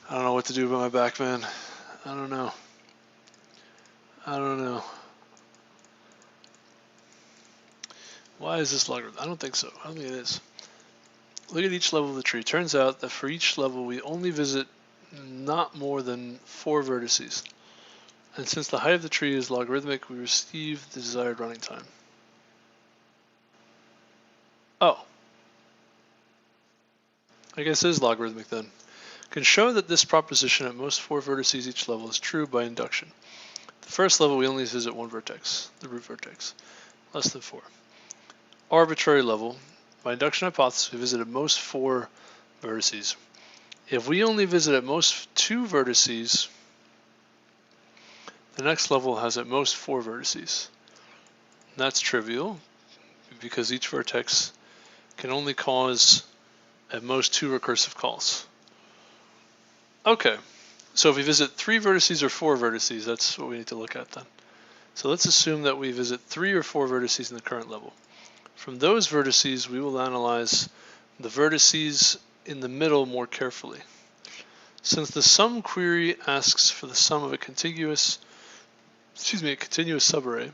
I don't know what to do about my back, man. I don't know. I don't know. Why is this logarithm? I don't think so. I don't think it is. Look at each level of the tree. Turns out that for each level we only visit not more than 4 vertices. And since the height of the tree is logarithmic, we receive the desired running time. Oh. I guess it is logarithmic then. Can show that this proposition at most 4 vertices each level is true by induction. The first level we only visit 1 vertex, the root vertex, less than 4. Arbitrary level, by induction hypothesis we visit at most 4 vertices. If we only visit at most 2 vertices, the next level has at most 4 vertices. And that's trivial because each vertex can only cause at most 2 recursive calls. Okay, so if we visit 3 vertices or 4 vertices, that's what we need to look at then. So let's assume that we visit 3 or 4 vertices in the current level. From those vertices, we will analyze the vertices in the middle more carefully. Since the sum query asks for the sum of a continuous subarray,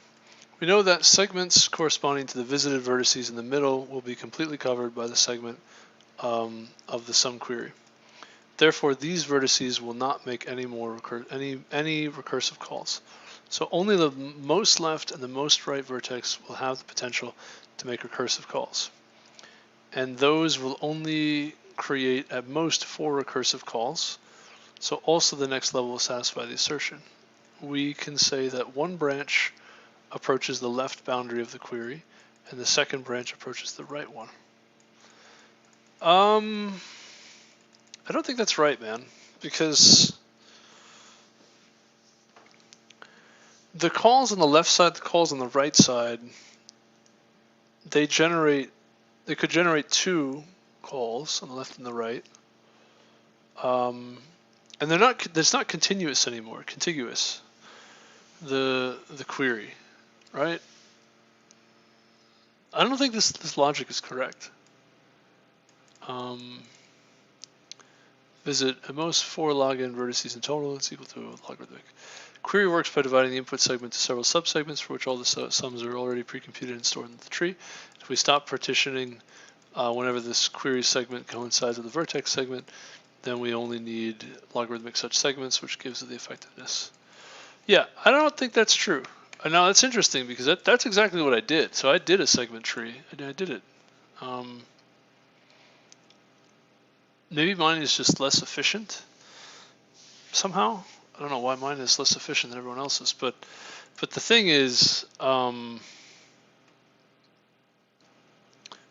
we know that segments corresponding to the visited vertices in the middle will be completely covered by the segment of the sum query. Therefore, these vertices will not make any recursive calls. So only the most left and the most right vertex will have the potential to make recursive calls. And those will only create at most 4 recursive calls. So also the next level will satisfy the assertion. We can say that one branch approaches the left boundary of the query and the second branch approaches the right one. I don't think that's right, man, because the calls on the left side, the calls on the right side, they could generate two calls on the left and the right. And it's not continuous anymore, contiguous, the query, right? I don't think this logic is correct. Visit at most 4 login vertices in total. It's equal to logarithmic. Query works by dividing the input segment to several subsegments for which all the sums are already pre-computed and stored in the tree. If we stop partitioning whenever this query segment coincides with the vertex segment, then we only need logarithmic such segments, which gives it the effectiveness. Yeah, I don't think that's true. Now that's interesting because that's exactly what I did. So I did a segment tree. I did it. Maybe mine is just less efficient somehow. I don't know why mine is less efficient than everyone else's, but the thing is,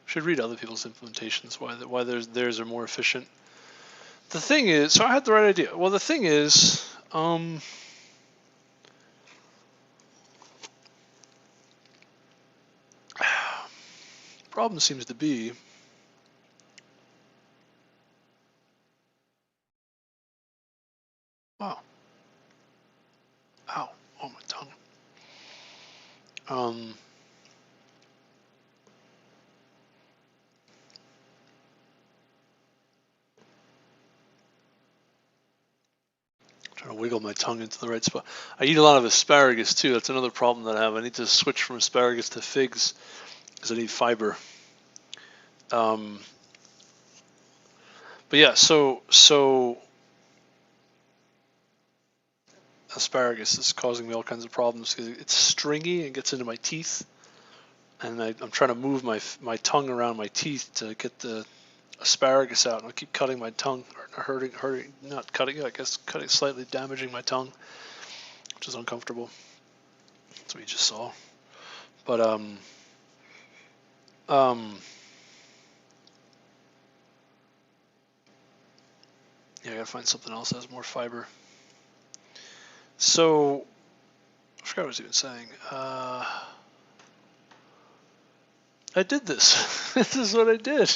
should read other people's implementations why theirs are more efficient. The thing is, so I had the right idea. Well, the thing is, problem seems to be wow. Ow. Oh, my tongue. Trying to wiggle my tongue into the right spot. I eat a lot of asparagus too. That's another problem that I have. I need to switch from asparagus to figs because I need fiber. But yeah, so asparagus is causing me all kinds of problems because it's stringy and gets into my teeth, and I'm trying to move my tongue around my teeth to get the asparagus out, and I keep cutting my tongue, or hurting, not cutting, I guess cutting, slightly damaging my tongue, which is uncomfortable. That's what you just saw. But yeah, I gotta find something else that has more fiber. So I forgot what I was even saying. I did this. This is what I did.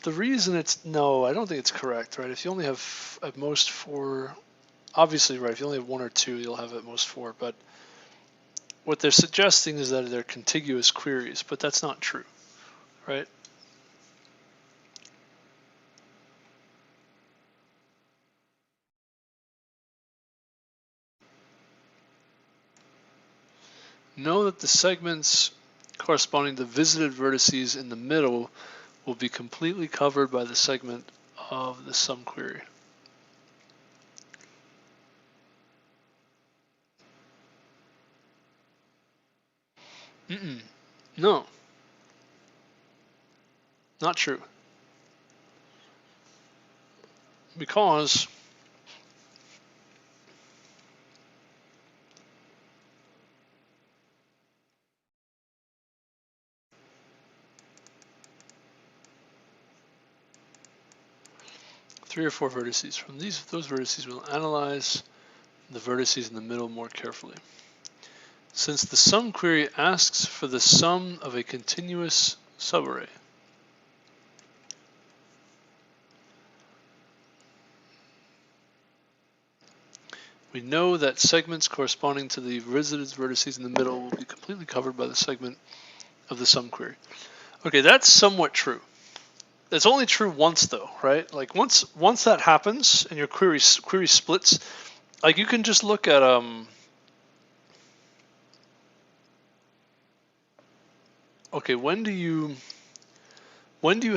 The reason no, I don't think it's correct, right? If you only have at most 4, obviously, right, if you only have 1 or 2, you'll have at most 4, but what they're suggesting is that they're contiguous queries, but that's not true, right? Know that the segments corresponding to visited vertices in the middle will be completely covered by the segment of the sum query. No, not true. Because three or four vertices. From those vertices, we'll analyze the vertices in the middle more carefully. Since the sum query asks for the sum of a continuous subarray, we know that segments corresponding to the visited vertices in the middle will be completely covered by the segment of the sum query. Okay, that's somewhat true. It's only true once though, right? Like once that happens and your query splits, like you can just look at okay, when do you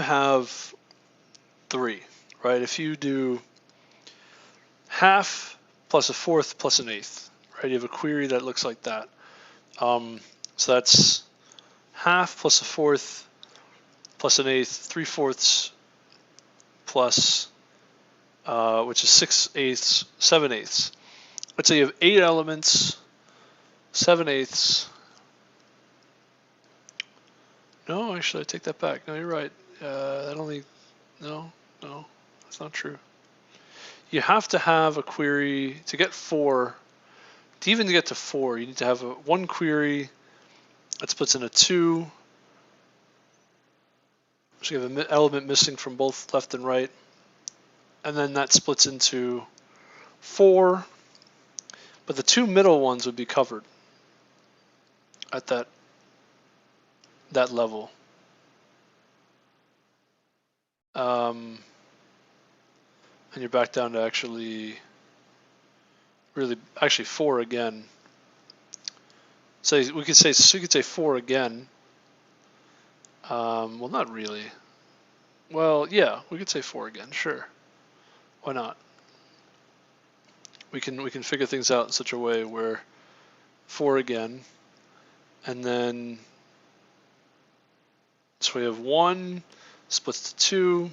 have 3, right? If you do half plus a fourth plus an eighth, right? You have a query that looks like that. So that's half plus a fourth plus an eighth, 3/4 plus, which is 6/8, 7/8. Let's say you have 8 elements, 7/8. No, actually, I take that back. No, you're right. That only, no, that's not true. You have to have a query to get 4. To even get to 4, you need to have one query that splits into 2. So you have an element missing from both left and right, and then that splits into 4. But the 2 middle ones would be covered at that level. And you're back down to actually 4 again. So we could say 4 again. Well, not really. Well, yeah, we could say 4 again. Sure, why not? We can figure things out in such a way where 4 again, and then so we have 1 splits to 2,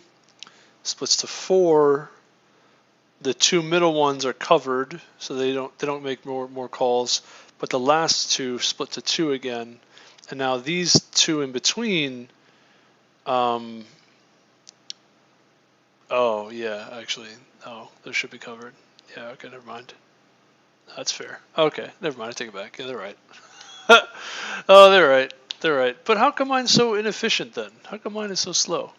splits to 4. The 2 middle ones are covered, so they don't make more calls. But the last 2 split to 2 again, and now these 2 in between. Oh yeah, actually, no, those should be covered. Yeah, okay, never mind. That's fair. Okay, never mind. I take it back. Yeah, they're right. Oh, they're right. They're right. But how come mine's so inefficient then? How come mine is so slow?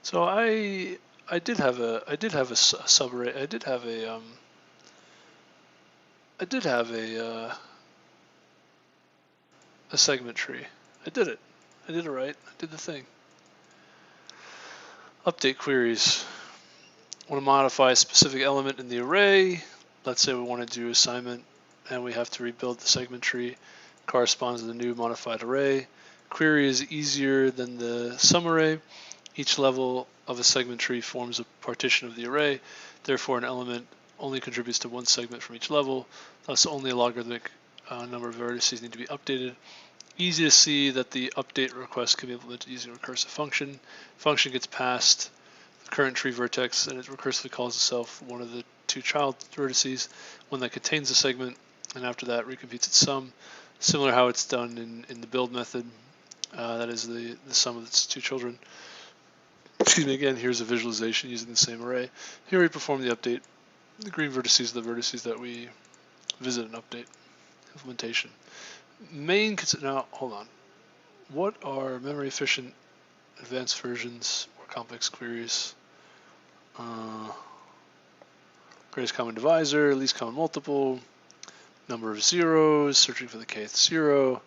So I did have a subarray. I did have a segment tree. I did it. I did it right. I did the thing. Update queries. Want to modify a specific element in the array. Let's say we want to do assignment and we have to rebuild the segment tree. Corresponds to the new modified array. Query is easier than the sum array. Each level of a segment tree forms a partition of the array. Therefore, an element only contributes to one segment from each level. Thus, only a logarithmic number of vertices need to be updated. Easy to see that the update request can be implemented using a recursive function. Function gets passed the current tree vertex, and it recursively calls itself one of the 2 child vertices, one that contains the segment, and after that recomputes its sum. Similar how it's done in the build method, that is the sum of its 2 children. Excuse me, again, here's a visualization using the same array. Here we perform the update. The green vertices are the vertices that we visit and update. Implementation. Now, hold on. What are memory efficient advanced versions or complex queries? Greatest common divisor, least common multiple, number of zeros, searching for the kth zero,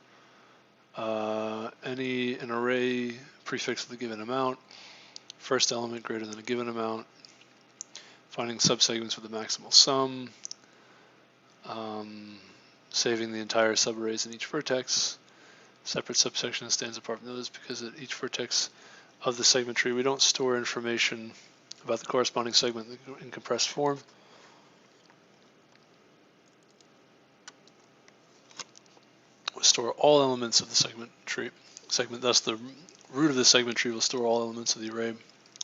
an array prefix with a given amount, first element greater than a given amount, finding subsegments with the maximal sum, saving the entire subarrays in each vertex, separate subsection that stands apart from those because at each vertex of the segment tree we don't store information about the corresponding segment in compressed form. We store all elements of the segment tree. Thus the root of the segment tree will store all elements of the array.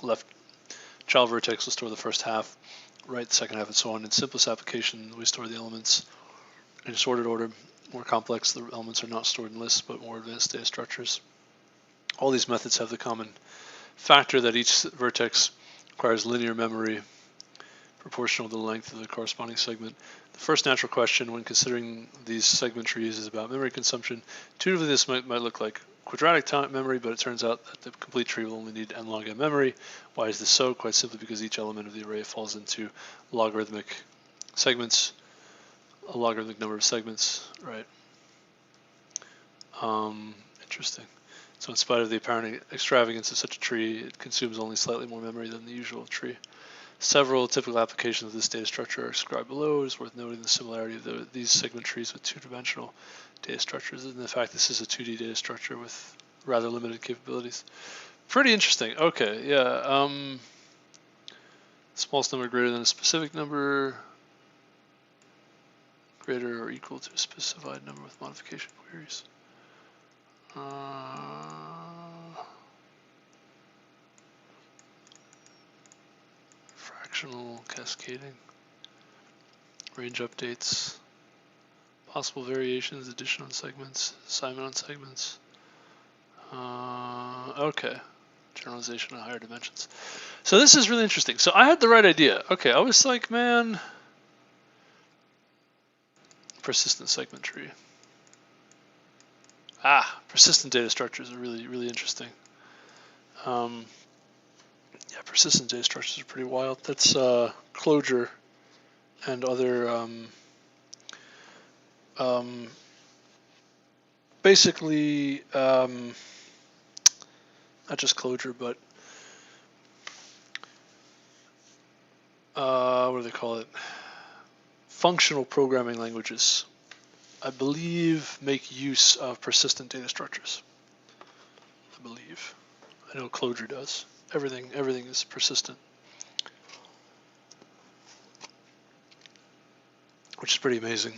Left child vertex will store the first half, right the second half, and so on. In simplest application, we store the elements in sorted order. More complex, the elements are not stored in lists, but more advanced data structures. All these methods have the common factor that each vertex requires linear memory proportional to the length of the corresponding segment. The first natural question when considering these segment trees is about memory consumption. Intuitively, this might look like quadratic time memory, but it turns out that the complete tree will only need n log n memory. Why is this so? Quite simply because each element of the array falls into logarithmic segments, a logarithmic number of segments, right? Interesting. So in spite of the apparent extravagance of such a tree, it consumes only slightly more memory than the usual tree. Several typical applications of this data structure are described below. It is worth noting the similarity of these segment trees with 2-dimensional data structures, and the fact this is a 2D data structure with rather limited capabilities. Pretty interesting. Okay, yeah. Smallest number greater than a specific number, greater or equal to a specified number with modification queries. Fractional cascading, range updates, possible variations, addition on segments, assignment on segments. Okay, generalization on higher dimensions. So this is really interesting. So I had the right idea. Okay, I was like, man, persistent segment tree. Persistent data structures are really, really interesting. Yeah, persistent data structures are pretty wild. That's Clojure and other basically not just Clojure, but what do they call it? Functional programming languages, I believe, make use of persistent data structures. I believe. I know Clojure does. Everything is persistent, which is pretty amazing.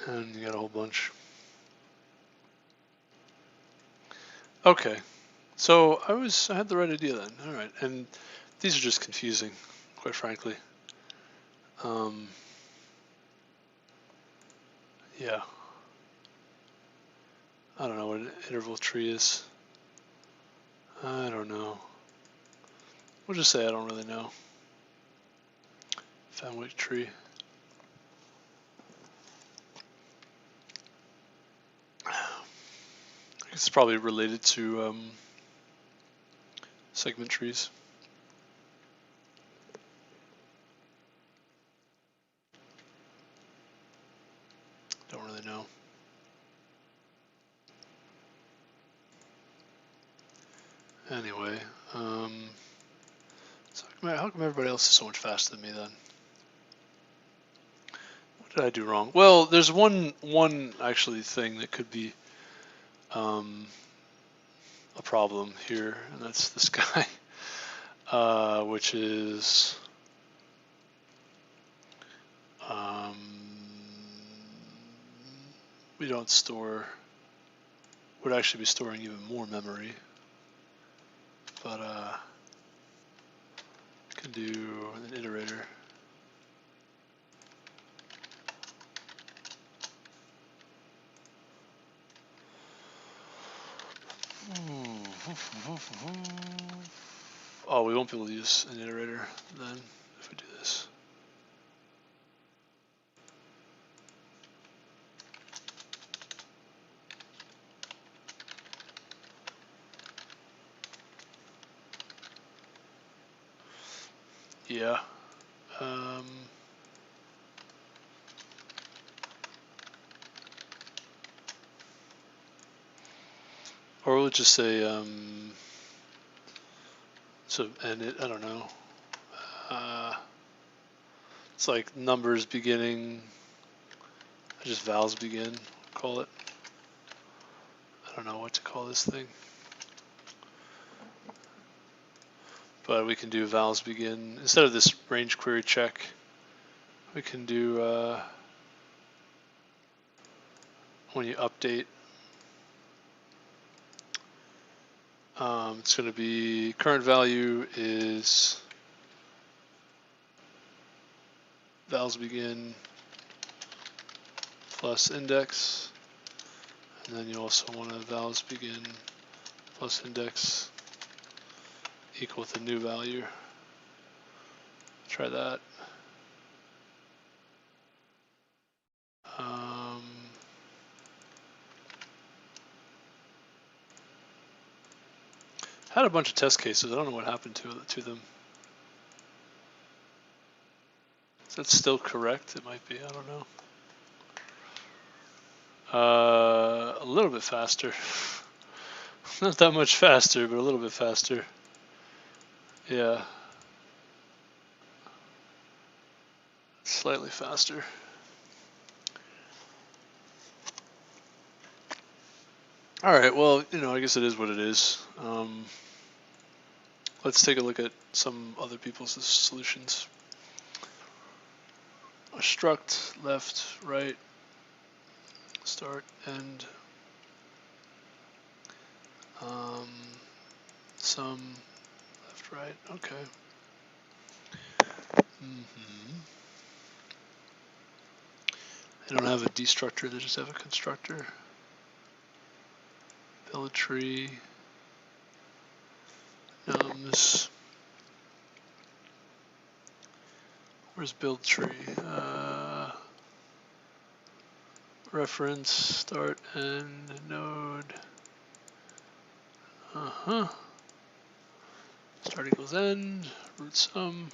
And you got a whole bunch. Okay, so I had the right idea then. All right, and these are just confusing, quite frankly. Yeah. I don't know what an interval tree is. I don't know. We'll just say I don't really know. Fenwick tree. I guess it's probably related to segment trees. Don't really know. Anyway, so how come everybody else is so much faster than me then? What did I do wrong? Well, there's one actually thing that could be a problem here, and that's this guy, which is we don't store, would actually be storing even more memory, but can do an iterator. Oh, we won't be able to use an iterator then if we do this. Yeah. Or we'll just say so, and it, I don't know. It's like numbers beginning, just vowels begin, call it. I don't know what to call this thing. But we can do vowels begin. Instead of this range query check, we can do when you update, it's going to be current value is vowels begin plus index, and then you also want to vowels begin plus index equal with a new value. Try that. Had a bunch of test cases. I don't know what happened to them. Is that still correct? It might be. I don't know. A little bit faster. Not that much faster, but a little bit faster. Yeah. Slightly faster. All right. Well, I guess it is what it is. Let's take a look at some other people's solutions. A struct, left, right, start, end, sum, left, right, okay. They don't have a destructor, they just have a constructor. Build a tree, nums. Where's build tree? Reference, start, end, node. Start equals end, root sum,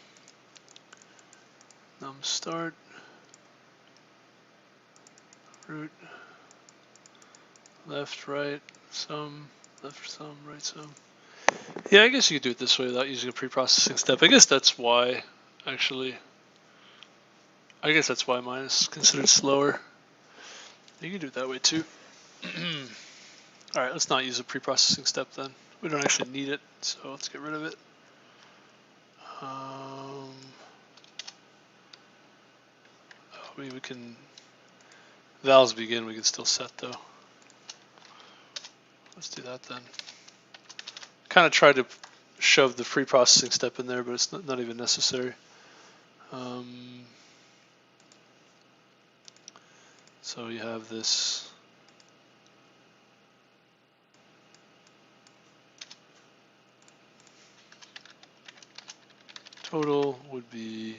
num start, root, left, right, sum, left sum, right sum. Yeah, I guess you could do it this way without using a pre-processing step. I guess that's why, actually. I guess that's why mine is considered slower. You can do it that way too. Alright, let's not use a pre-processing step then. We don't actually need it, so let's get rid of it. We can, vals begin, we can still set though. Let's do that then. Kind of tried to shove the pre-processing step in there, but it's not even necessary. So you have this total would be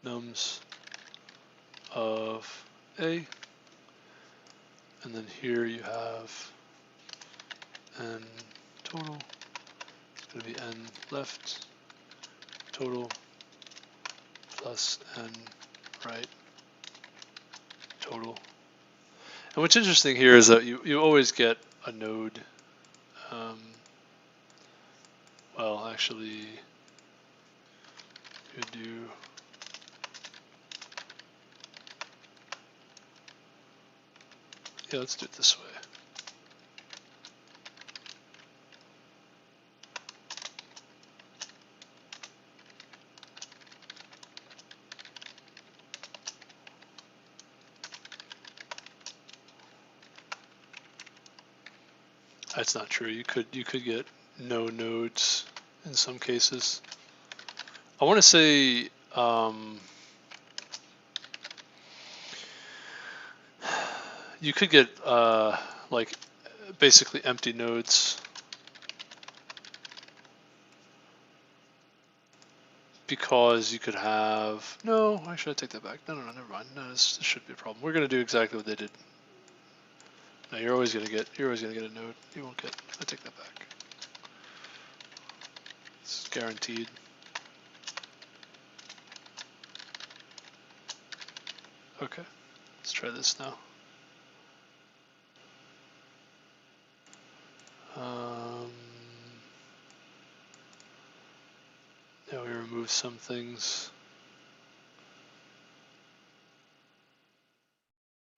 nums of A, and then here you have n total, it's going to be n left total plus n right total. And what's interesting here is that you always get a node. Well, actually, you could do let's do it this way. That's not true. You could get no nodes in some cases. I want to say you could get like basically empty nodes because you could have actually I take that back. No, never mind. No, this should be a problem. We're gonna do exactly what they did. No, you're always gonna get a node. You won't get. I take that back. It's guaranteed. Okay, let's try this now. Now we remove some things.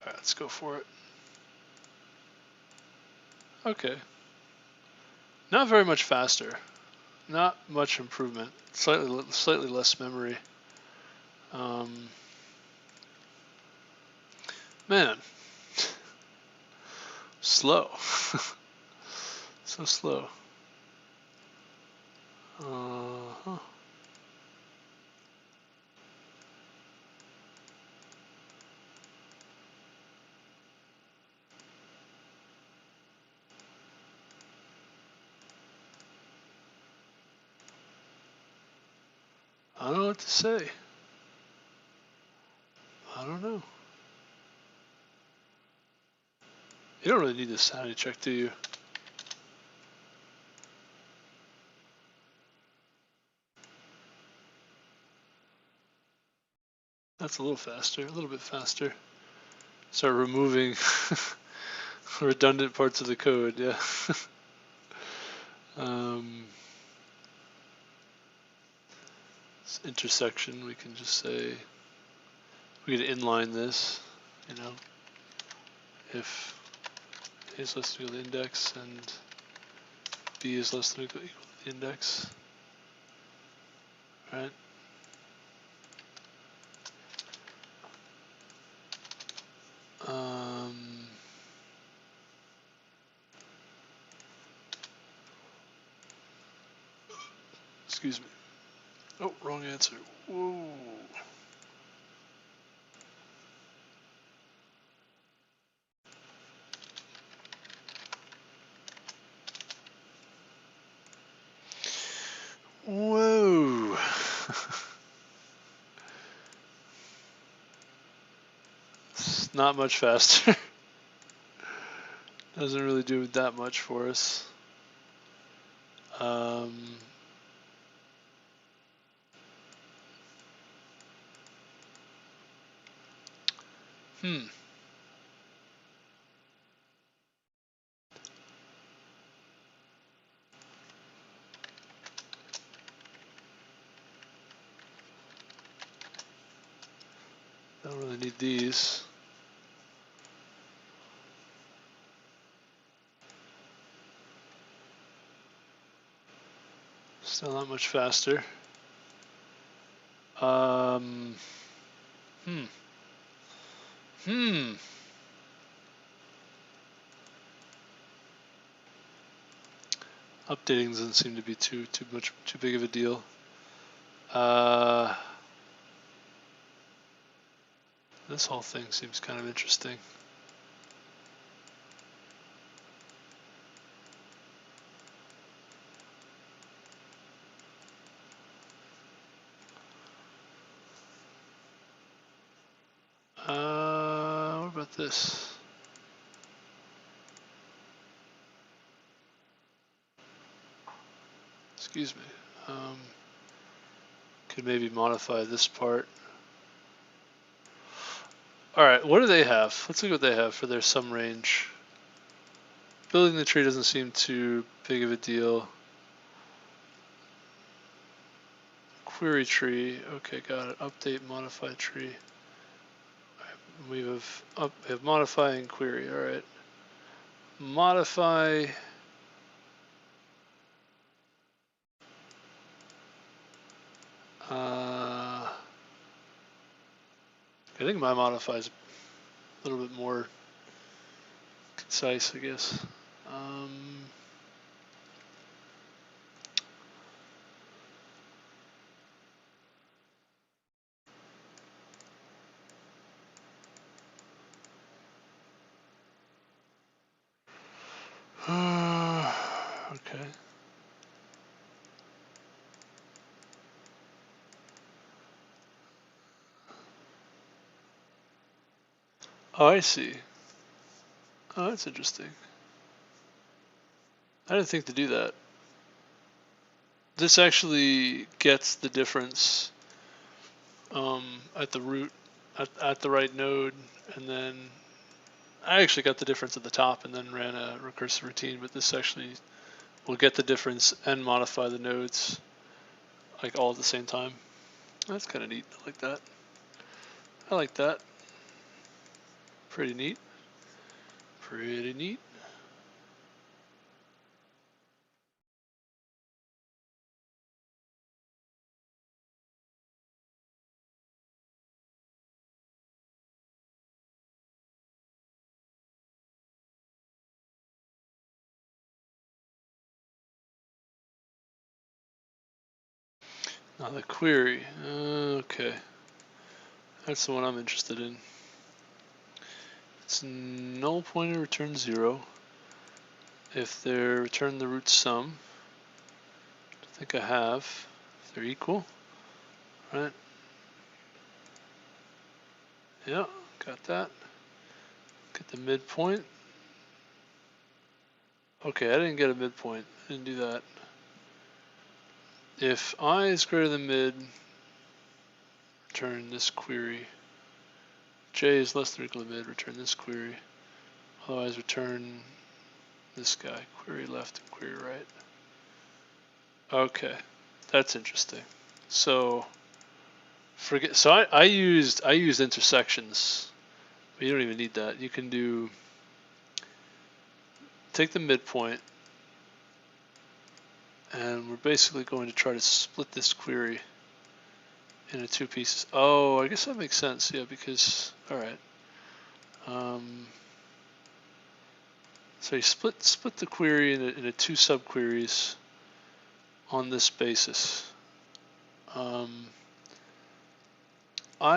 All right, let's go for it. Okay. Not very much faster. Not much improvement. Slightly less memory. Man, slow. So slow. I don't know what to say. I don't know. You don't really need this sanity check, do you? That's a little faster, a little bit faster. Start removing redundant parts of the code, yeah. This intersection, we can just say, we can inline this, you know, if A is less than or equal to the index and B is less than or equal to the index, right? Excuse me. Oh, wrong answer. Whoa. Whoa. It's not much faster. Doesn't really do that much for us. Hmm. Don't really need these. Still not much faster. Hmm. Updating doesn't seem to be too big of a deal. This whole thing seems kind of interesting. What about this? Excuse me. Could maybe modify this part. All right, what do they have? Let's look what they have for their sum range. Building the tree doesn't seem too big of a deal. Query tree, okay, got it. Update, modify tree. We have modify and query. All right, modify. I think my modify is a little bit more concise, I guess. Okay. Oh, I see. Oh, that's interesting. I didn't think to do that. This actually gets the difference at the root, at the right node, and then I actually got the difference at the top and then ran a recursive routine, but this actually will get the difference and modify the nodes like all at the same time. That's kind of neat. I like that. I like that. Pretty neat. Pretty neat. Now the query. Okay. That's the one I'm interested in. It's null pointer return 0. If they're return the root sum, I think I have. If they're equal, right? Yeah, got that. Get the midpoint. Okay, I didn't get a midpoint. I didn't do that. If I is greater than mid, return this query. J is less than or equal to mid, return this query. Otherwise, return this guy. Query left and query right. Okay, that's interesting. So forget. So I used intersections, but you don't even need that. You can do take the midpoint, and we're basically going to try to split this query into two pieces. Oh, I guess that makes sense. Yeah, because all right. So you split the query into two subqueries on this basis. I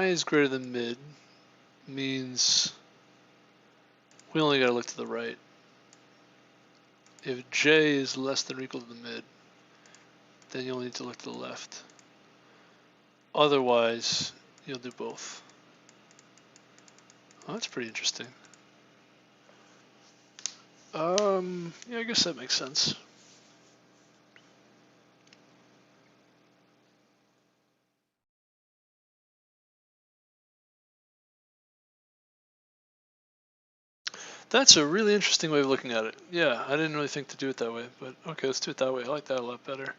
is greater than mid means we only got to look to the right. If j is less than or equal to the mid, then you'll need to look to the left. Otherwise, you'll do both. Oh, that's pretty interesting. Yeah, I guess that makes sense. That's a really interesting way of looking at it. Yeah, I didn't really think to do it that way, but okay, let's do it that way. I like that a lot better.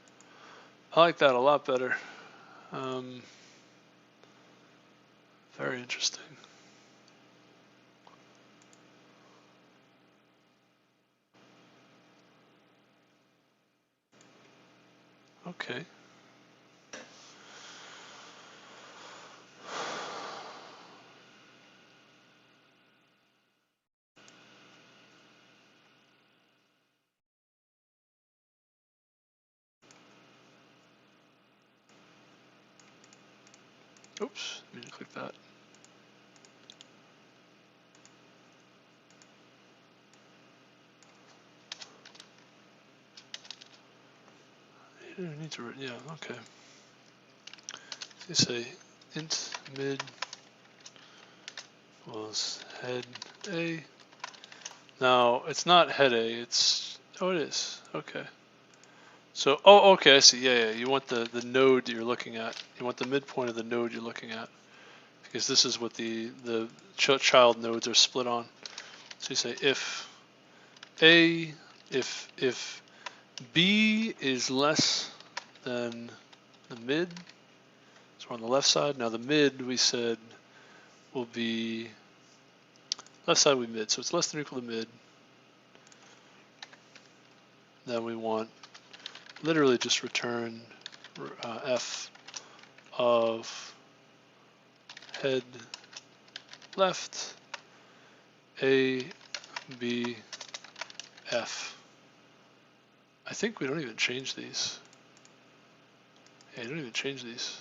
I like that a lot better. Very interesting. Okay. Oops, I need to click that. You need to, yeah, okay. So you say int mid was head A. Now, it's not head A, it's, oh, it is, okay. So, oh, okay, I see, yeah, you want the node you're looking at. You want the midpoint of the node you're looking at. Because this is what the child nodes are split on. So you say if A, if B is less than the mid, so we're on the left side. Now the mid, we said, will be, left side will be mid, so it's less than or equal to mid. Then we want literally just return f of head left A, B, F. I think we don't even change these. Yeah, you don't even change these.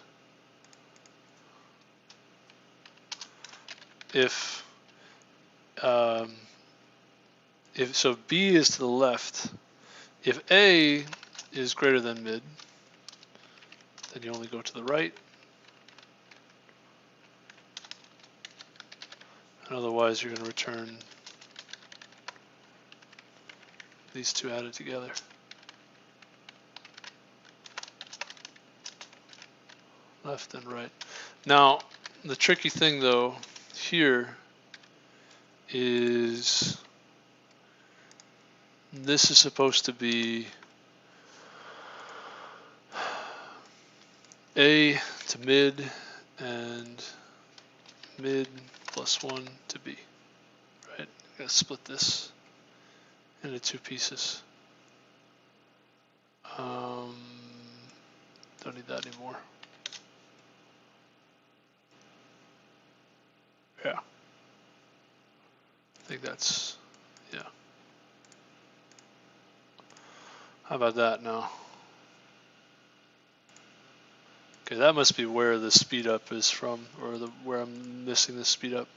If so B is to the left, if A is greater than mid, then you only go to the right. And otherwise you're going to return these two added together. Left and right. Now, the tricky thing though here is this is supposed to be A to mid and mid plus 1 to B, right? I gotta split this into two pieces. Don't need that anymore. Yeah. I think that's, yeah. How about that now? Okay, that must be where the speed up is from, or where I'm missing the speed up.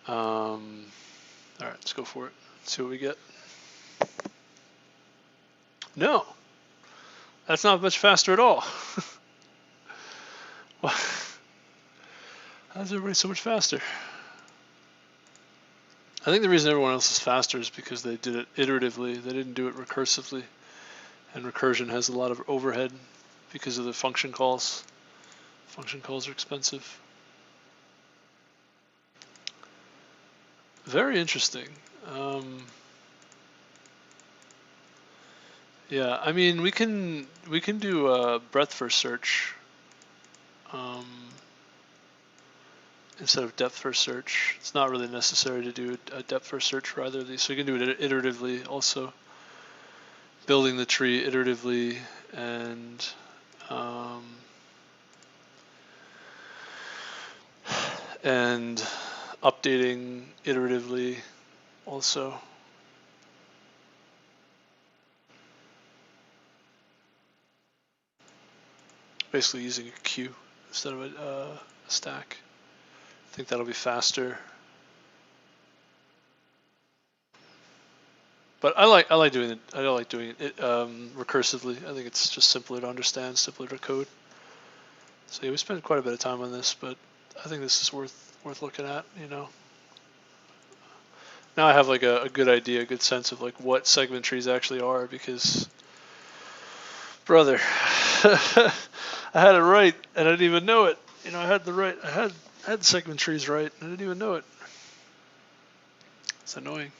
All right, let's go for it. See what we get. No, that's not much faster at all. How's everybody so much faster? I think the reason everyone else is faster is because they did it iteratively. They didn't do it recursively. And recursion has a lot of overhead because of the function calls. Function calls are expensive. Very interesting. Yeah, I mean we can do a breadth first search instead of depth first search. It's not really necessary to do a depth first search for either of these, so you can do it iteratively also. Building the tree iteratively and updating iteratively also. basically using a queue instead of a stack. I think that'll be faster. But I like doing it. I don't like doing it recursively. I think it's just simpler to understand, simpler to code. So yeah, we spent quite a bit of time on this, but I think this is worth looking at. You know, now I have like a good idea, a good sense of like what segment trees actually are, because brother, I had it right and I didn't even know it. You know, I had the segment trees right and I didn't even know it. It's annoying.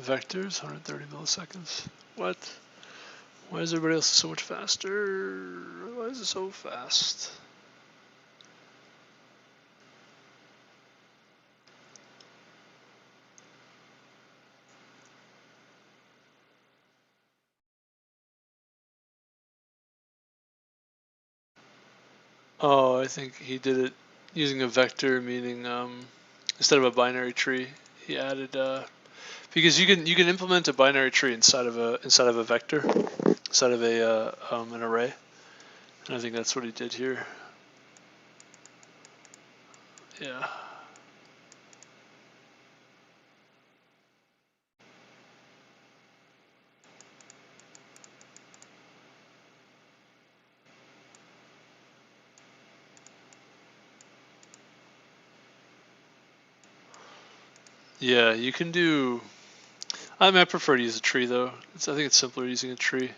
Vectors, 130 milliseconds. What? Why is everybody else so much faster? Why is it so fast? Oh, I think he did it using a vector, meaning instead of a binary tree, he added because you can implement a binary tree inside of a vector, inside of an array, and I think that's what he did here. Yeah. Yeah, you can do. I mean, I prefer to use a tree though. I think it's simpler using a tree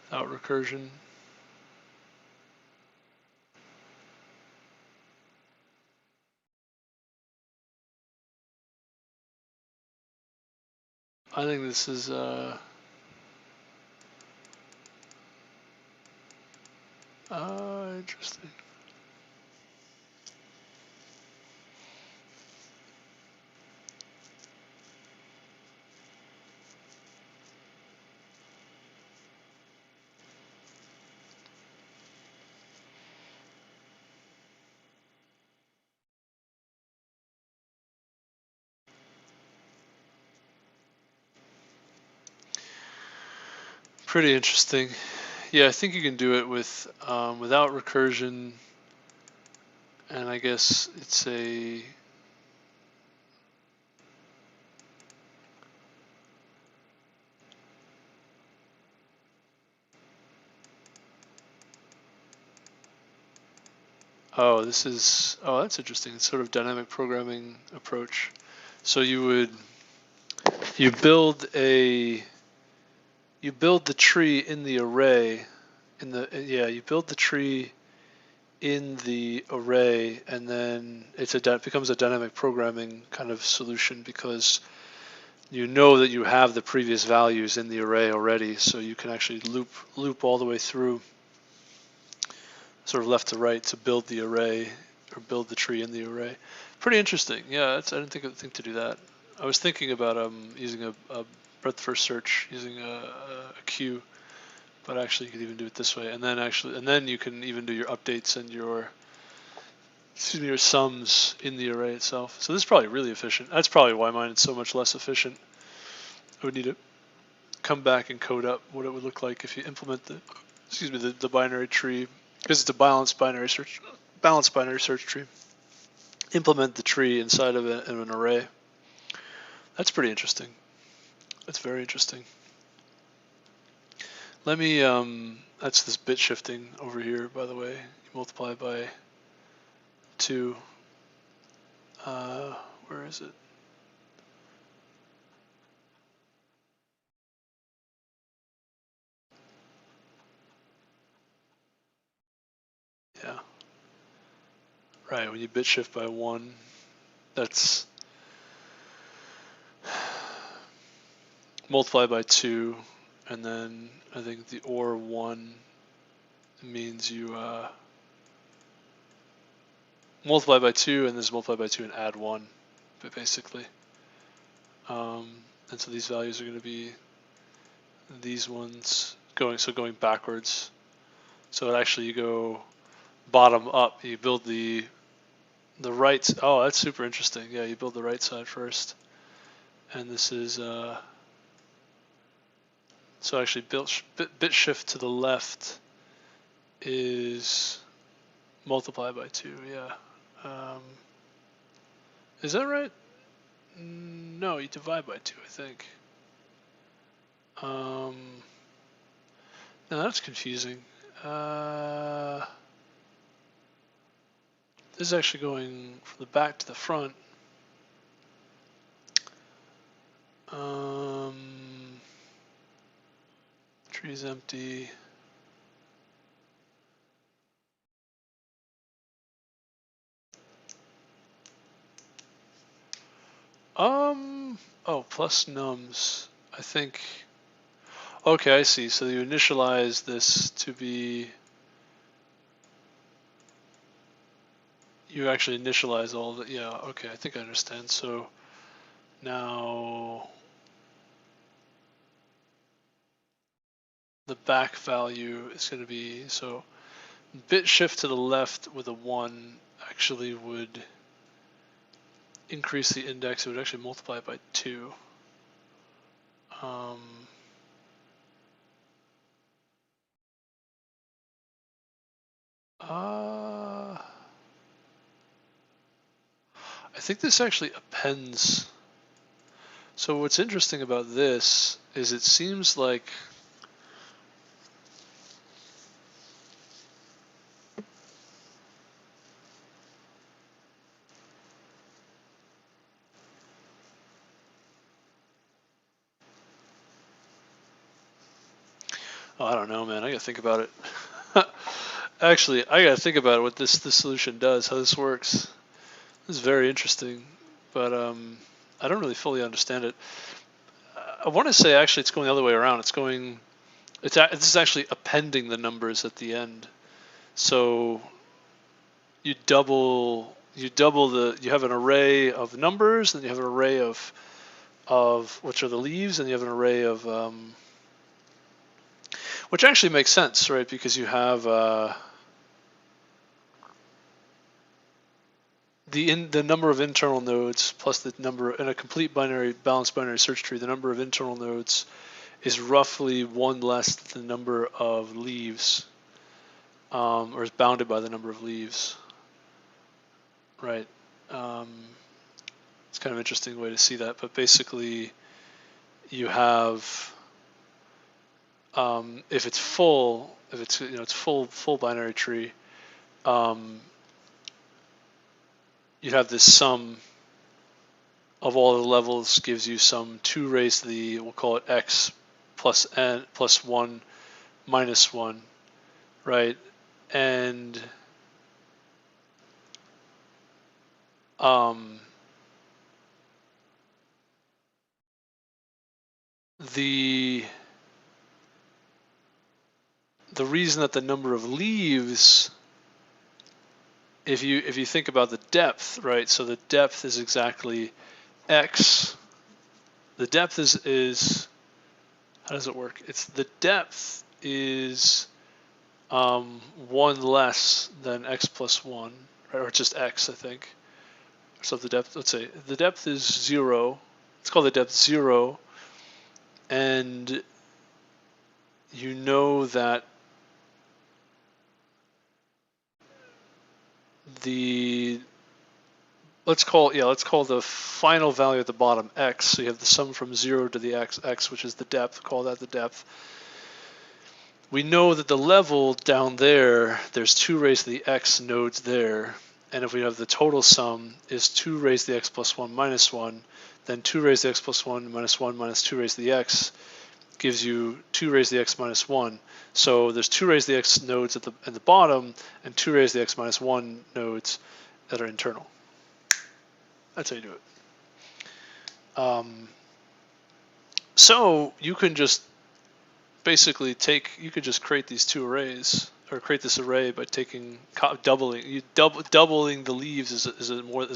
without recursion. I think this is interesting. Pretty interesting. Yeah, I think you can do it with without recursion, and I guess it's a this is that's interesting. It's sort of dynamic programming approach. So you build the tree in the array you build the tree in the array, and then it becomes a dynamic programming kind of solution because you know that you have the previous values in the array already, so you can actually loop all the way through, sort of left to right, to build the array or build the tree in the array. Pretty interesting. Yeah, I didn't think to do that. I was thinking about using a breadth first search using a queue, but actually you could even do it this way, and then you can even do your updates and your sums in the array itself. So this is probably really efficient. That's probably why mine is so much less efficient. I would need to come back and code up what it would look like if you implement the binary tree, because it's a balanced binary search tree. Implement the tree inside of an array. That's pretty interesting. That's very interesting. Let me that's this bit shifting over here, by the way. You multiply by 2. Where is it? Yeah. Right, when you bit shift by 1, that's multiply by 2, and then I think the OR 1 means you multiply by 2 and this multiply by 2 and add 1, but basically. And so these values are going to be these ones going backwards. So actually you go bottom up. You build the right. Oh, that's super interesting. Yeah, you build the right side first, and this is so actually bit shift to the left is multiplied by 2. Yeah. Is that right? No, you divide by 2, I think. No, that's confusing. This is actually going from the back to the front. Tree's empty. Oh, plus nums. I think. Okay, I see. So you initialize this to be. You actually initialize all the. Yeah. Okay, I think I understand. So now the back value is going to be so bit shift to the left with a 1 actually would increase the index. It would actually multiply it by 2. I think this actually appends. So what's interesting about this is it seems like oh, I don't know, man. I gotta think about it. Actually, I gotta think about what this solution does, how this works. This is very interesting, but I don't really fully understand it. I want to say actually it's going the other way around. This is actually appending the numbers at the end. So you have an array of numbers, and you have an array of which are the leaves, and you have an array of which actually makes sense, right? Because you have the number of internal nodes plus the number in a complete balanced binary search tree. The number of internal nodes is roughly 1 less than the number of leaves, or is bounded by the number of leaves, right? It's kind of an interesting way to see that, but basically, you have if it's full, it's full binary tree. You'd have this sum of all the levels gives you some 2 raised to the, we'll call it x plus n plus 1 minus 1, right? And the reason that the number of leaves, if you think about the depth, right? So the depth is exactly x. The depth is how does it work? It's the depth is 1 less than x plus 1, right? Or just x, I think. So the depth, let's say the depth is 0. Let's call the depth 0, and you know that let's call the final value at the bottom x. So you have the sum from 0 to the x, which is the depth. Call that the depth. We know that the level down there's 2 raised to the x nodes there, and if we have the total sum is 2 raised to the x plus 1 minus 1, then 2 raised to the x plus 1 minus 2 raised to the x gives you 2 raised to the x minus 1. So there's 2 raised to the x nodes at the bottom and 2 raised to the x minus 1 nodes that are internal. That's how you do it. So you can just basically create these 2 arrays, or create this array by doubling the leaves is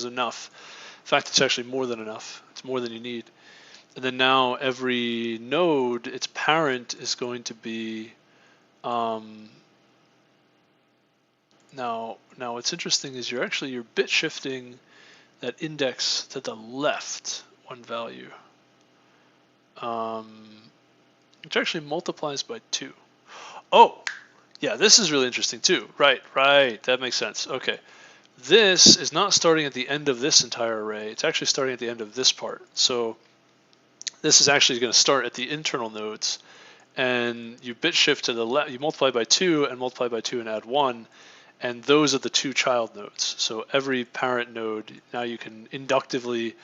enough. In fact, it's actually more than enough. It's more than you need. And then now every node, its parent is going to be now what's interesting is you're bit shifting that index to the left 1 value. which actually multiplies by 2. Oh, yeah, this is really interesting too. Right, that makes sense. Okay, this is not starting at the end of this entire array. It's actually starting at the end of this part. So this is actually going to start at the internal nodes, and you bit shift to the left. You multiply by 2 and multiply by 2 and add 1, and those are the 2 child nodes. So every parent node, now you can inductively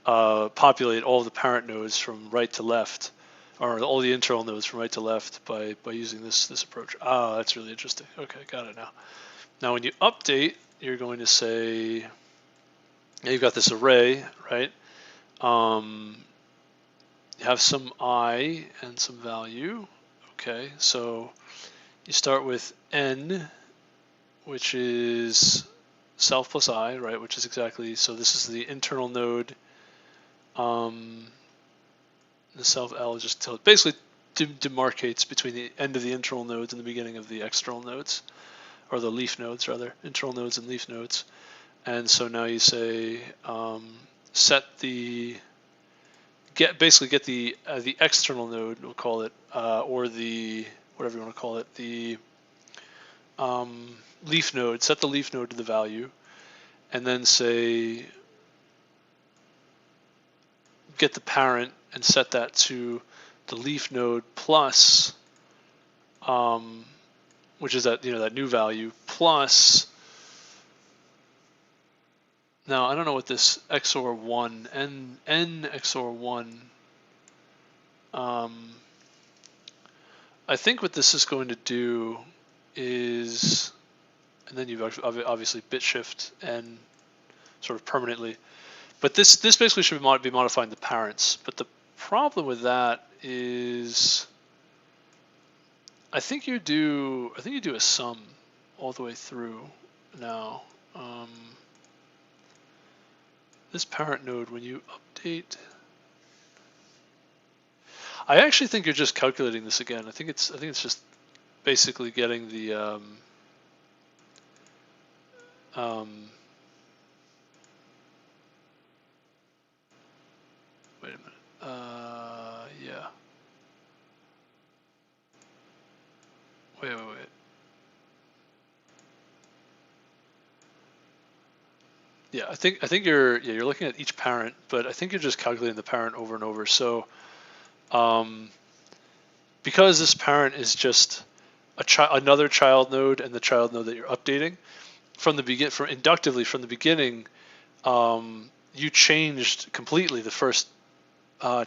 populate all of the parent nodes from right to left, or all the internal nodes from right to left by using this approach. Ah, that's really interesting. Okay, got it now. Now when you update, you're going to say, you've got this array, right? You have some I and some value. Okay, so you start with n, which is self plus I, right? Which is exactly, so this is the internal node. The self L is just basically demarcates between the end of the internal nodes and the beginning of the external nodes, or the leaf nodes rather, internal nodes and leaf nodes. And so now you say set the get the external node, we'll call it, or the whatever you want to call it, the leaf node. Set the leaf node to the value, and then say get the parent and set that to the leaf node plus, which is that that new value plus. Now I don't know what this XOR 1 n XOR 1. I think what this is going to do is, and then you've obviously bit shift n sort of permanently, but this basically should be modifying the parents. But the problem with that is, I think you do a sum all the way through now. This parent node, when you update, I actually think you're just calculating this again. I think it's just basically getting the wait a minute. Yeah. Wait. Yeah, I think you're looking at each parent, but I think you're just calculating the parent over and over. So, because this parent is just another child node and the child node that you're updating from inductively from the beginning, you changed completely the first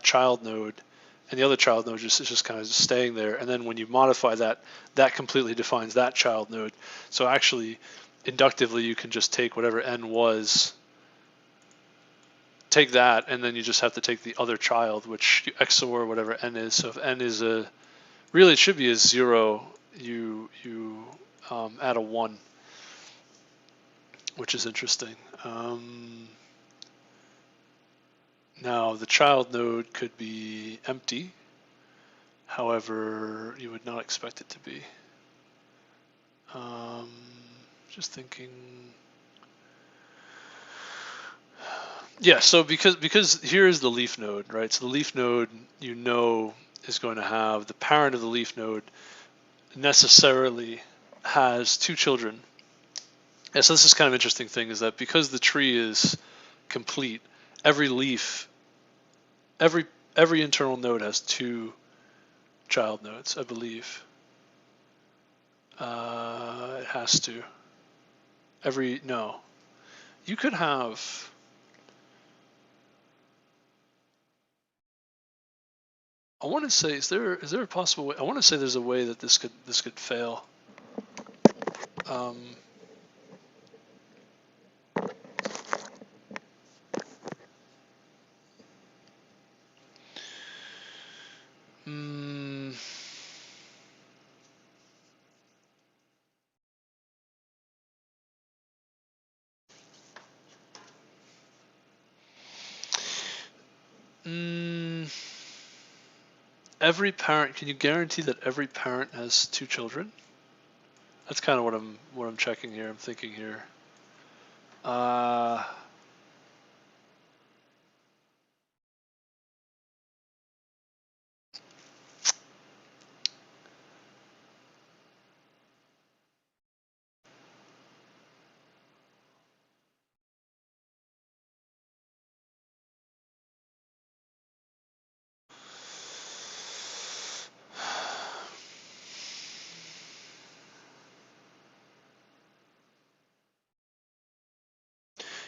child node, and the other child node is just kind of staying there. And then when you modify that, that completely defines that child node. So actually, inductively, you can just take whatever n was, take that, and then you just have to take the other child, which you XOR whatever n is. So if n is really it should be a 0, you add a 1, which is interesting. Now the child node could be empty, however you would not expect it to be. Just thinking. Yeah, so because here is the leaf node, right? So the leaf node, is going to have the parent of the leaf node necessarily has 2 children. And so this is kind of interesting thing is that because the tree is complete, every leaf, every internal node has 2 child nodes, I believe. It has to. No. You could have. I want to say, is there a possible way? I want to say there's a way that this could fail. Every parent, can you guarantee that every parent has 2 children? That's kind of what I'm checking here. I'm thinking here.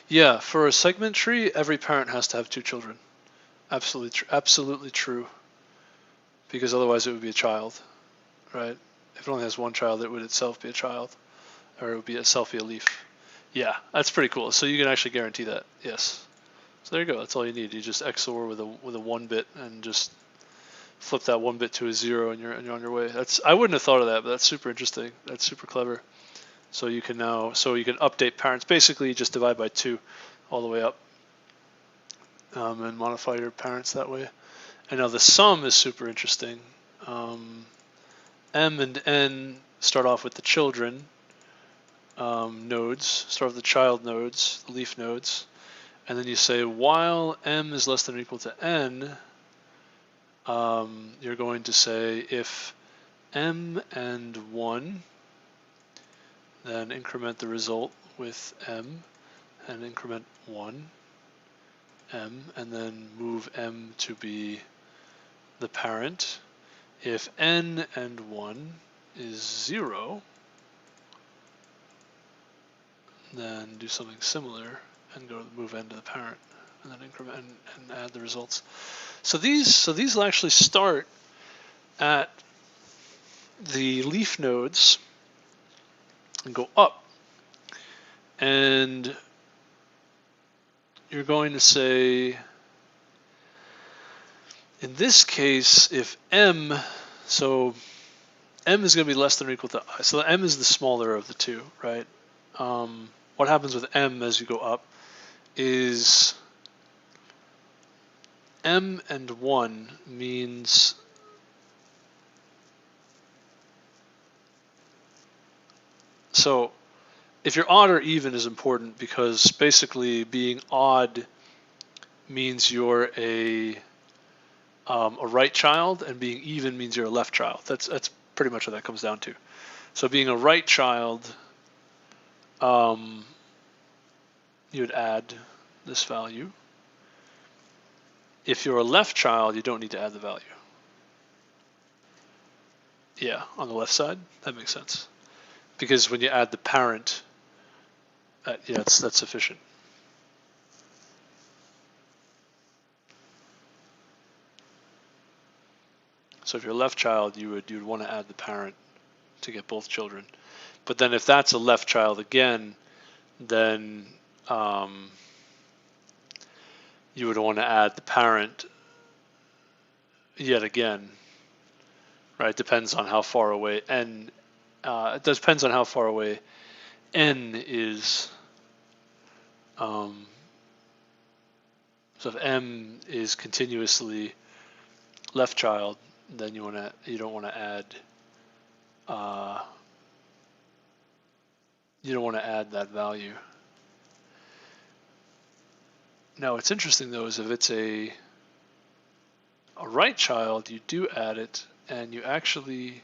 Yeah, for a segment tree, every parent has to have 2 children. Absolutely true. Because otherwise it would be a child, right? If it only has 1 child, it would itself be a child, or it would be itself be a leaf. Yeah, that's pretty cool. So you can actually guarantee that. Yes. So there you go. That's all you need. You just XOR with a 1 bit and just flip that 1 bit to a 0, and you're on your way. I wouldn't have thought of that, but that's super interesting. That's super clever. So you can update parents. Basically, you just divide by 2 all the way up, and modify your parents that way. And now the sum is super interesting. M and N start off with the children nodes, start with the child nodes, the leaf nodes, and then you say while M is less than or equal to N, you're going to say if M and 1, then increment the result with M and increment 1, M, and then move M to be the parent. If N and 1 is 0, then do something similar and go move N to the parent, and then increment and add the results. So these will actually start at the leaf nodes and go up, and you're going to say, in this case, if M, so M is going to be less than or equal to I, so M is the smaller of the 2, right? What happens with M as you go up is M and 1 means so if you're odd or even is important, because basically being odd means you're a right child, and being even means you're a left child. That's pretty much what that comes down to. So being a right child, you would add this value. If you're a left child, you don't need to add the value. Yeah, on the left side, that makes sense. Because when you add the parent, yeah, that's sufficient. So if you're a left child, you'd want to add the parent to get both children. But then if that's a left child again, then you would want to add the parent yet again, right? Depends on how far away N. It depends on how far away N is. So if M is continuously left child, then you don't want to add. You don't want to add that value. Now, what's interesting though is if it's a right child, you do add it, and you actually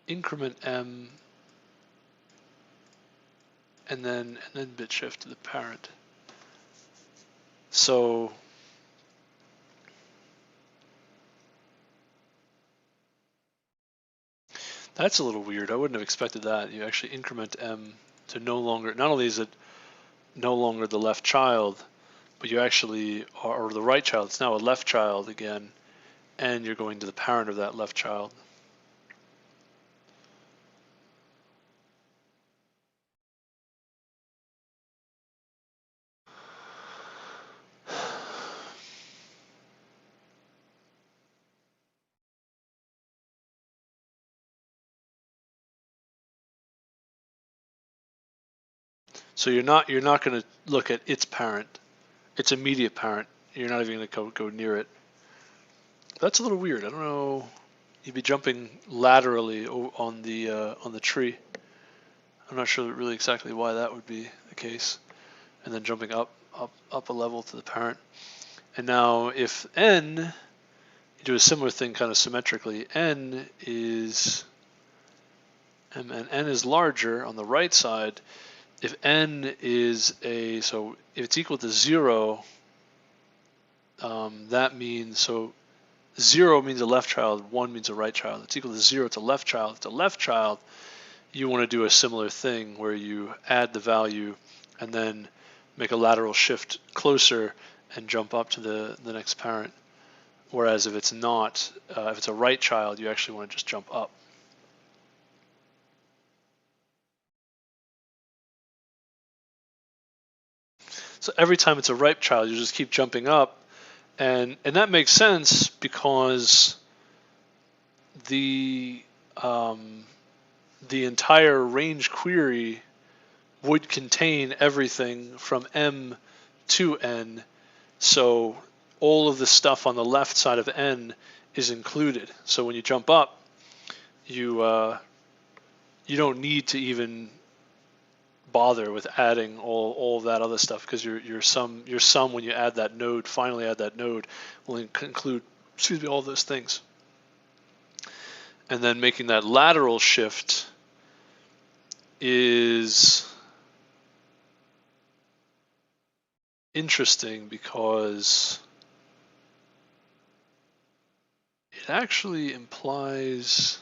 increment M, and then bit shift to the parent. So that's a little weird. I wouldn't have expected that. You actually increment M to not only is it no longer the left child, but you actually are the right child. It's now a left child again, and you're going to the parent of that left child. So you're not going to look at its parent, its immediate parent. You're not even going to go near it. That's a little weird. I don't know. You'd be jumping laterally on the tree. I'm not sure really exactly why that would be the case. And then jumping up a level to the parent. And now if N, you do a similar thing kind of symmetrically. N is larger on the right side. If N is so if it's equal to 0, that means, so 0 means a left child, 1 means a right child. It's equal to 0, it's a left child. It's a left child. You want to do a similar thing where you add the value and then make a lateral shift closer and jump up to the next parent. Whereas if it's not, if it's a right child, you actually want to just jump up. So every time it's a right child, you just keep jumping up, and that makes sense because the entire range query would contain everything from M to N, so all of the stuff on the left side of N is included. So when you jump up, you don't need to even bother with adding all of that other stuff, because your sum when you add that node, finally add that node, will include, excuse me, all those things. And then making that lateral shift is interesting because it actually implies,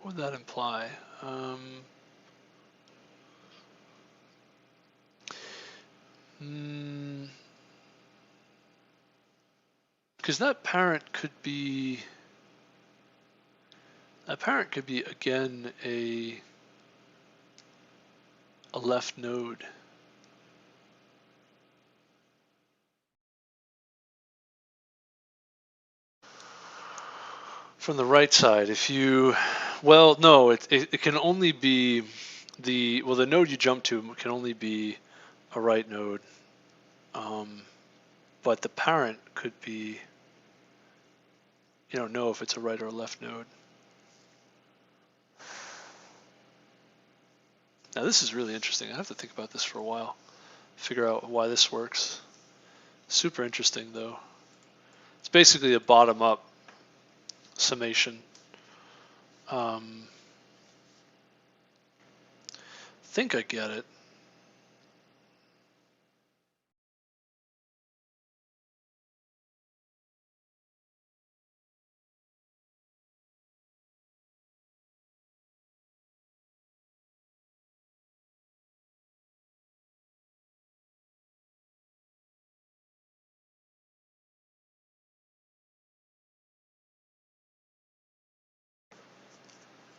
what would that imply? Because that parent could be again a left node. From the right side, if you, well, no, it can only be the node you jump to can only be a right node, but the parent could be, you don't know if it's a right or a left node. Now this is really interesting. I have to think about this for a while, figure out why this works. Super interesting though. It's basically a bottom-up summation. I think I get it.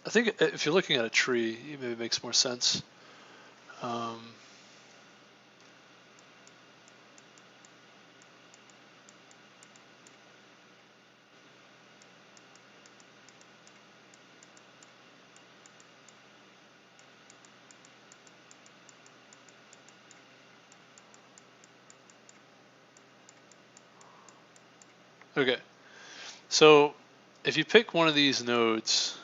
I think if you're looking at a tree, it maybe makes more sense. Okay, so if you pick one of these nodes,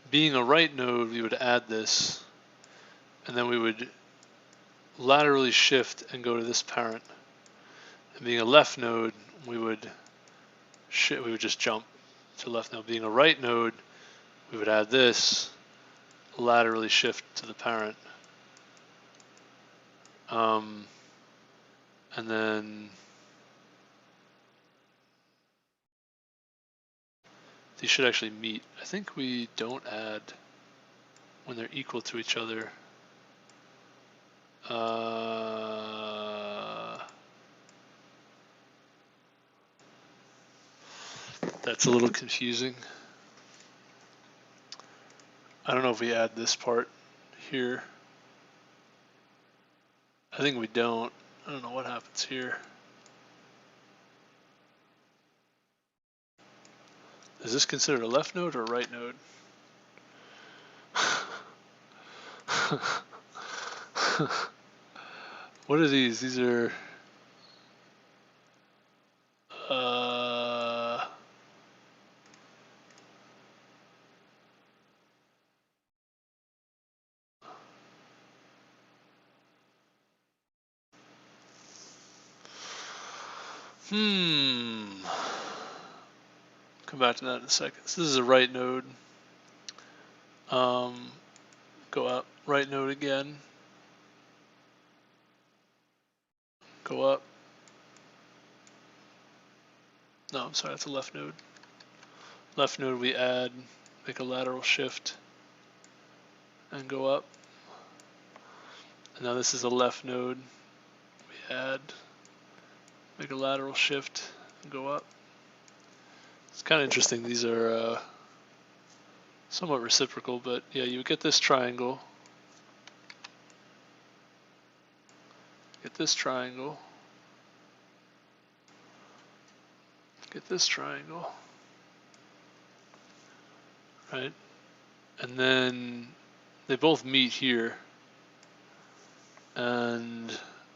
being a right node, we would add this, and then we would laterally shift and go to this parent. And being a left node, we would just jump to left node. Being a right node, we would add this, laterally shift to the parent. And then these should actually meet. I think we don't add when they're equal to each other. That's a little confusing. I don't know if we add this part here. I think we don't. I don't know what happens here. Is this considered a left node or a right node? What are these? These are come back to that in a second. So this is a right node. Go up, right node again. Go up. No, I'm sorry, that's a left node. Left node we add, make a lateral shift, and go up. And now this is a left node. We add, make a lateral shift and go up. It's kind of interesting. These are somewhat reciprocal, but yeah, you get this triangle. Get this triangle. Get this triangle. Right? And then they both meet here. And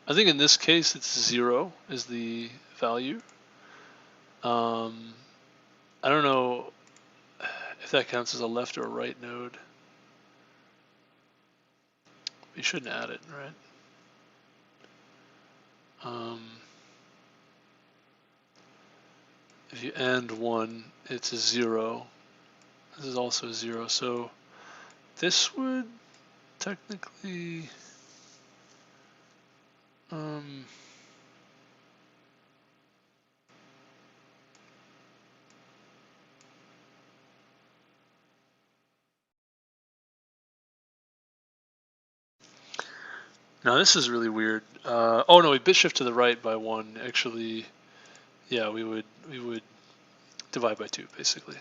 I think in this case it's 0 is the value. I don't know if that counts as a left or a right node. You shouldn't add it, right? If you AND 1, it's a 0. This is also a 0. So this would technically now this is really weird. Oh no, we bit shift to the right by 1. Actually, yeah, we would divide by 2 basically,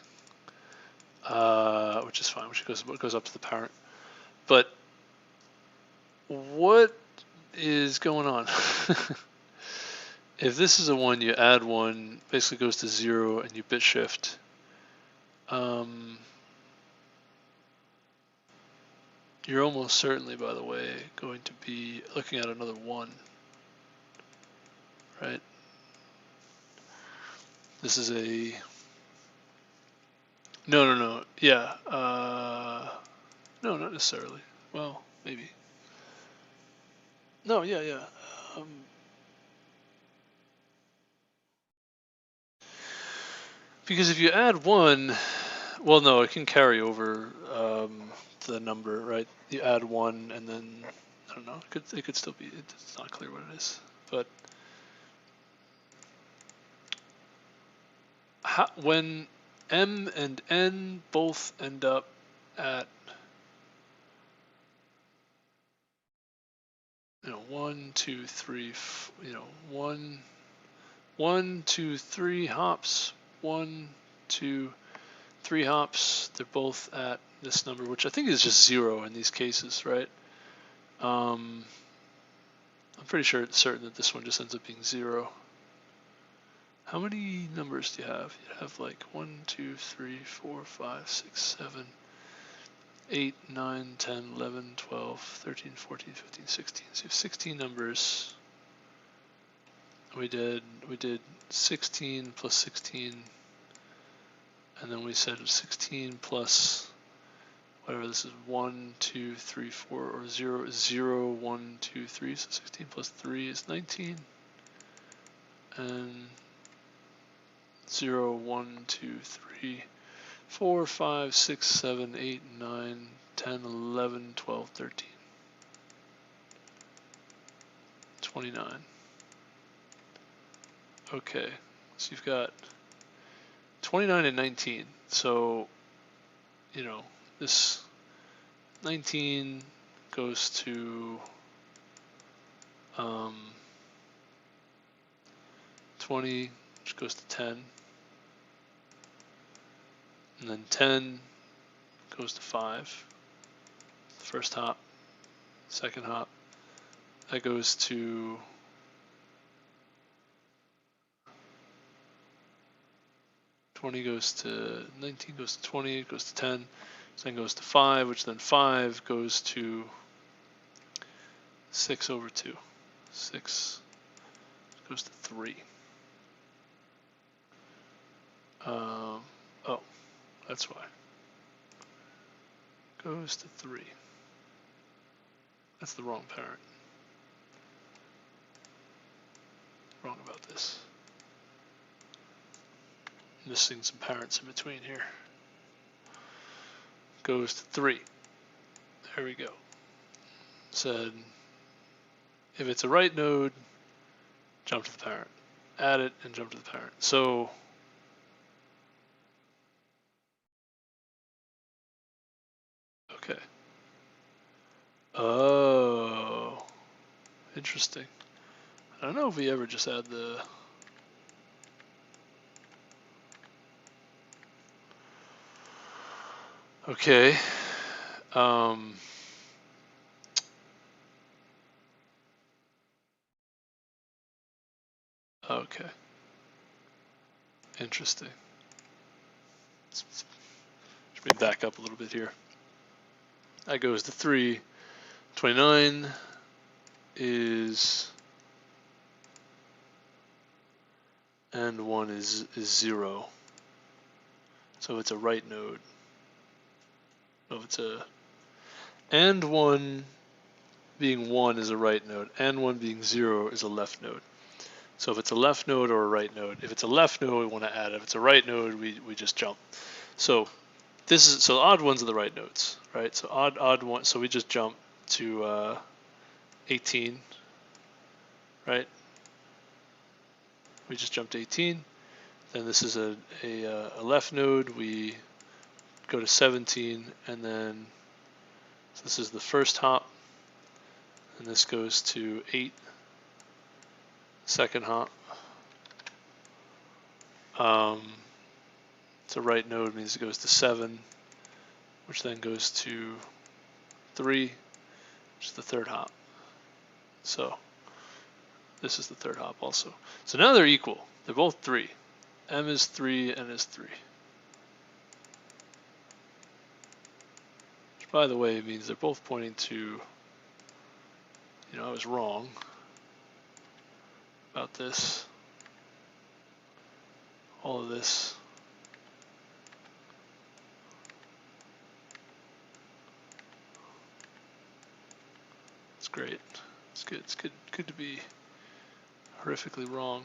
which is fine. Which goes up to the parent. But what is going on? If this is a 1, you add 1, basically goes to 0, and you bit shift. You're almost certainly, by the way, going to be looking at another 1, right? This is a no, yeah, no, not necessarily. Well, maybe. No, yeah. Because if you add 1, well, no, it can carry over the number, right? You add 1, and then I don't know. It could still be. It's not clear what it is, but when M and N both end up at 1, 2, 3, 1, 2, 3 hops, 1, 2, 3 hops. They're both at this number, which I think is just 0 in these cases, right? I'm pretty sure it's certain that this one just ends up being 0. How many numbers do you have? You have like 1, 2, 3, 4, 5, 6, 7, 8, 9, 10, 11, 12, 13, 14, 15, 16. So you have 16 numbers. We did 16 plus 16, and then we said 16 plus whatever this is, 1, 2, 3, 4, or 0, 0, 1, 2, 3. So 16 plus 3 is 19, and 0, 1, 2, 3, 4, 5, 6, 7, 8, 9, 10, 11, 12, 13, 29. Okay, so you've got 29 and 19. So, this 19 goes to 20, which goes to 10. And then 10 goes to 5. First hop, second hop. That goes to 20 goes to 19 goes to 20, goes to 10, then goes to 5, which then 5 goes to 6 over 2. 6 goes to 3. Oh, that's why. Goes to 3. That's the wrong parent. Wrong about this. Missing some parents in between here. Goes to 3. There we go. Said if it's a right node, jump to the parent. Add it and jump to the parent. So okay. Oh, interesting. I don't know if we ever just add the... Okay. Okay. Interesting. Let me back up a little bit here. That goes to 3. 29 is... and 1 is 0. So it's a right node. So it's a... and 1 being 1 is a right node, and 1 being 0 is a left node. So if it's a left node or a right node, if it's a left node, we want to add it. If it's a right node, we just jump. So this is so odd ones are the right nodes, right? So odd one. So we just jump to 18, right? We just jumped 18. Then this is a left node. We go to 17, and then so this is the first hop, and this goes to 8. Second hop. So right node means it goes to 7, which then goes to 3, which is the third hop. So this is the third hop also. So now they're equal. They're both 3. M is 3, N is 3. Which, by the way, means they're both pointing to, I was wrong about this. All of this. It's great. It's good. It's good to be horrifically wrong.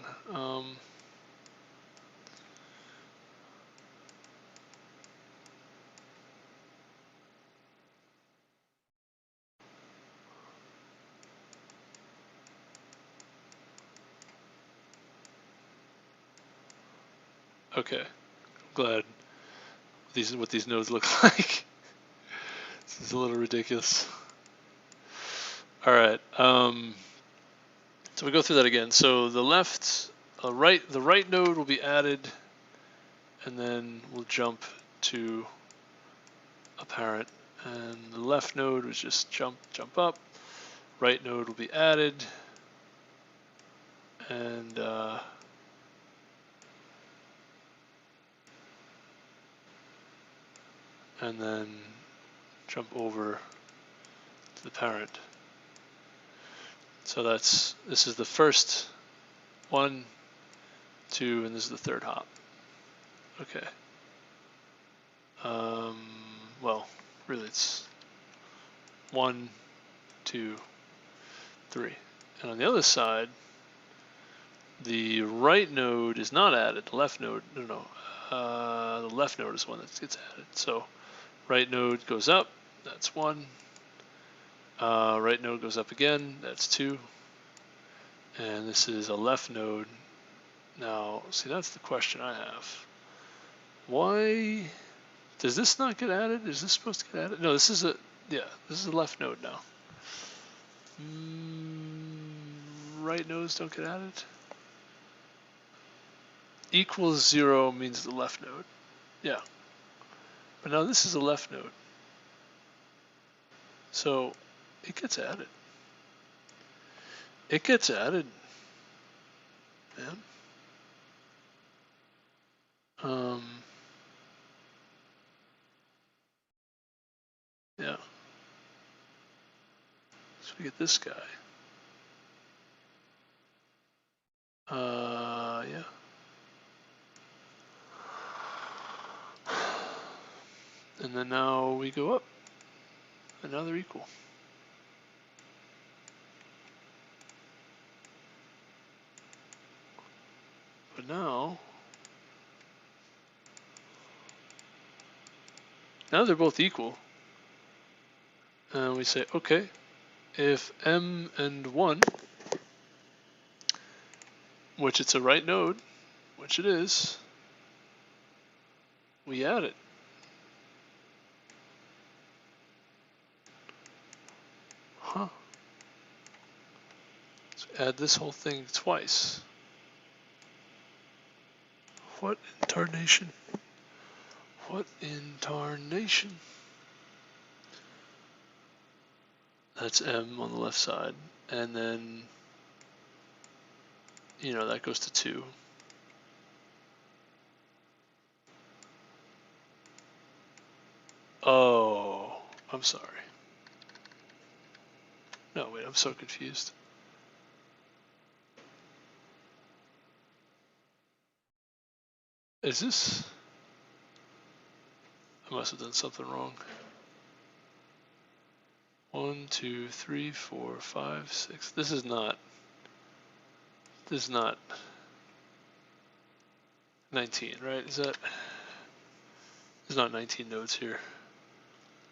Okay, I'm glad what these nodes look like. This is a little ridiculous. All right, so we go through that again. So the the right node will be added, and then we'll jump to a parent. And the left node was just jump up. Right node will be added, and then jump over to the parent. So this is the first 1, 2, and this is the third hop. Okay. Well, really it's 1, 2, 3. And on the other side, the right node is not added. The left node, no. The left node is one that gets added. So right node goes up, that's 1. Right node goes up again, that's 2. And this is a left node. Now, see, that's the question I have. Why does this not get added? Is this supposed to get added? No, this is this is a left node now. Right nodes don't get added. Equals 0 means the left node. Yeah. But now this is a left node. So it gets added. It gets added. Man. Yeah. So we get this guy. Yeah. And then now we go up. And now they're equal. But now they're both equal. And we say, okay, if M and 1, which it's a right node, which it is, we add it. So add this whole thing twice. What in tarnation? What in tarnation? That's M on the left side. And then, you know, that goes to 2. Oh, I'm sorry. No, wait, I'm so confused. Is this? I must have done something wrong. 1, 2, 3, 4, 5, 6. This is not 19, right? Is that? There's not 19 nodes here.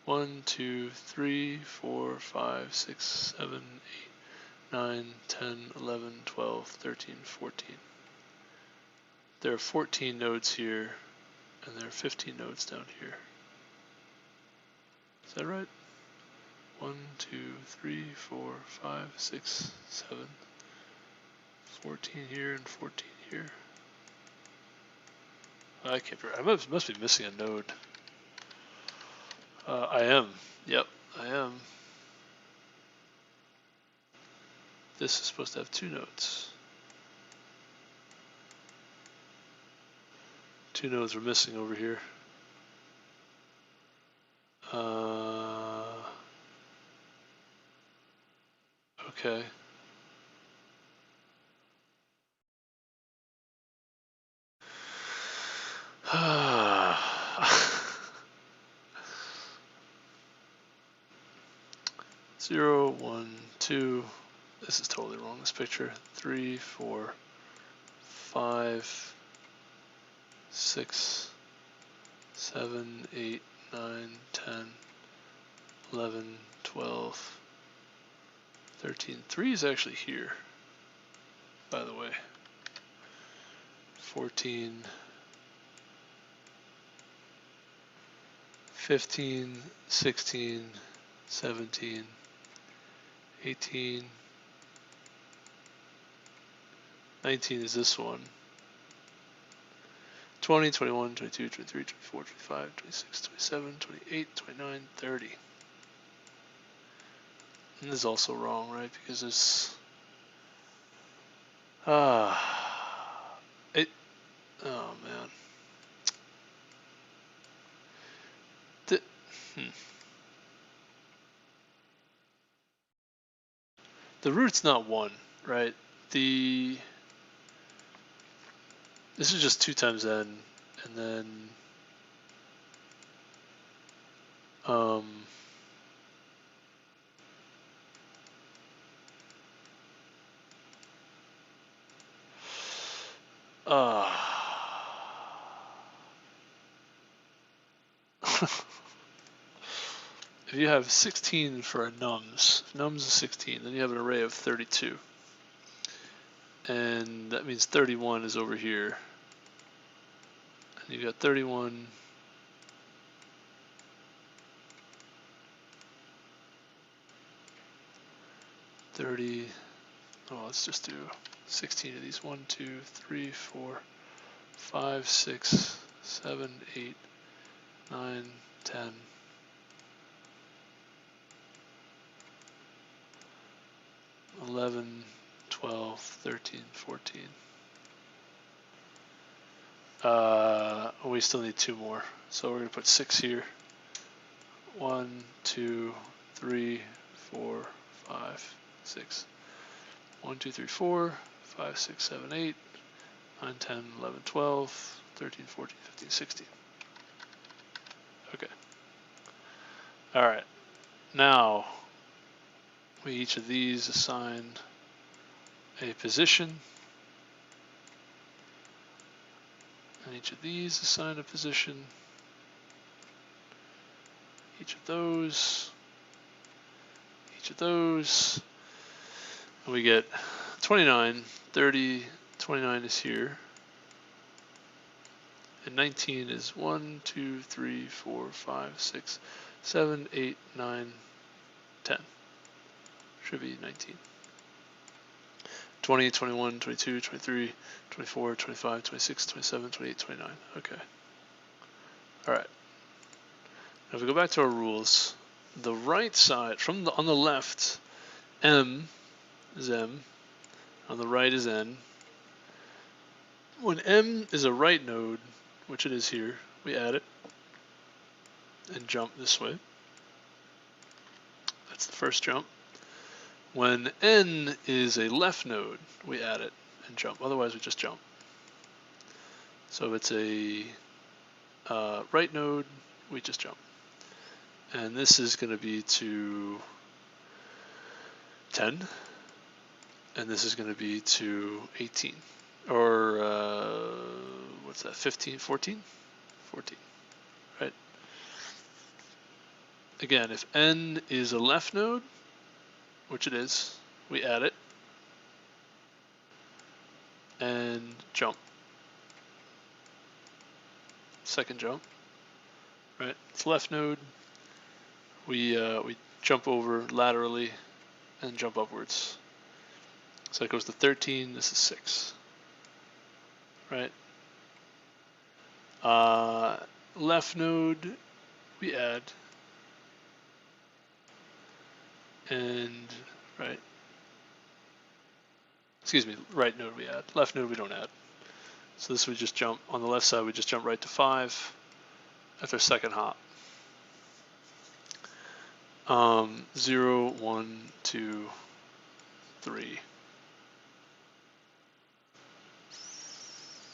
1, 2, 3, 4, 5, 6, 7, 8, 9, 10, 11, 12, 13, 14. There are 14 nodes here, and there are 15 nodes down here. Is that right? 1, 2, 3, 4, 5, 6, 7. 14 here and 14 here. I can't. I must be missing a node. I am. Yep, I am. This is supposed to have 2 nodes. 2 nodes are missing over here. Okay. Zero, 1, 2. This is totally wrong, this picture. 3, 4, 5, 6, 7, 8, 9, 10, 11, 12, 13. 3 is actually here, by the way. 14, 15, 16, 17, 18, 19 is this one. 20, 21, 22, 23, 24, 25, 26, 27, 28, 29, 30. And this is also wrong, right? Because it's oh man. The root's not 1, right? This is just 2 times n, and then if you have 16 for a nums, if nums is 16, then you have an array of 32. And that means 31 is over here. And you got 31. Oh, let's just do 16 of these. 1, 2, 3, 4, 5, 6, 7, 8, 9, 10. 11, 12, 13, 14. We still need 2 more. So we're going to put 6 here. 1, 2, 3, 4, 5, 6. 1, 2, 3, 4, 5, 6, 7, 8, 9, 10, 11, 12, 13, 14, 15, 16. Okay. All right. Now, we each of these assign a position. And each of these assign a position. Each of those. Each of those. And we get 29, 30, 29 is here. And 19 is 1, 2, 3, 4, 5, 6, 7, 8, 9, 10. should be 19. 20, 21, 22, 23, 24, 25, 26, 27, 28, 29. Okay. All right. Now if we go back to our rules, the right side, on the left, M is M, on the right is N. When M is a right node, which it is here, we add it and jump this way. That's the first jump. When N is a left node, we add it and jump. Otherwise, we just jump. So if it's a right node, we just jump. And this is going to be to 10. And this is going to be to 18. Or, what's that, 15, 14? 14, right? Again, if N is a left node, which it is, we add it and jump. Second jump, right? It's left node. We jump over laterally and jump upwards. So it goes to 13. This is 6, right? Left node, we add. And right node we add. Left node we don't add. So this we just jump on the left side. We just jump right to 5 after second hop. 0, 1, 2, 3.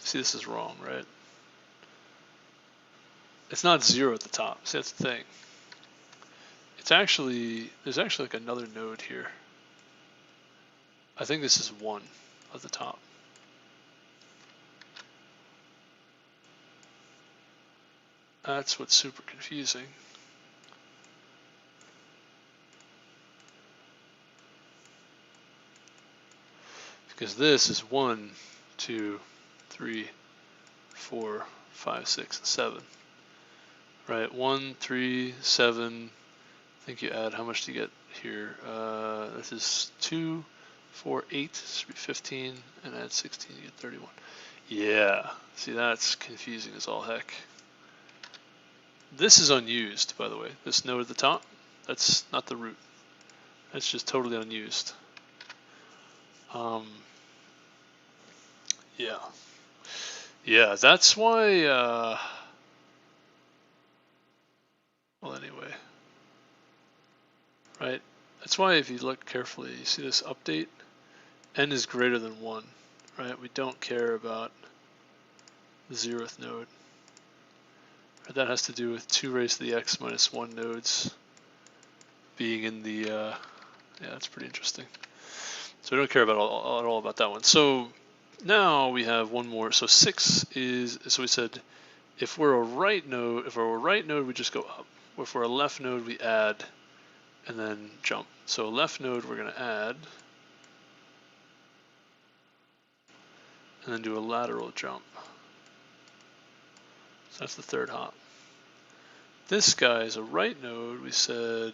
See, this is wrong, right? It's not 0 at the top. See, that's the thing. There's actually like another node here. I think this is 1 at the top. That's what's super confusing. Because this is 1, 2, 3, 4, 5, 6, and 7. Right, 1, 3, 7. I think you add, how much do you get here? This is 2, 4, 8, this should be 15, and add 16, you get 31. Yeah, see, that's confusing as all heck. This is unused, by the way. This node at the top, that's not the root. That's just totally unused. Yeah, that's why, well, anyway. Right? That's why if you look carefully, you see this update, N is greater than 1, right? We don't care about the 0th node. Right? That has to do with 2 raised to the x minus 1 nodes being in the, yeah, that's pretty interesting. So we don't care about at all about that one. So now we have one more. So 6 is, so we said if we're a right node, we just go up. If we're a left node, we add and then jump. So left node, we're going to add and then do a lateral jump. So that's the third hop. This guy is a right node. We said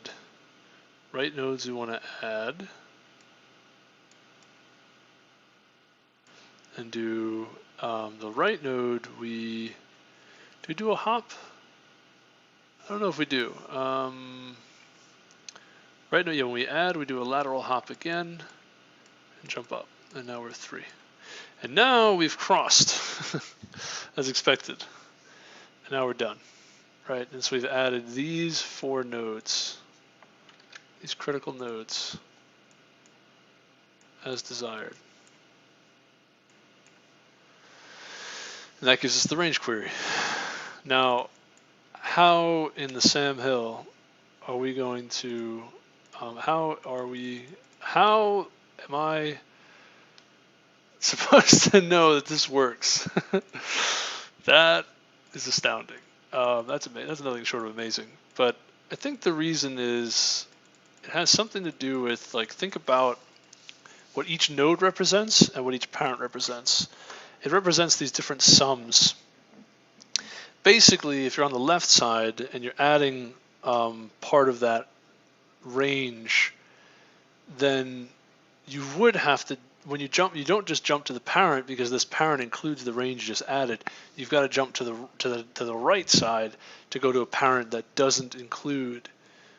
right nodes we want to add and do the right node. Do we do a hop? I don't know if we do. Right now, yeah, when we add, we do a lateral hop again and jump up. And now we're 3. And now we've crossed as expected. And now we're done. Right? And so we've added these 4 nodes, these critical nodes, as desired. And that gives us the range query. Now, how in the Sam Hill are we going to, how am I supposed to know that this works? That is astounding. That's amazing. That's nothing short of amazing. But I think the reason is it has something to do with, like, think about what each node represents and what each parent represents. It represents these different sums. Basically, if you're on the left side and you're adding part of that range, then you would have to, when you jump, you don't just jump to the parent because this parent includes the range you just added. You've got to jump to the right side to go to a parent that doesn't include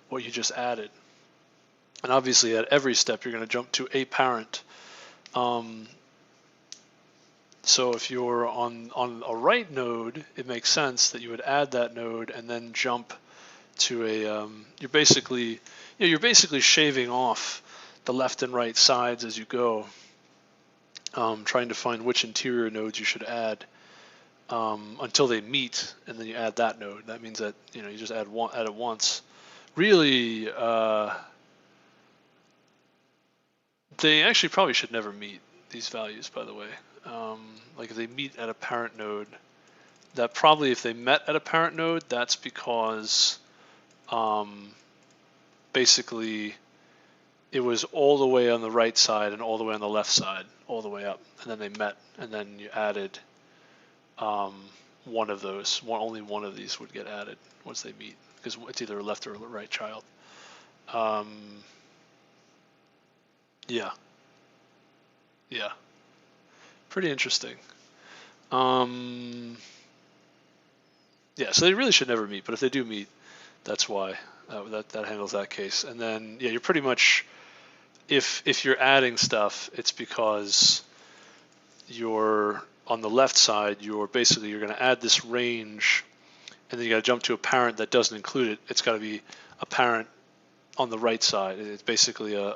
what you just added. And obviously at every step you're going to jump to a parent. So if you're on a right node, it makes sense that you would add that node and then jump to a. You're basically shaving off the left and right sides as you go, trying to find which interior nodes you should add until they meet, and then you add that node. That means that you just add it once. Really, they actually probably should never meet these values, by the way. Like if they meet at a parent node, that probably if they met at a parent node, that's because basically it was all the way on the right side and all the way on the left side, all the way up, and then they met, and then you added one of those. Only one of these would get added once they meet, because it's either a left or a right child. Yeah. Pretty interesting. Yeah, so they really should never meet, but if they do meet, that's why that handles that case. And then yeah, you're pretty much, if you're adding stuff, it's because you're on the left side, you're going to add this range, and then you got to jump to a parent that doesn't include it. It's got to be a parent on the right side. It's basically it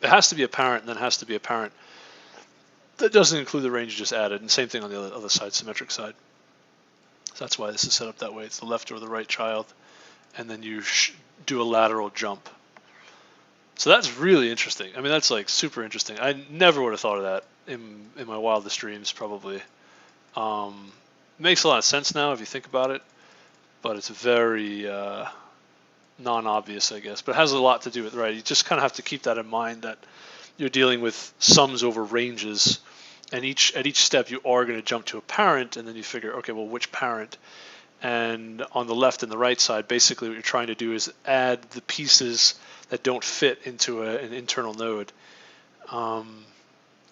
has to be a parent, and then it has to be a parent that doesn't include the range you just added, and same thing on the other side, symmetric side. So that's why this is set up that way. It's the left or the right child, and then you do a lateral jump. So that's really interesting. I mean, that's like super interesting. I never would have thought of that in my wildest dreams, probably. Makes a lot of sense now if you think about it, but it's very non-obvious, I guess. But it has a lot to do with, right? You just kind of have to keep that in mind, that you're dealing with sums over ranges, and at each step you are going to jump to a parent, and then you figure, okay, well, which parent? And on the left and the right side, basically what you're trying to do is add the pieces that don't fit into an internal node, and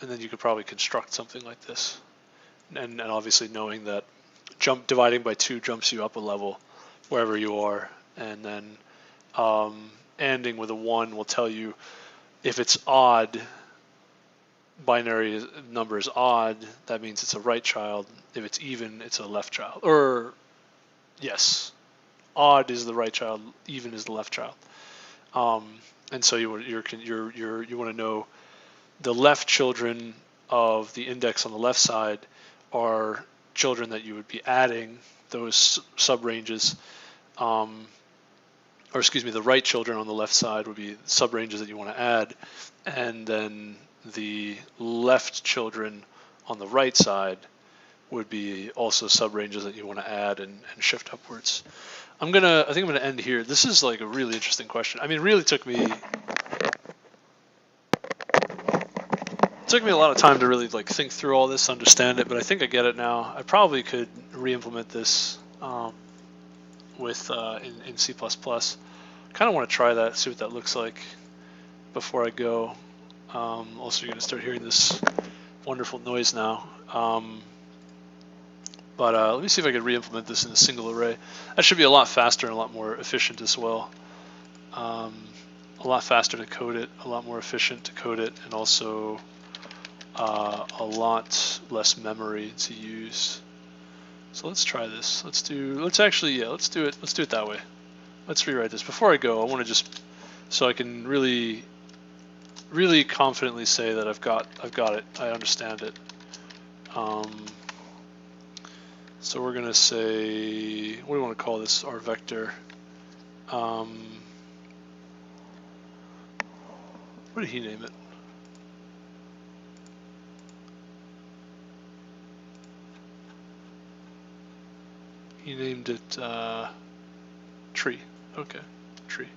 then you could probably construct something like this. And obviously knowing that dividing by 2 jumps you up a level wherever you are, and then ending with a 1 will tell you if it's odd, binary number is odd, that means it's a right child. If it's even, it's a left child. Or yes, odd is the right child, even is the left child. And so you want to know the left children of the index on the left side are children that you would be adding those subranges. Or excuse me, the right children on the left side would be subranges that you want to add, and then the left children on the right side would be also subranges that you want to add and shift upwards. I think I'm gonna end here. This is like a really interesting question. I mean, it really took me a lot of time to really like think through all this, understand it, but I think I get it now. I probably could re-implement this with in C++. Kind of want to try that, see what that looks like before I go. Also, you're going to start hearing this wonderful noise now. But let me see if I can re-implement this in a single array. That should be a lot faster and a lot more efficient as well. A lot faster to code it, a lot more efficient to code it, and also a lot less memory to use. So let's try this. Let's do it that way. Let's rewrite this. Before I go, I want to just, so I can really confidently say that I've got it. I understand it. So we're gonna say, what do we want to call this? Our vector. What did he name it? He named it tree. Okay, tree.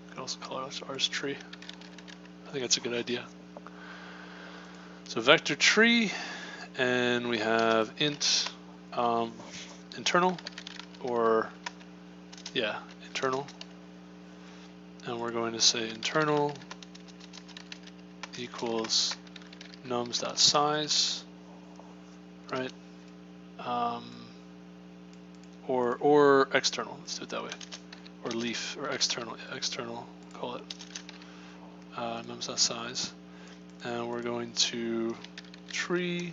We can also call ours tree. I think that's a good idea. So vector tree, and we have int internal, or yeah, internal, and we're going to say internal equals nums.size, right? Or external. Let's do it that way. Or leaf or external. Yeah, external. Call it nums.size, and we're going to tree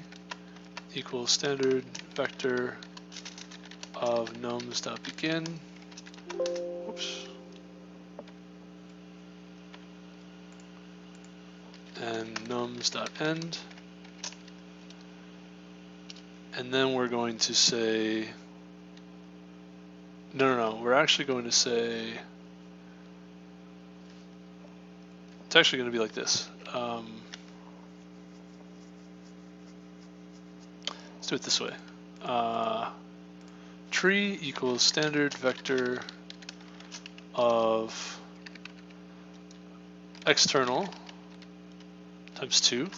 equals standard vector of nums.begin. Oops. And nums.end. And then we're going to say, no, we're actually going to say, it's actually going to be like this. Let's do it this way. Tree equals standard vector of external times 2,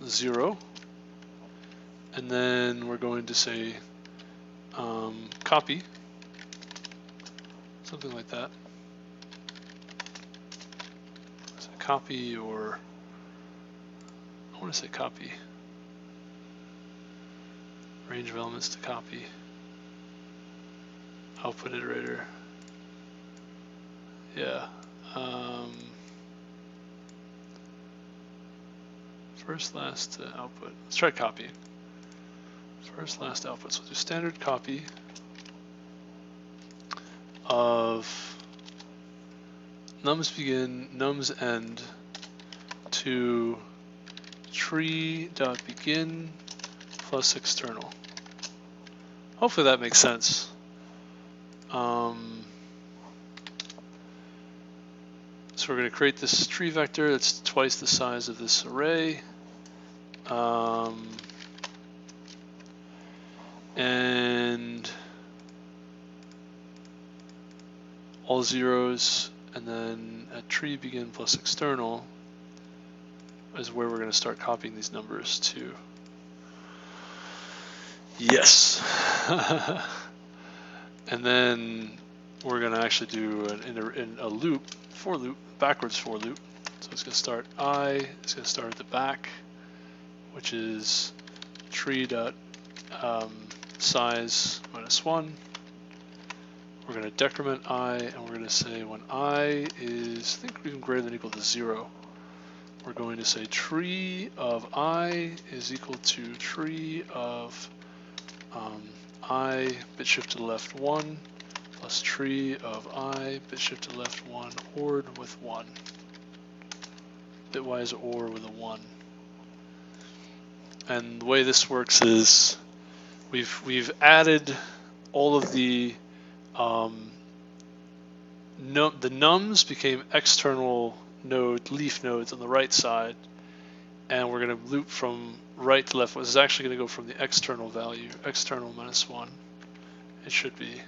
0, and then we're going to say copy, something like that. So copy, or I want to say copy. Range of elements to copy. Output iterator. Yeah. First, last output. Let's try copying. First, last output. So we'll do standard copy of nums begin, nums end to tree.begin plus external. Hopefully that makes sense. So we're going to create this tree vector that's twice the size of this array. And all zeros, and then at tree begin plus external is where we're going to start copying these numbers to. Yes. And then we're going to actually do in a loop, for loop, backwards for loop. So it's going to start it's going to start at the back, which is tree dot size -1. We're going to decrement I, and we're going to say when I is, I think, even greater than or equal to 0, we're going to say tree of I is equal to tree of I bit shift to the left 1 plus tree of I bit shift to the left 1 ORed with 1. Bitwise OR with a 1. And the way this works is we've added all of the nums became external node leaf nodes on the right side, and we're going to loop from right to left. This is actually going to go from the external value, external -1. It should be.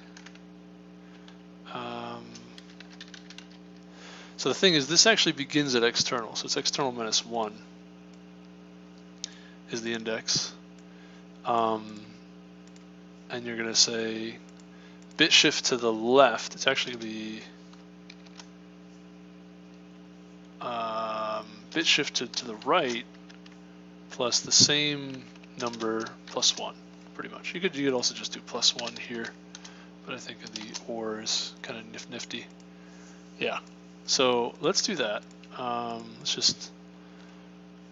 So the thing is, this actually begins at external, so it's external -1 is the index. And you're going to say bit shift to the left. It's actually going to be bit shift to the right plus the same number plus 1, pretty much. You could also just do +1 here, but I think the OR is kind of nifty. Yeah. So let's do that. Let's just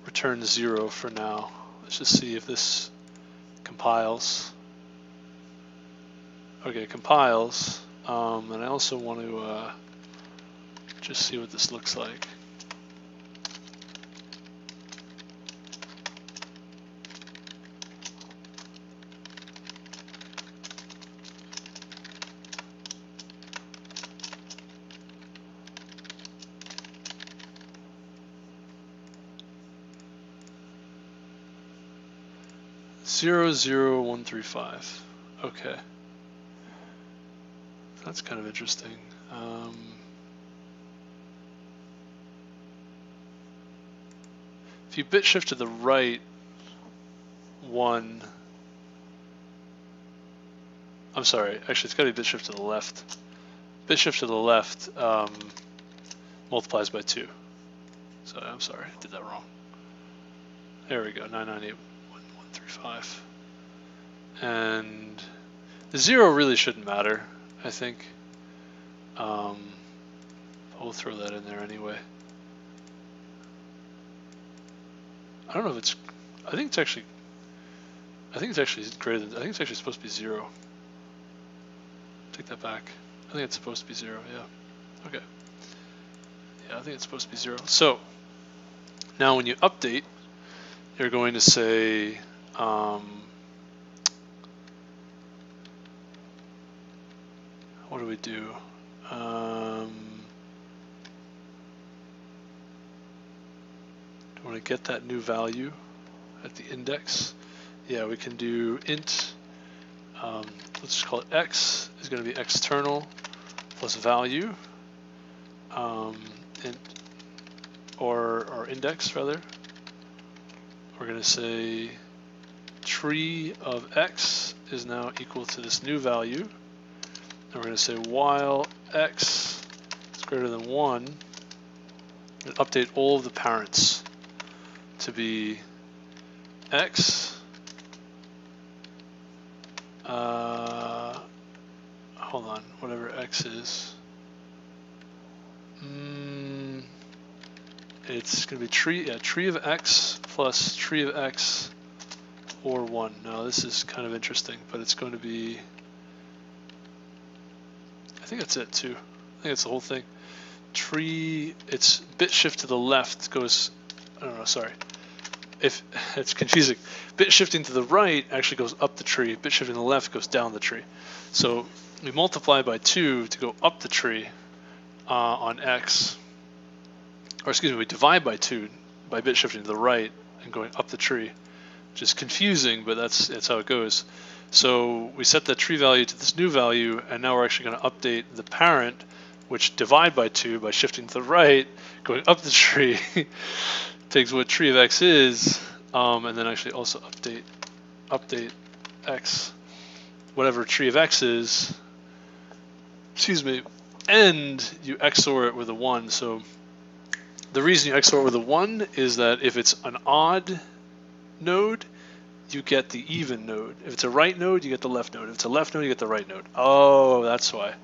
return 0 for now. Let's just see if this compiles. Okay, it compiles. And I also want to just see what this looks like. Zero 0 1 3 5. Okay, that's kind of interesting. If you bit shift to the right 1, I'm sorry, actually it's got to be bit shift to the left. bit shift to the left multiplies by 2. So I'm sorry, I did that wrong. There we go, 998.1135. And the 0 really shouldn't matter, I think. We'll throw that in there anyway. I don't know if it's, I think it's actually greater than, I think it's actually supposed to be 0. Take that back. I think it's supposed to be 0, yeah. Okay. Yeah, I think it's supposed to be 0. So, now when you update, you're going to say, what do we do? Do you want to get that new value at the index? Yeah, we can do int, let's just call it x, is going to be external plus value, int, or index rather. We're going to say tree of x is now equal to this new value. And we're going to say while x is greater than 1, and update all of the parents to be x, hold on, whatever x is. It's going to be tree of x plus tree of x or 1. Now this is kind of interesting, but it's going to be, I think that's it too. I think that's the whole thing. Tree, it's bit shift to the left goes, I don't know, sorry. If it's confusing, bit shifting to the right actually goes up the tree, bit shifting to the left goes down the tree. So we multiply by 2 to go up the tree on x, or excuse me, we divide by 2 by bit shifting to the right and going up the tree, which is confusing, but that's how it goes. So we set that tree value to this new value, and now we're actually going to update the parent, which divide by 2 by shifting to the right, going up the tree, takes what tree of x is, and then actually also update x, whatever tree of x is, excuse me, and you XOR it with a 1. So the reason you XOR it with a 1 is that if it's an odd node, you get the even node. If it's a right node, you get the left node. If it's a left node, you get the right node. Oh, that's why.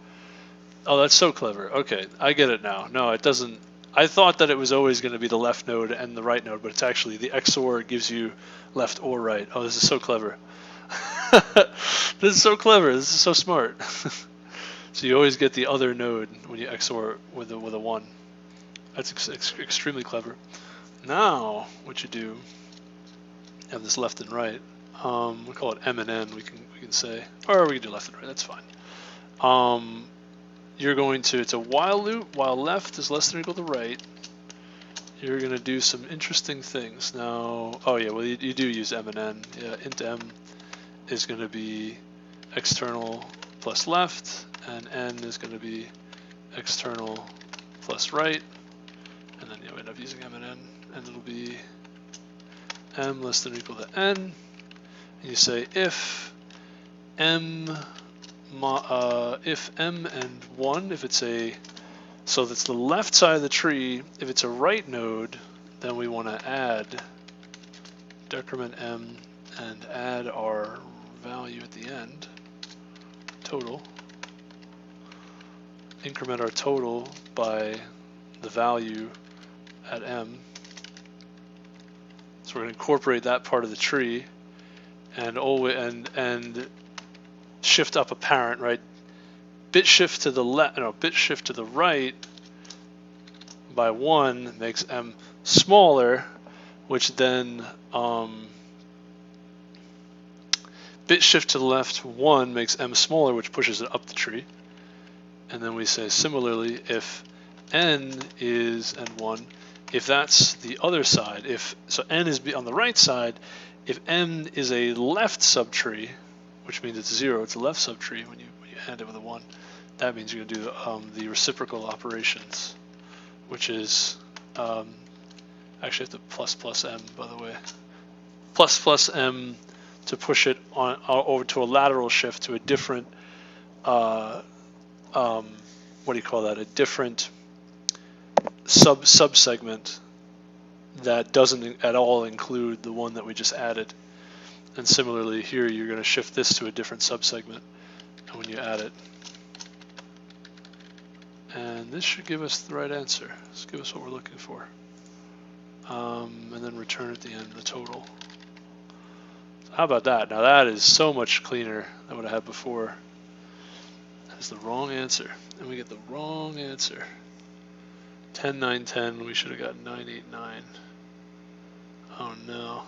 Oh, that's so clever. Okay, I get it now. No, it doesn't. I thought that it was always going to be the left node and the right node, but it's actually the XOR gives you left or right. Oh, this is so clever. This is so clever. This is so smart. So you always get the other node when you XOR with a 1. That's extremely clever. Now, what you do, you have this left and right. We call it M and N. We can say, or we can do left and right. That's fine. You're going to, it's a while loop. While left is less than or equal to right, you're going to do some interesting things. Now, oh yeah, well you do use M and N. Yeah, int M is going to be external plus left, and N is going to be external plus right, and then you end up using M and N, and it'll be M less than or equal to N, and you say if M and 1, if it's a, so that's the left side of the tree. If it's a right node, then we want to add decrement M and add our value at the end, total, increment our total by the value at M. So we're going to incorporate that part of the tree and shift up a parent, right? Bit shift to the left, no, bit shift to the right by 1 makes M smaller, which then bit shift to the left 1 makes M smaller, which pushes it up the tree. And then we say similarly, if N is N1, if that's the other side, so N is on the right side, if M is a left subtree, which means it's 0, it's a left subtree when you end it with a 1, that means you're going to do the reciprocal operations, which is actually the plus M, by the way, plus M to push it on over to a lateral shift to a different what do you call that? A different subsegment that doesn't at all include the one that we just added. And similarly here, you're going to shift this to a different subsegment when you add it. And this should give us the right answer. This give us what we're looking for. And then return at the end the total. So how about that? Now that is so much cleaner than what I had before. That's the wrong answer. And we get the wrong answer. 10, 9, 10. We should have got 9, 8, 9. Oh no.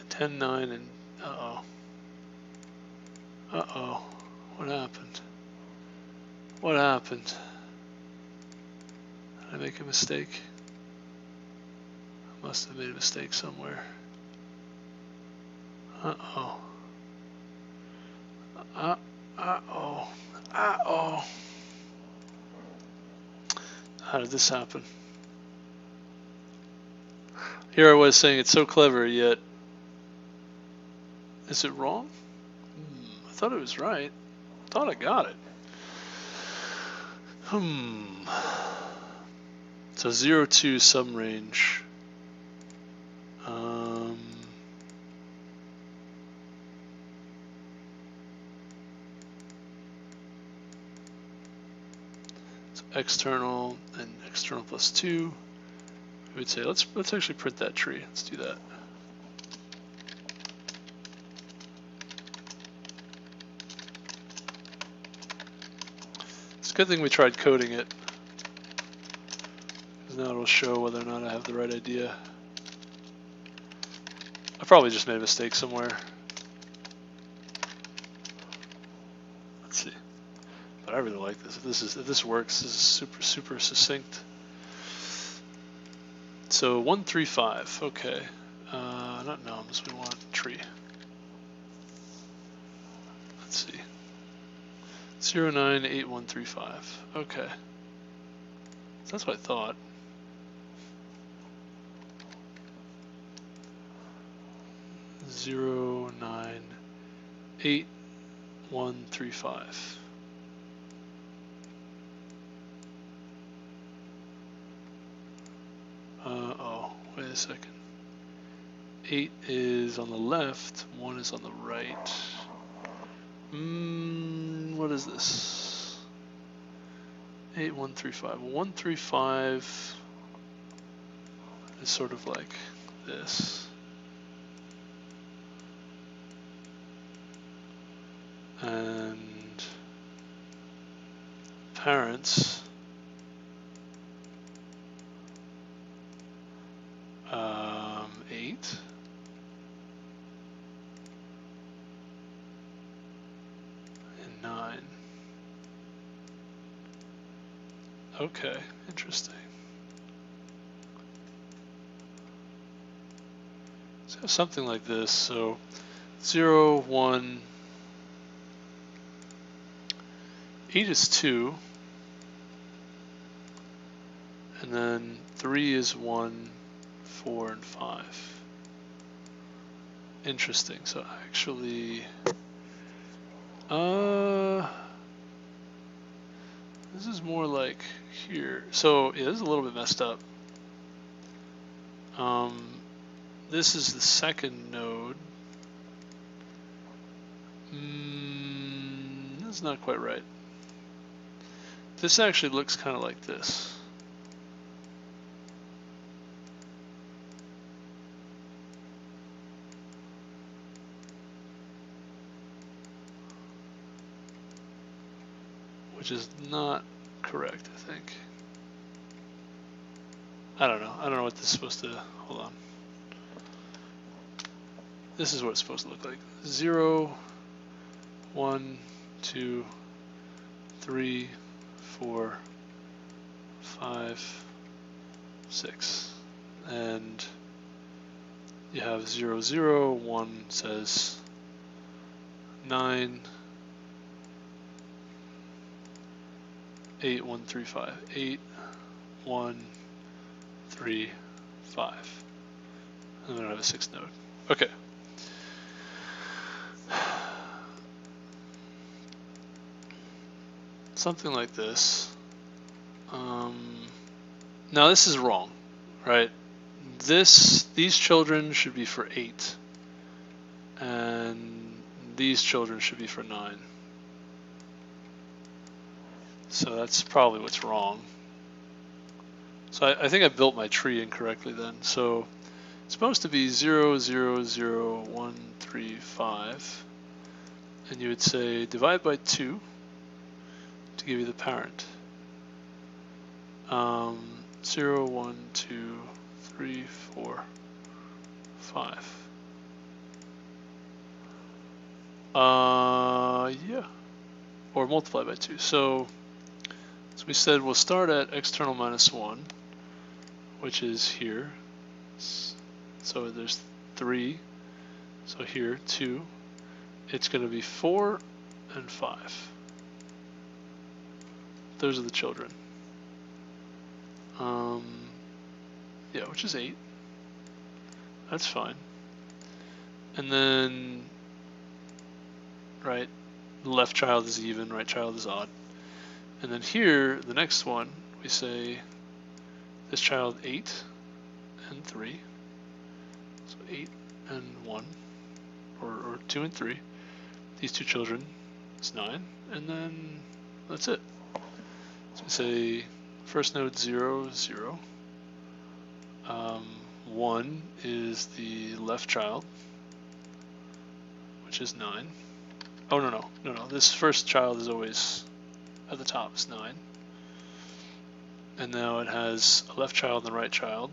10, 9, and uh-oh. Uh-oh. What happened? What happened? Did I make a mistake? I must have made a mistake somewhere. Uh-oh. Uh-oh. Uh-oh. How did this happen? Here I was saying it's so clever, yet is it wrong? I thought it was right. I thought I got it. So 0, 2 sum range. So external and external plus 2. We would say let's actually print that tree. Let's do that. It's a good thing we tried coding it, because now it'll show whether or not I have the right idea. I probably just made a mistake somewhere. Let's see. But I really like this. If this works, this is super succinct. So 1, 3, 5. Okay. Not nums. We want tree. Let's see. 0, 9, 8, 1, 3, 5. Okay. That's what I thought. Zero, 9, 8, 1, 3, 5. Oh, wait a second. 8 is on the left, 1 is on the right. What is this? 8, 1, 3, 5. 1, 3, 5 is sort of like this. And parents 8 and 9. Okay, interesting. So something like this. So 0, 1, 8 is 2, and then 3 is 1, 4, and 5. Interesting. So actually, this is more like here. So yeah, this is a little bit messed up. This is the second node. That's not quite right. This actually looks kind of like this. Which is not correct, I think. I don't know. I don't know what this is supposed to, hold on. This is what it's supposed to look like. 0, 1, 2, 3, 4, 5, 6. And you have 0, 0, 1 says 9, 8, 1, 3, 5. 8, 1, 3, 5. And then I have a 6th node. Okay. something like this. Now this is wrong, right? These children should be for 8, and these children should be for 9. So that's probably what's wrong. So I think I built my tree incorrectly then. So it's supposed to be 0, 0, 0, 1, 3, 5. And you would say divide by 2 to give you the parent. 0, 1, 2, 3, 4, 5. Yeah. Or multiply by 2. So we said we'll start at external minus 1, which is here. So there's 3. So here, 2. It's going to be 4 and 5. Those are the children. Yeah, which is 8. That's fine. And then, right, left child is even, right child is odd. And then here, the next one, we say this child 8 and 3. So 8 and 1, or 2 and 3. These two children is 9, and then that's it. So we say first node 0, 0. 1 is the left child, which is 9. Oh, no. This first child is always at the top, is 9. And now it has a left child and a right child.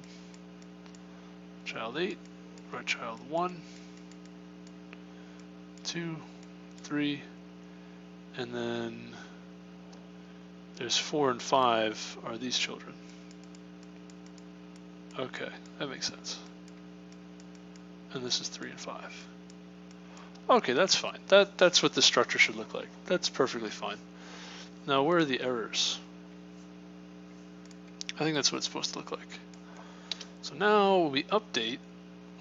Child 8, right child 1, 2, 3, and then there's 4 and 5 are these children. Okay, that makes sense. And this is 3 and 5. Okay, that's fine. That's what the structure should look like. That's perfectly fine. Now, where are the errors? I think that's what it's supposed to look like. So now when we update,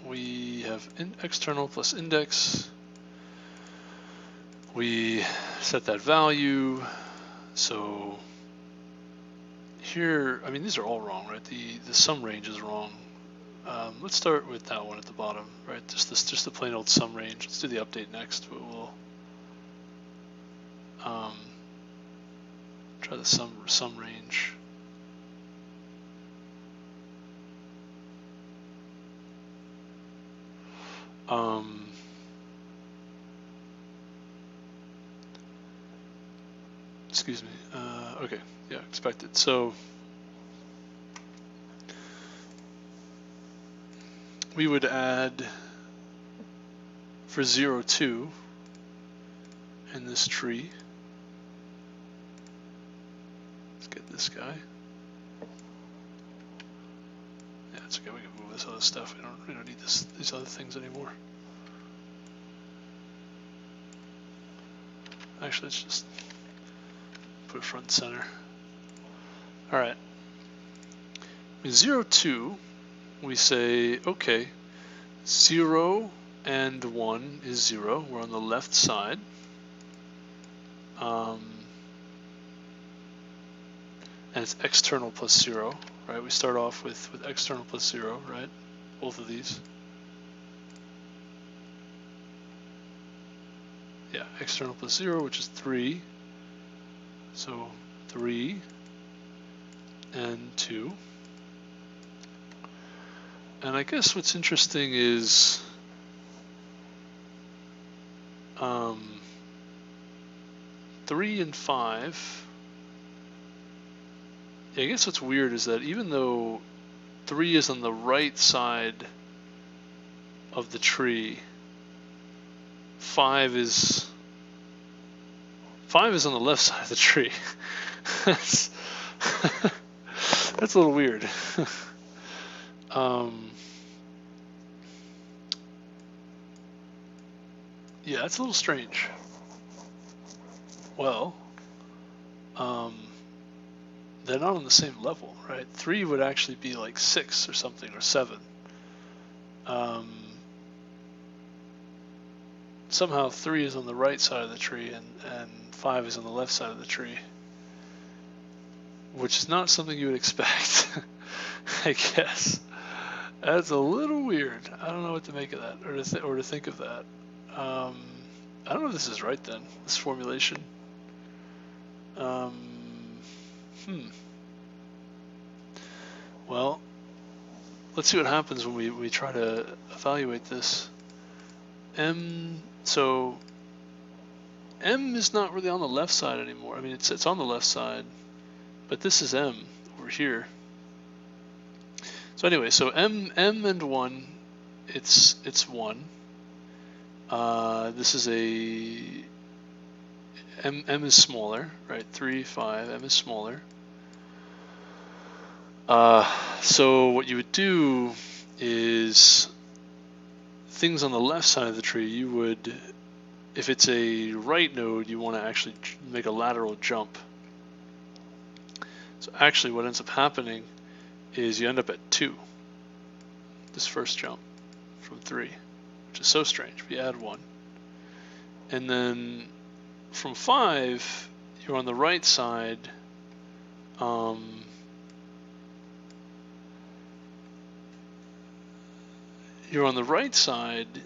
we have external plus index. We set that value. So here, I mean, these are all wrong, right? The sum range is wrong. Let's start with that one at the bottom, right? Just the plain old sum range. Let's do the update next, but we'll try the sum range. Excuse me. Okay, yeah, expected. So we would add for 0, 2 in this tree. Let's get this guy. Yeah, it's okay. We can move this other stuff. We don't need these other things anymore. Actually, let's just put it front and center. All right. In 0, 2, we say, okay, 0 and 1 is 0. We're on the left side. And it's external plus 0, right? We start off with external plus 0, right? Both of these. Yeah, external plus 0, which is 3. So 3 and 2. And I guess what's interesting is 3 and 5. Yeah, I guess what's weird is that even though 3 is on the right side of the tree, 5 is on the left side of the tree. That's a little weird. Yeah, it's a little strange. Well, they're not on the same level, right? 3 would actually be like 6 or something, or 7. Somehow 3 is on the right side of the tree and 5 is on the left side of the tree. which is not something you would expect, I guess. That's a little weird. I don't know what to make of that, or to think of that. I don't know if this is right then, this formulation. Well, let's see what happens when we try to evaluate this. So M is not really on the left side anymore. I mean, it's on the left side, but this is M over here. So anyway, so M and 1, it's 1. This is a M is smaller, right? 3, 5, M is smaller. So what you would do is things on the left side of the tree, you would, if it's a right node, you want to actually make a lateral jump. So actually what ends up happening is you end up at 2, this first jump from 3, which is so strange. We add 1. And then from 5, you're on the right side. You're on the right side,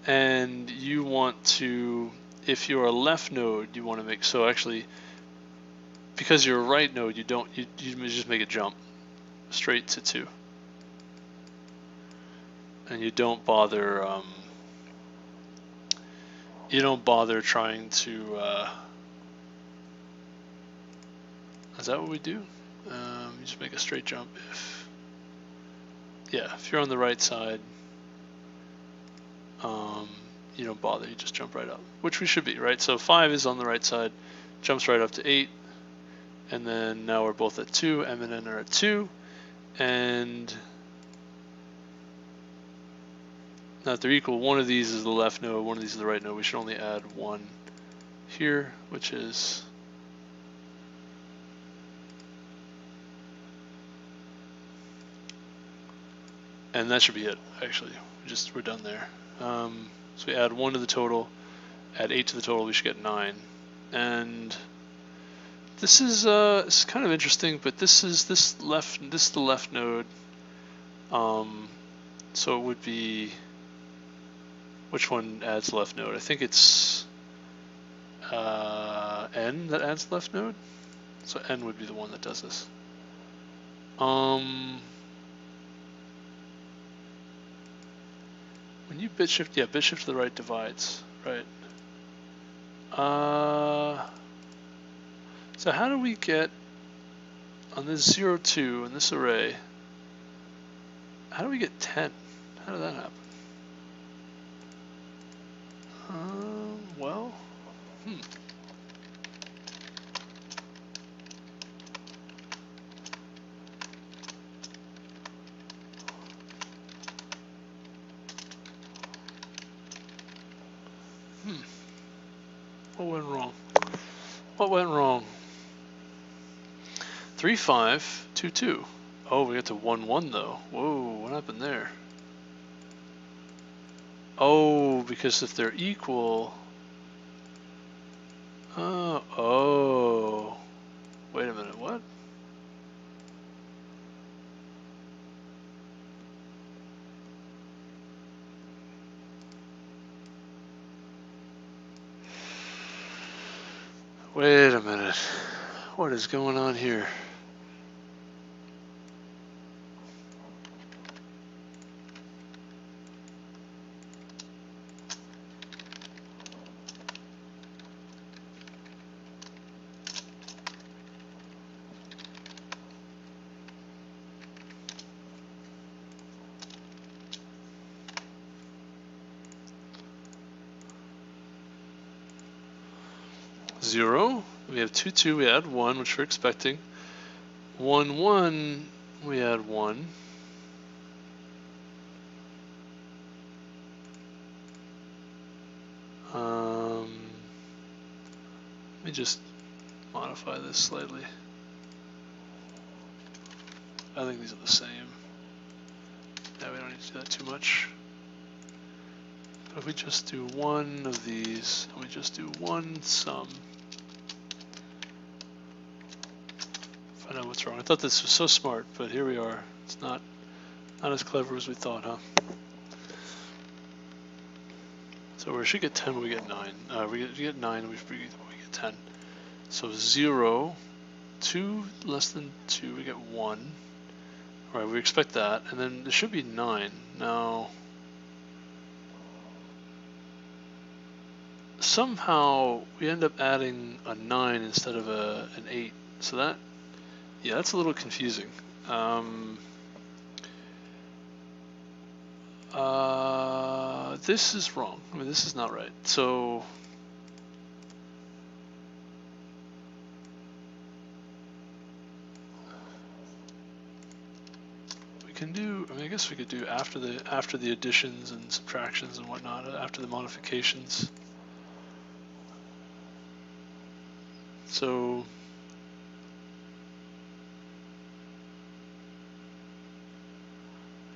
and you want to, if you're a left node, you want to make, so actually, because you're a right node, you just make a jump straight to 2. And you don't bother trying to, is that what we do? You just make a straight jump if you're on the right side, you don't bother, you just jump right up, which we should be, right? So 5 is on the right side, jumps right up to 8, and then now we're both at 2, M and N are at 2, and now that they're equal, one of these is the left node, one of these is the right node. We should only add 1 here, which is and that should be it, actually. We're done there. So we add 1 to the total, add 8 to the total, we should get 9. And this is it's kind of interesting, but this is the left node. So it would be, which one adds left node? I think it's N that adds left node. So N would be the one that does this. When you bit shift, bit shift to the right divides, right? So how do we get on this 0, 2 in this array? How do we get 10? How did that happen? Well, What went wrong? What went wrong? 3, 5, 2, 2. Oh, we got to 1, 1 though. Whoa, what happened there? Oh, because if they're equal. Oh. Wait a minute, what? Wait a minute. What is going on here? Zero. We have 2, 2. We add 1, which we're expecting. 1, 1. We add 1. Let me just modify this slightly. I think these are the same. Yeah, we don't need to do that too much. But if we just do 1 of these, and we just do 1 sum, what's wrong? I thought this was so smart, but here we are. It's not as clever as we thought, huh? So we should get 10 when we get 9. We get 9 we get 10. So 0, 2 less than 2, we get 1. Alright, we expect that. And then there should be 9. Now, somehow we end up adding a 9 instead of an 8. So that, yeah, that's a little confusing. This is wrong. I mean, this is not right. So we can do, I mean, I guess we could do after the additions and subtractions and whatnot, after the modifications. So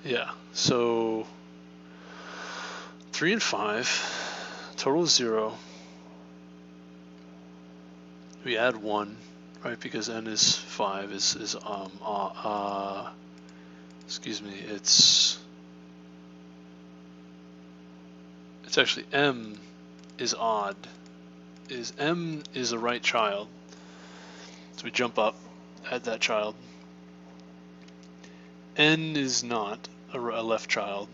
yeah, so 3 and 5, total is 0. We add 1, right? Because n is 5 excuse me, it's actually m is odd. M is a right child. So we jump up, add that child. N is not a left child.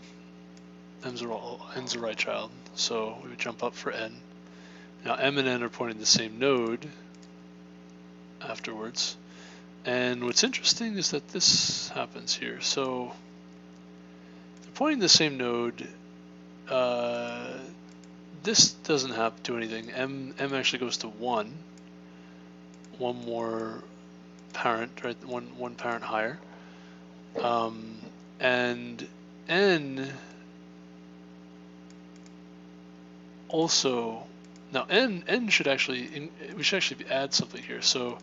N's a right child. So we would jump up for n. Now m and n are pointing the same node afterwards. And what's interesting is that this happens here. So they're pointing the same node. This doesn't do anything. M actually goes to 1. One more parent, right? One parent higher. And n also, now n should actually, we should actually add something here. So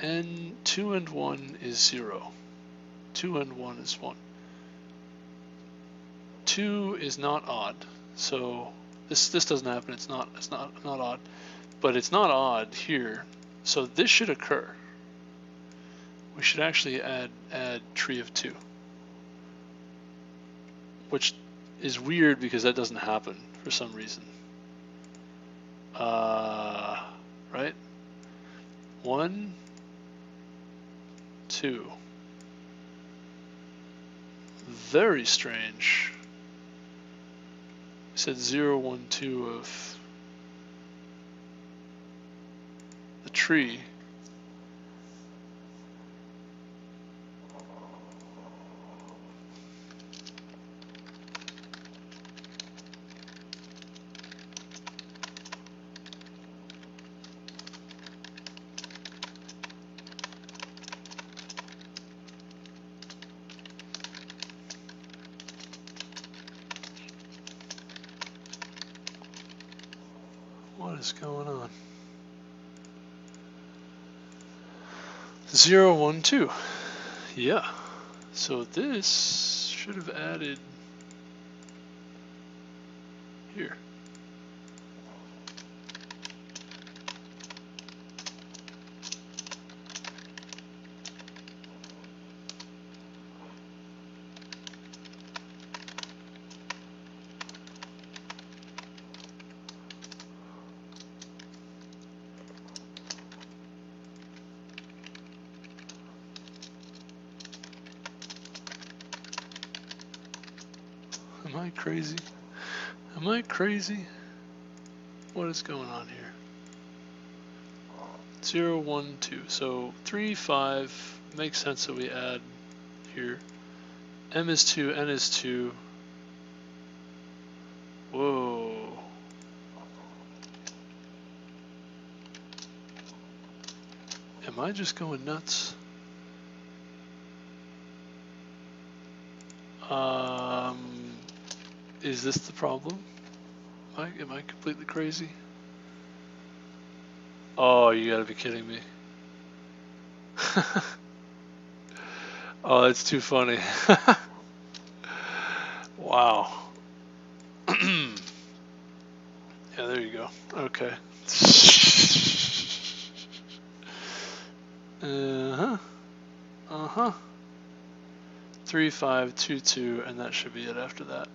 n 2 and 1 is 0. 2 and 1 is 1. 2 is not odd, so this doesn't happen. It's not odd, but it's not odd here. So this should occur. We should actually add tree of 2, which is weird because that doesn't happen for some reason. Right? 1, 2. Very strange. We said 0, 1, 2 of the tree. What is going on? 0, 1, 2. Yeah. So this should have added here. Am I crazy? Am I crazy? What is going on here? 0, 1, 2. So 3, 5 makes sense that we add here. M is 2, N is 2. Whoa. Am I just going nuts? Is this the problem? Am I completely crazy? Oh, you gotta be kidding me. Oh, that's too funny. Wow. Yeah, there you go. Okay. Uh-huh. Uh-huh. 3, 5, 2, 2, and that should be it after that.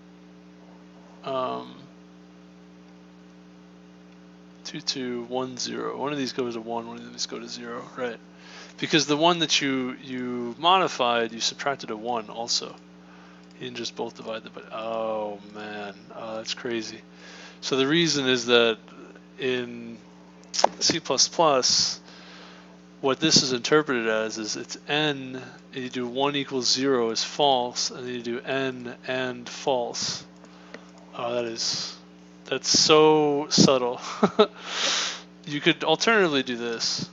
2, 2, 1, 0. One of these goes to 1, one of these go to 0, right? Because the one that you modified, you subtracted a 1 also. You didn't just both divide them, but oh man, that's crazy. So the reason is that in C++, what this is interpreted as is it's n, and you do 1 equals 0 is false, and then you do n and false. Oh, that's so subtle. You could alternatively do this,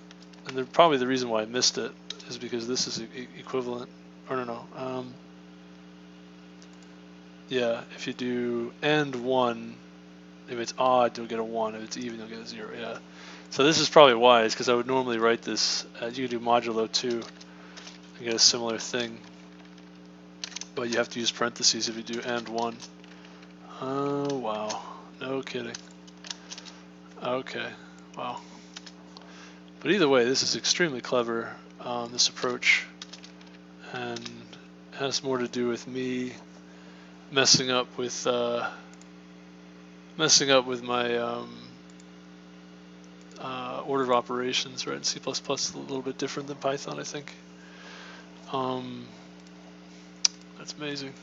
and probably the reason why I missed it is because this is equivalent, or no. Yeah, if you do and 1, if it's odd, you'll get a 1. If it's even, you'll get a 0. Yeah. So this is probably wise, because I would normally write this as you could do modulo 2 and get a similar thing. But you have to use parentheses if you do and 1. Oh, wow. No kidding. Okay. Wow. But either way, this is extremely clever, this approach. And has more to do with me messing up with my order of operations, right? In C++ is a little bit different than Python, I think. That's amazing.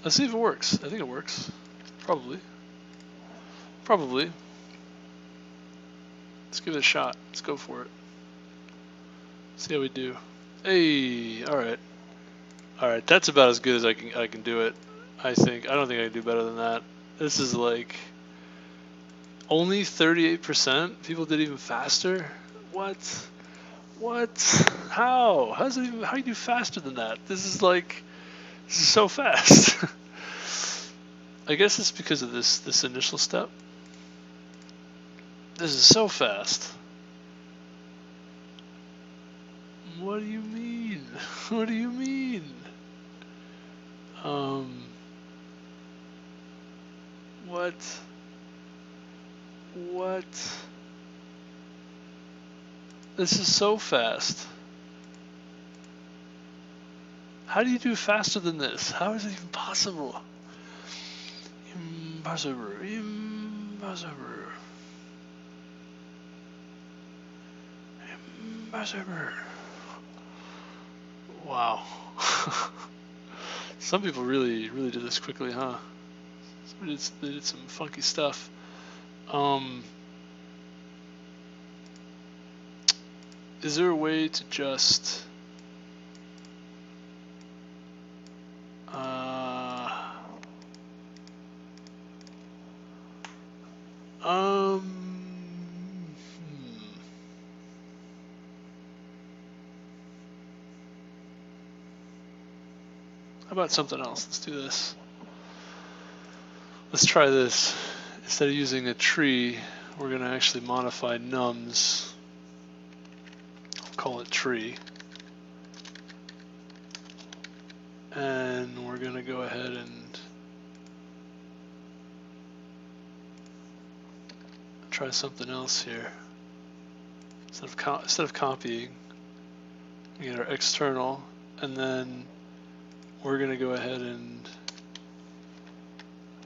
Let's see if it works. I think it works. Probably. Let's give it a shot. Let's go for it. See how we do. Hey, all right. That's about as good as I can do it. I think. I don't think I can do better than that. This is like only 38%. People did even faster. What? How? How do you do faster than that? This is so fast. I guess it's because of this initial step. This is so fast. What do you mean? What do you mean? What? This is so fast. How do you do faster than this? How is it even possible? Impossible. Wow. Some people really did this quickly, huh? They did some funky stuff. Is there a way to just how about something else? Let's do this. Let's try this. Instead of using a tree, we're going to actually modify nums. I'll call it tree. And we're going to go ahead and try something else here. Instead of copying, we get our external, and then we're going to go ahead and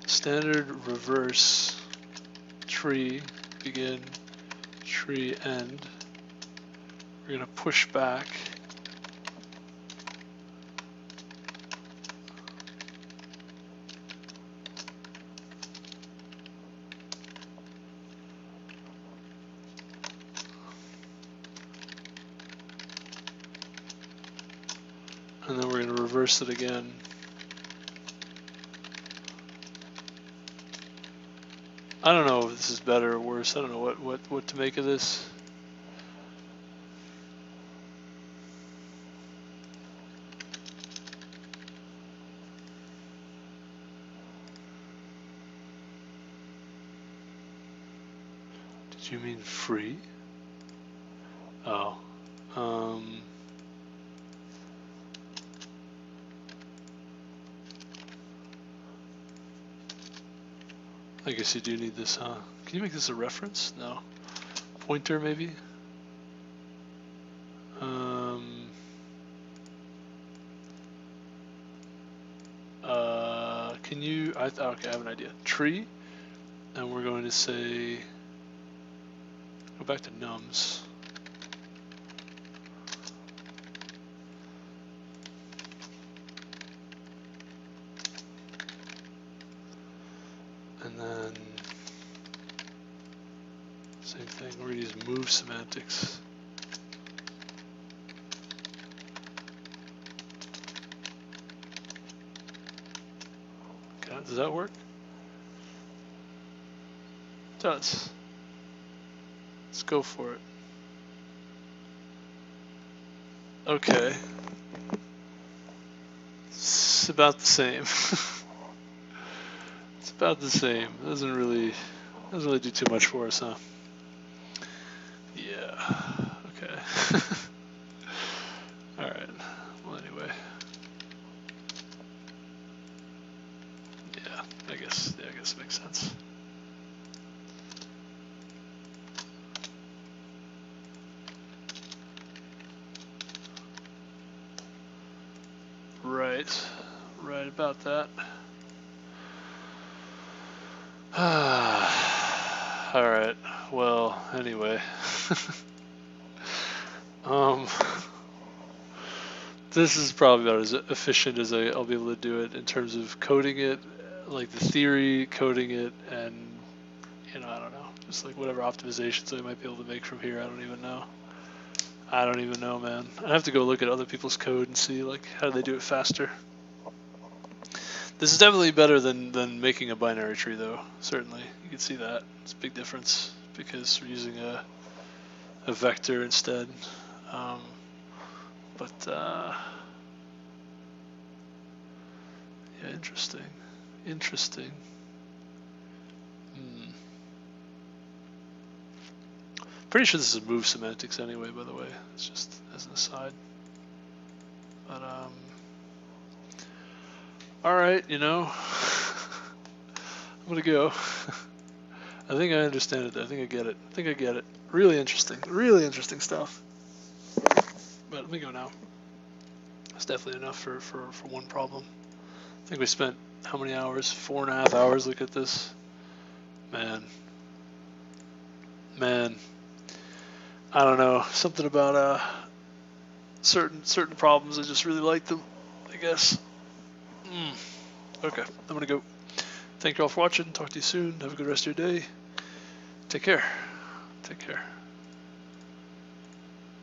standard reverse tree begin, tree end. We're going to push back. And then we're going to reverse it again. I don't know if this is better or worse. I don't know what to make of this. Did you mean free? Oh. I guess you do need this, huh? Can you make this a reference? No. Pointer, maybe? can you, okay, I have an idea. Tree, and we're going to say, go back to nums. And then, same thing, we're going to use move semantics. Okay, does that work? It does. Let's go for it. Okay. It's about the same. It's about the same. Doesn't really do too much for us, huh? Yeah. Okay. All right. Well, anyway. Yeah. I guess it makes sense. Right about that. All right. Well, anyway. This is probably about as efficient as I'll be able to do it in terms of coding it, like the theory, coding it, and I don't know, just like whatever optimizations I might be able to make from here. I don't even know, man. I have to go look at other people's code and see like how they do it faster. This is definitely better than making a binary tree, though. Certainly, you can see that. It's a big difference because we're using a vector instead. Yeah, interesting. Pretty sure this is move semantics anyway, by the way. It's just as an aside. But all right, I'm gonna go. I think I understand it. I think I get it. Really interesting stuff. But let me go now. That's definitely enough for one problem. I think we spent how many hours? 4.5 hours looking at this. Man. I don't know. Something about certain problems. I just really like them, I guess. Okay, I'm gonna go. Thank you all for watching. Talk to you soon. Have a good rest of your day. Take care.